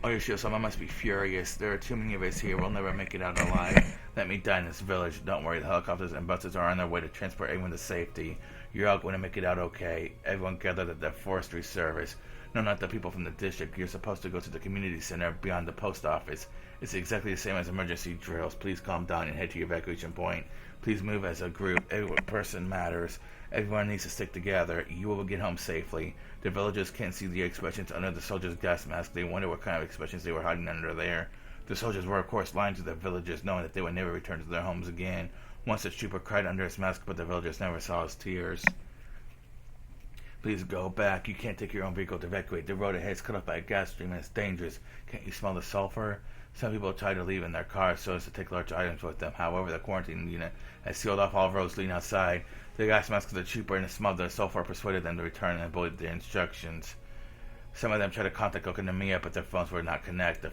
Oyashiro-sama must be furious. There are too many of us here. We'll never make it out alive. Let me die in this village. Don't worry, the helicopters and buses are on their way to transport everyone to safety. You're all going to make it out okay. Everyone gathered at the forestry service. No, not the people from the district. You're supposed to go to the community center beyond the post office. It's exactly the same as emergency drills. Please calm down and head to your evacuation point. Please move as a group. Every person matters. Everyone needs to stick together. You will get home safely. The villagers can't see the expressions under the soldiers' gas mask. They wonder what kind of expressions they were hiding under there. The soldiers were, of course, lying to the villagers, knowing that they would never return to their homes again. Once the trooper cried under his mask, but the villagers never saw his tears. Please go back. You can't take your own vehicle to evacuate. The road ahead is cut off by a gas stream and it's dangerous. Can't you smell the sulfur? Some people try to leave in their cars so as to take large items with them. However, the quarantine unit has sealed off all roads leading outside. The gas mask of the trooper and the smell of the sulfur persuaded them to return and bullied their instructions. Some of them tried to contact Okonomiya, but their phones would not connect. The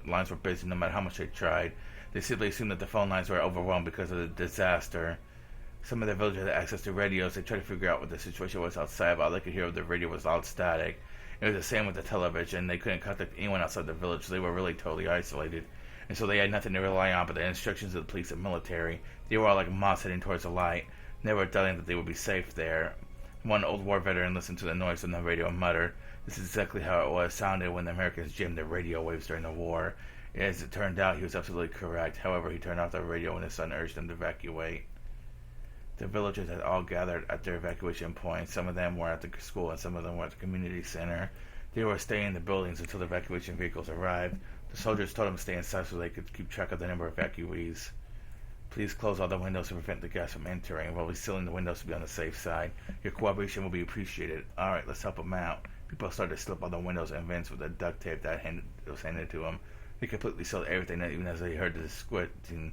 lines were busy no matter how much they tried. They simply assumed that the phone lines were overwhelmed because of the disaster. Some of the villagers had access to radios. They tried to figure out what the situation was outside, but all they could hear of the radio was loud static. It was the same with the television. They couldn't contact anyone outside the village, so they were really totally isolated. And so they had nothing to rely on but the instructions of the police and military. They were all like moths heading towards the light. They were doubting that they would be safe there. One old war veteran listened to the noise on the radio and muttered, "This is exactly how it sounded when the Americans jammed the radio waves during the war." As it turned out, he was absolutely correct. However, he turned off the radio when his son urged them to evacuate. The villagers had all gathered at their evacuation points. Some of them were at the school and some of them were at the community center. They were staying in the buildings until the evacuation vehicles arrived. The soldiers told them to stay inside so they could keep track of the number of evacuees. Please close all the windows to prevent the gas from entering. We'll be sealing the windows to be on the safe side. Your cooperation will be appreciated. Alright, let's help them out. People started to slip all the windows and vents with the duct tape that was handed to them. They completely sealed everything, even as they heard the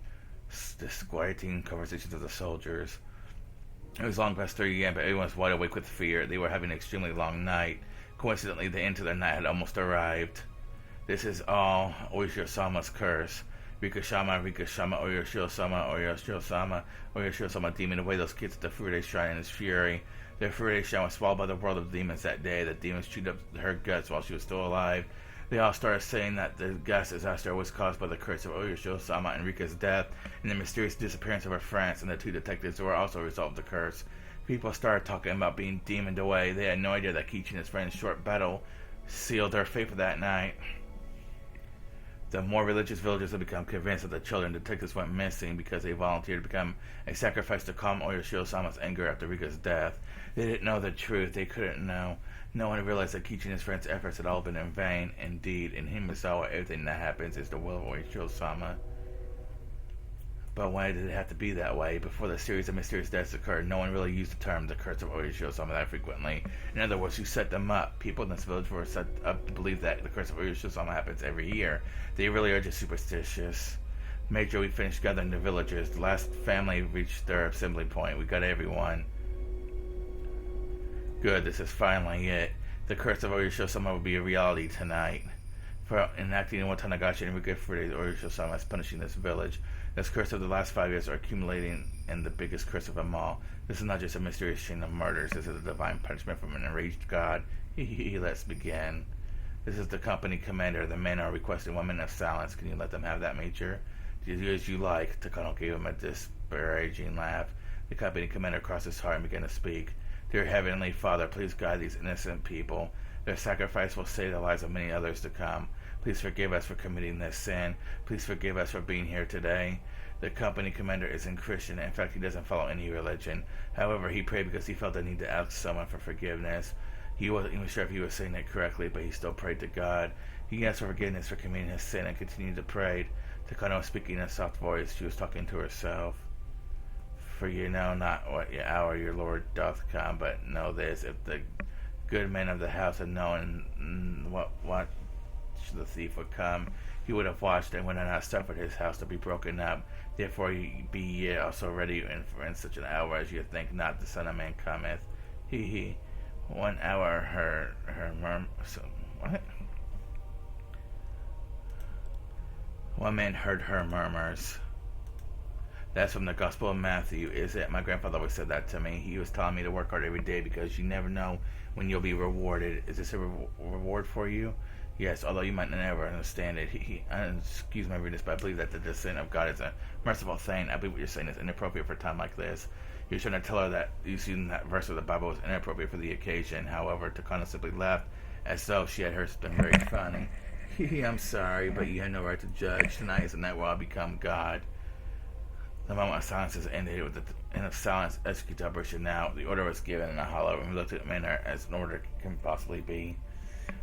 disquieting conversations of the soldiers. It was long past 3 a.m., but everyone was wide awake with fear. They were having an extremely long night. Coincidentally, the end to their night had almost arrived. This is all Oyoshiro-sama's curse. Rika-shama, Oyoshiro-sama, Oyoshiro-sama, Oyoshiro-sama demon away those kids at the Furude Shrine in his fury. The Furude Shrine was swallowed by the world of demons that day. The demons chewed up her guts while she was still alive. They all started saying that the gas disaster was caused by the curse of Oyoshiro-sama and Rika's death, and the mysterious disappearance of her friends and the two detectives who were also a result of the curse. People started talking about being demoned away. They had no idea that Kichi and his friend's short battle sealed their fate for that night. The more religious villagers had become convinced that the children detectives went missing because they volunteered to become a sacrifice to calm Oyoshiro-sama's anger after Rika's death. They didn't know the truth. They couldn't know. No one realized that Kichi and his friends' efforts had all been in vain. Indeed, in Himisawa, everything that happens is the will of Oyoshiro-sama. But why did it have to be that way? Before the series of mysterious deaths occurred, no one really used the term the curse of Oyoshiro-sama that frequently. In other words, you set them up. People in this village were set up to believe that the curse of Oyoshiro-sama happens every year. They really are just superstitious. Major, we finished gathering the villagers. The last family reached their assembly point. We got everyone. Good, this is finally it. The curse of Oyoshiro-sama will be a reality tonight. For enacting in Watanagashi and Rika Furude, Oyoshiro-sama is punishing this village. This curse of the last 5 years are accumulating in the biggest curse of them all. This is not just a mysterious chain of murders. This is a divine punishment from an enraged god. Let's begin. This is the company commander. The men are requesting 1 minute of silence. Can you let them have that, Major? Do as you like. Takano gave him a disparaging laugh. The company commander crossed his heart and began to speak. Dear Heavenly Father, please guide these innocent people. Their sacrifice will save the lives of many others to come. Please forgive us for committing this sin. Please forgive us for being here today. The company commander isn't Christian. In fact, he doesn't follow any religion. However, he prayed because he felt the need to ask someone for forgiveness. He wasn't even sure if he was saying it correctly, but he still prayed to God. He asked for forgiveness for committing his sin and continued to pray. Takano was speaking in a soft voice. She was talking to herself. For you know not what hour your Lord doth come, but know this, if the good men of the house had known what the thief would come, he would have watched and would have not suffered his house to be broken up. Therefore be ye also ready in such an hour as you think not the Son of Man cometh. 1 hour her murmur. So, what? One man heard her murmurs. That's from the Gospel of Matthew, is it? My grandfather always said that to me. He was telling me to work hard every day because you never know when you'll be rewarded. Is this a reward for you? Yes, although you might never understand it, excuse my rudeness, but I believe that the descent of God is a merciful thing. I believe what you're saying is inappropriate for a time like this. You're trying to tell her that using that verse of the Bible was inappropriate for the occasion. However, Takano simply laughed as though she had heard something very funny. I'm sorry, but you had no right to judge. Tonight is the night where I'll become God. The moment of silence is ended with the end of silence executed operation now. The order was given in a hollow and we looked at the manner as an order can possibly be.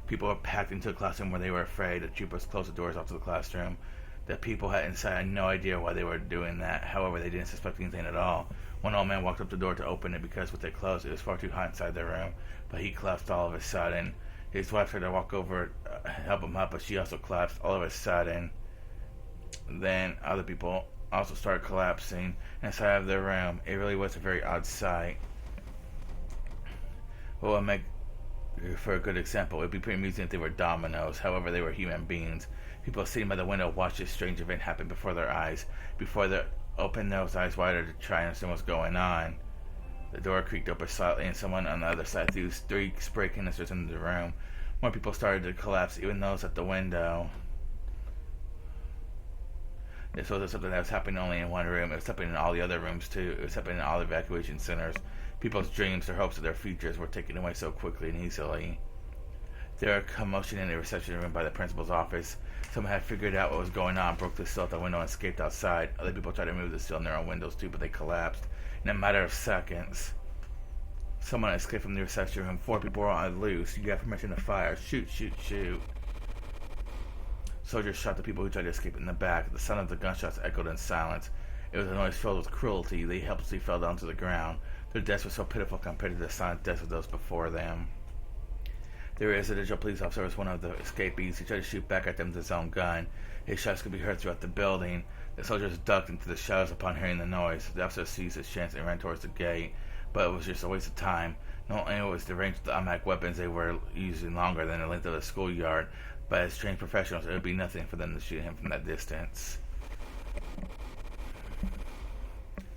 People were packed into a classroom where they were afraid. The troopers closed the doors off to the classroom. The people inside had no idea why they were doing that. However, they didn't suspect anything at all. One old man walked up the door to open it because with it closed, it was far too hot inside the room. But he collapsed all of a sudden. His wife tried to walk over, help him up, but she also collapsed all of a sudden. Then other people also started collapsing inside of the room. It really was a very odd sight. What would make for a good example, it would be pretty amusing if they were dominoes. However, they were human beings. People sitting by the window watched this strange event happen before their eyes. Before they opened those eyes wider to try and understand what's going on. The door creaked open slightly and someone on the other side threw 3 spray canisters into the room. More people started to collapse, even those at the window. This wasn't something that was happening only in one room. It was happening in all the other rooms too. It was happening in all the evacuation centers. People's dreams, their hopes, and their futures were taken away so quickly and easily. There was commotion in the reception room by the principal's office. Someone had figured out what was going on, broke the sill at the window, and escaped outside. Other people tried to move the sill in their own windows too, but they collapsed in a matter of seconds. Someone escaped from the reception room. 4 people were on loose. You got permission to fire. Shoot, shoot, shoot. Soldiers shot the people who tried to escape in the back. The sound of the gunshots echoed in silence. It was a noise filled with cruelty. They helplessly fell down to the ground. Their deaths were so pitiful compared to the silent deaths of those before them. The residential police officer was one of the escapees. He tried to shoot back at them with his own gun. His shots could be heard throughout the building. The soldiers ducked into the shadows upon hearing the noise. The officer seized his chance and ran towards the gate, but it was just a waste of time. Not only was the range of the automatic weapons they were using longer than the length of the schoolyard, but as trained professionals, it would be nothing for them to shoot him from that distance.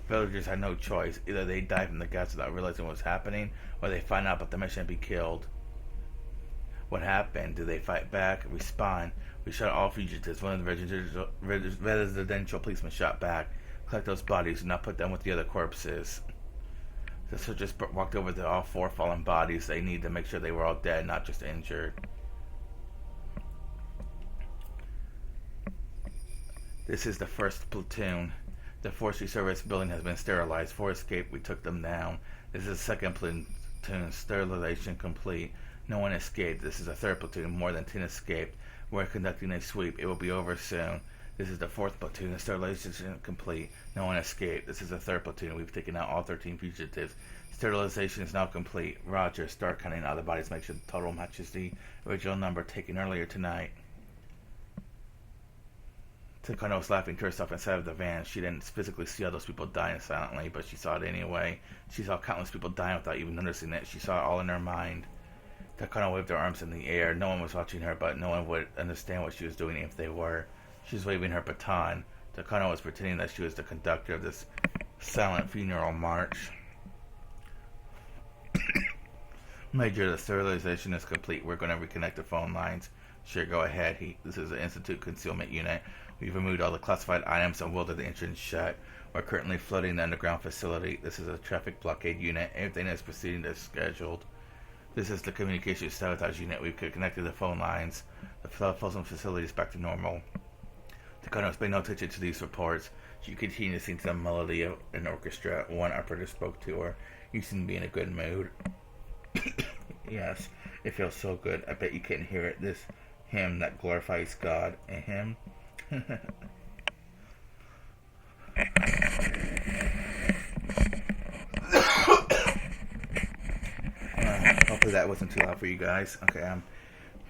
Villagers had no choice. Either they died from the gas without realizing what was happening, or they find out about the mission and be killed. What happened? Did they fight back? Respond? We shot all fugitives. One of the residential policemen shot back. Collect those bodies and not put them with the other corpses. The soldiers walked over to all 4 fallen bodies. They needed to make sure they were all dead, not just injured. This is the 1st platoon. The forestry service building has been sterilized. 4 escaped. We took them down. This is the 2nd platoon. Sterilization complete. No one escaped. This is the 3rd platoon. More than 10 escaped. We're conducting a sweep. It will be over soon. This is the 4th platoon. Sterilization complete. No one escaped. This is the 3rd platoon. We've taken out all 13 fugitives. Sterilization is now complete. Roger. Start counting out the bodies. Make sure the total matches the original number taken earlier tonight. Takano was laughing to herself inside of the van. She didn't physically see all those people dying silently, but she saw it anyway. She saw countless people dying without even noticing it. She saw it all in her mind. Takano waved her arms in the air. No one was watching her, but no one would understand what she was doing if they were. She was waving her baton. Takano was pretending that she was the conductor of this silent funeral march. Major, the sterilization is complete. We're going to reconnect the phone lines. Sure, go ahead. This is the Institute Concealment Unit. We've removed all the classified items and welded the entrance shut. We're currently flooding the underground facility. This is a traffic blockade unit. Everything is proceeding as scheduled. This is the communications sabotage unit. We've connected the phone lines. The telephone facility is back to normal. Takano was paying no attention to these reports. She continued to sing the melody of an orchestra. One operator spoke to her. You seem to be in a good mood. Yes, it feels so good. I bet you can't hear it. This hymn that glorifies God. A hymn? Hopefully that wasn't too loud for you guys. Okay,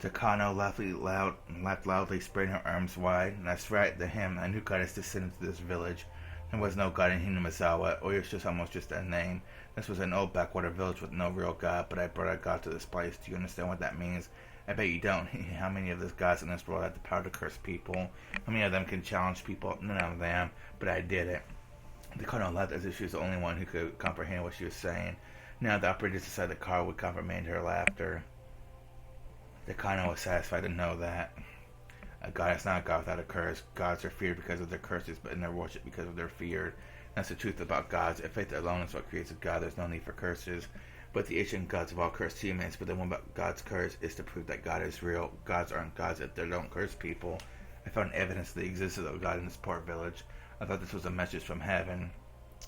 Takano laughed loudly, spreading her arms wide. And that's right, the hymn. I knew God has descended to this village. There was no God in Hinamizawa, or it's just almost just a name. This was an old backwater village with no real God, but I brought a God to this place. Do you understand what that means? I bet you don't. How many of those gods in this world have the power to curse people? How many of them can challenge people? None of them, but I did it. Takano laughed as if she was the only one who could comprehend what she was saying. Now the operators inside the car would comprehend her laughter. The Kano was satisfied to know that a god is not a god without a curse. Gods are feared because of their curses, but in their worship because of their fear. That's the truth about gods. If faith alone is what creates a god, there's no need for curses. But the ancient gods have all cursed humans. But the one about God's curse is to prove that God is real. Gods aren't gods if they don't curse people. I found evidence of the existence of God in this poor village. I thought this was a message from heaven.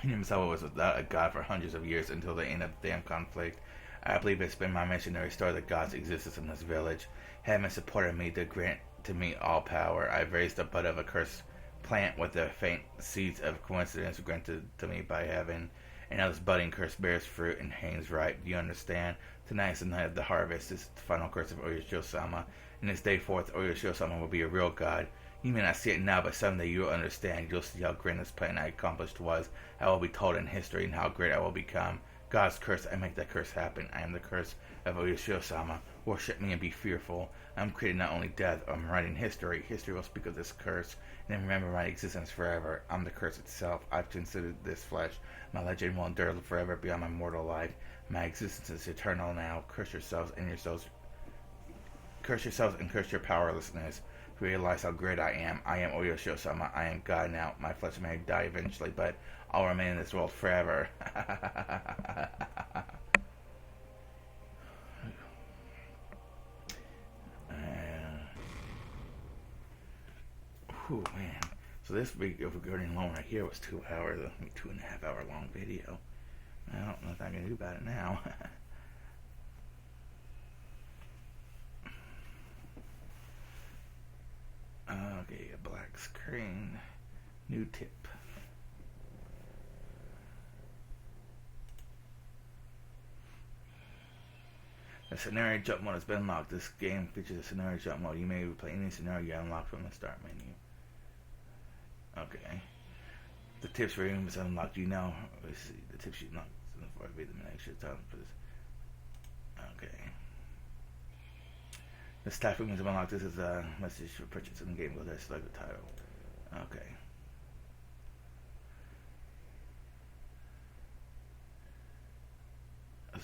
Himself was without a god for hundreds of years until the end of the damn conflict. I believe it's been my mission to restore the God's existence in this village. Heaven supported me to grant to me all power. I've raised the bud of a cursed plant with the faint seeds of coincidence granted to me by heaven. And now this budding curse bears fruit and hangs ripe. Do you understand? Tonight is the night of the harvest. This is the final curse of Oyashio-sama. In this day forth, Oyashio-sama will be a real god. You may not see it now, but someday you will understand. You'll see how great this plan I accomplished was. I will be told in history and how great I will become. God's curse, I make that curse happen. I am the curse of Oyashio-sama. Worship me and be fearful. I'm creating not only death, I'm writing history. History will speak of this curse, and then remember my existence forever. I'm the curse itself. I've considered this flesh. My legend will endure forever beyond my mortal life. My existence is eternal now. Curse yourselves and curse your powerlessness. Realize how great I am. I am Oyashio-sama. I am God now. My flesh may die eventually, but I'll remain in this world forever. Whew, man. So this week of Regarding Alone right here was 2 hours, a 2.5 hour long video. I don't know if I'm going to do about it now. Okay, a black screen. New tip. The scenario jump mode has been unlocked. This game features a scenario jump mode. You may play any scenario you unlock from the start menu. Okay. The tips for game is unlocked. You know, let's see. The tips you unlock before I read them in extra time for this. Okay. The staff room is unlocked. This is a message for purchase in the game. Go there, select the title. Okay.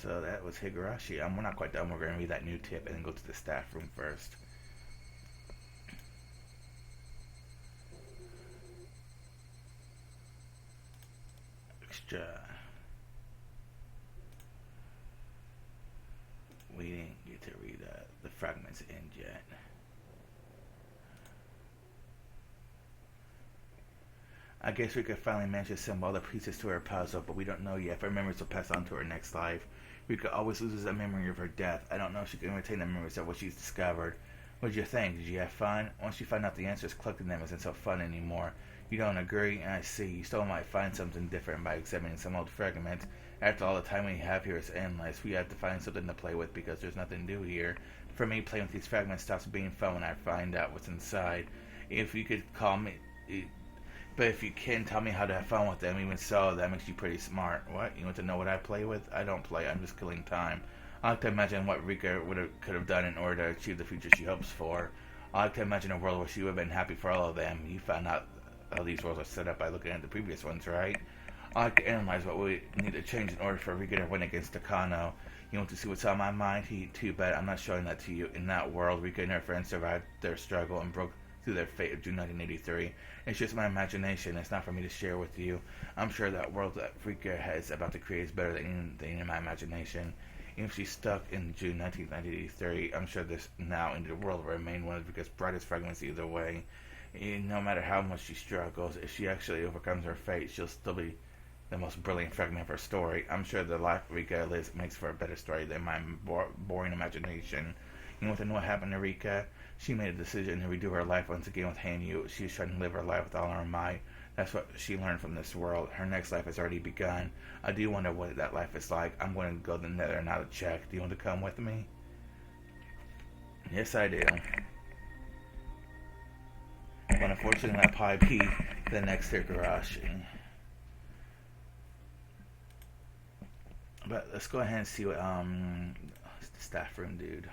So that was Higurashi. We're not quite done. We're going to read that new tip and then go to the staff room first. Extra. We didn't get to read the fragments in yet. I guess we could finally manage to assemble all the pieces to her puzzle, but we don't know yet if her memories will pass on to her next life. Rika always loses a memory of her death. I don't know if she can retain the memories of what she's discovered. What did you think? Did you have fun? Once you find out the answers, collecting them isn't so fun anymore. You don't agree? I see. You still might find something different by examining some old fragments. After all, the time we have here is endless. We have to find something to play with because there's nothing new here. For me, playing with these fragments stops being fun when I find out what's inside. If you could call me... But if you can tell me how to have fun with them, even so, that makes you pretty smart. What? You want to know what I play with? I don't play. I'm just killing time. I like to imagine what Rika could have done in order to achieve the future she hopes for. I like to imagine a world where she would have been happy for all of them. You found out how these worlds are set up by looking at the previous ones, right? I like to analyze what we need to change in order for Rika to win against Takano. You want to see what's on my mind? Too bad I'm not showing that to you. In that world, Rika and her friends survived their struggle and broke through their fate of June 1983. It's just my imagination. It's not for me to share with you. I'm sure that world that Rika is about to create is better than in my imagination. Even if she's stuck in June 1983, I'm sure this now in the world will remain one of Rika's brightest fragments either way. No matter how much she struggles, if she actually overcomes her fate, she'll still be the most brilliant fragment of her story. I'm sure the life Rika lives makes for a better story than my boring imagination. You want to know what happened to Rika? She made a decision to redo her life once again with Hanyu. She's trying to live her life with all her might. That's what she learned from this world. Her next life has already begun. I do wonder what that life is like. I'm going to go to the Nether now to check. Do you want to come with me? Yes, I do. But unfortunately, I'll probably be the next Higurashi. But let's go ahead and see what the staff room dude.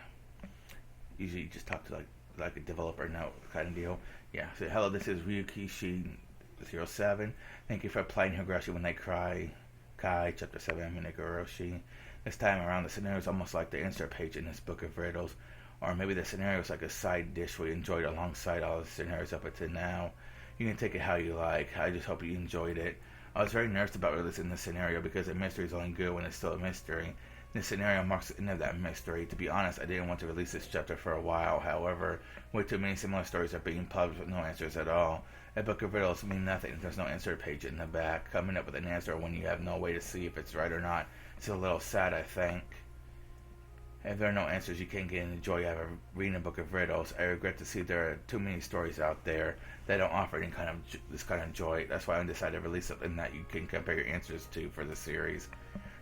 Usually you just talk to like a developer note kind of deal. Yeah, so hello, this is Ch.7. Thank you for playing Higurashi When They Cry. Kai, Ch.7, Minagoroshi. This time around, the scenario is almost like the insert page in this book of riddles. or maybe the scenario is like a side dish we enjoyed alongside all the scenarios up until now. You can take it how you like. I just hope you enjoyed it. I was very nervous about releasing this scenario because a mystery is only good when it's still a mystery. This scenario marks the end of that mystery. To be honest, I didn't want to release this chapter for a while. However, way too many similar stories are being published with no answers at all. A book of riddles mean nothing if there's no answer page in the back. Coming up with an answer when you have no way to see if it's right or not is a little sad, I think. If there are no answers, you can't get any joy out of reading a book of riddles. I regret to see there are too many stories out there that don't offer any kind of this kind of joy. That's why I decided to release something that you can compare your answers to for the series.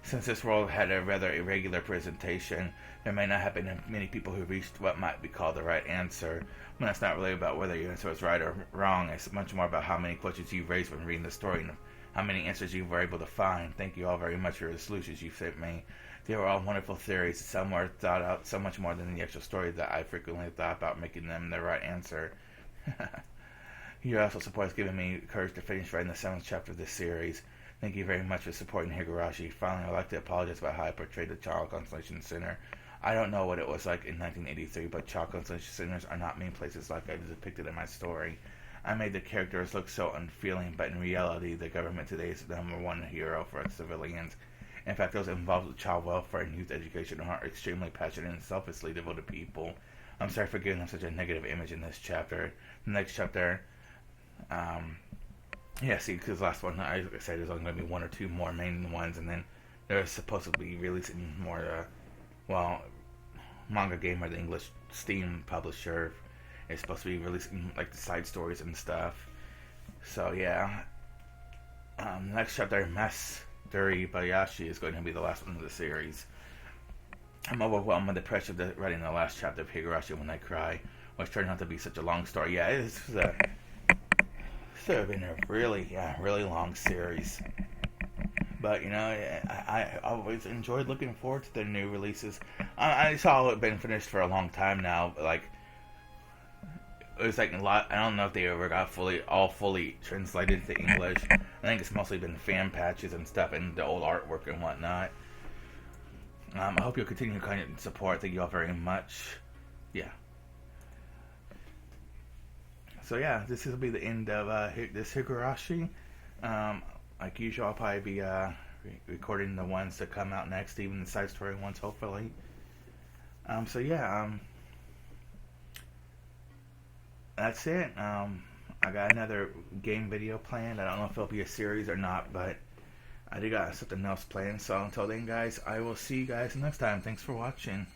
Since this world had a rather irregular presentation, there may not have been many people who reached what might be called the right answer. When it's not really about whether your answer was right or wrong, it's much more about how many questions you raised when reading the story and how many answers you were able to find. Thank you all very much for the solutions you sent me. They were all wonderful theories. Some were thought out so much more than the actual story that I frequently thought about making them the right answer. Your also support has given me courage to finish writing the 7th chapter of this series. Thank you very much for supporting Higurashi. Finally, I'd like to apologize about how I portrayed the Child Constellation Center. I don't know what it was like in 1983, but Child Constellation Centers are not mean places like I depicted in my story. I made the characters look so unfeeling, but in reality, the government today is the number one hero for civilians. In fact, those involved with child welfare and youth education are extremely passionate and selflessly devoted people. I'm sorry for giving them such a negative image in this chapter. The next chapter, because the last one, I said, there's only going to be one or two more main ones, and then they're supposed to be releasing more, Manga Gamer, the English Steam publisher, is supposed to be releasing, like, the side stories and stuff. So, yeah. Next chapter, Bayashi, is going to be the last one of the series. I'm overwhelmed by the pressure of writing the last chapter of Higurashi When I Cry, which turned out to be such a long story. Yeah, it's should have been a really long series. But, I always enjoyed looking forward to the new releases. I saw it been finished for a long time now, but, like, it was like a lot. I don't know if they ever got fully translated to English. I think it's mostly been fan patches and stuff and the old artwork and whatnot. I hope you'll continue to kind of support. Thank you all very much. Yeah. So yeah, this will be the end of this Higurashi. Like usual, I'll probably be recording the ones that come out next, even the side story ones, hopefully. So yeah, that's it. I got another game video planned. I don't know if it'll be a series or not, but I do got something else planned. So until then, guys, I will see you guys next time. Thanks for watching.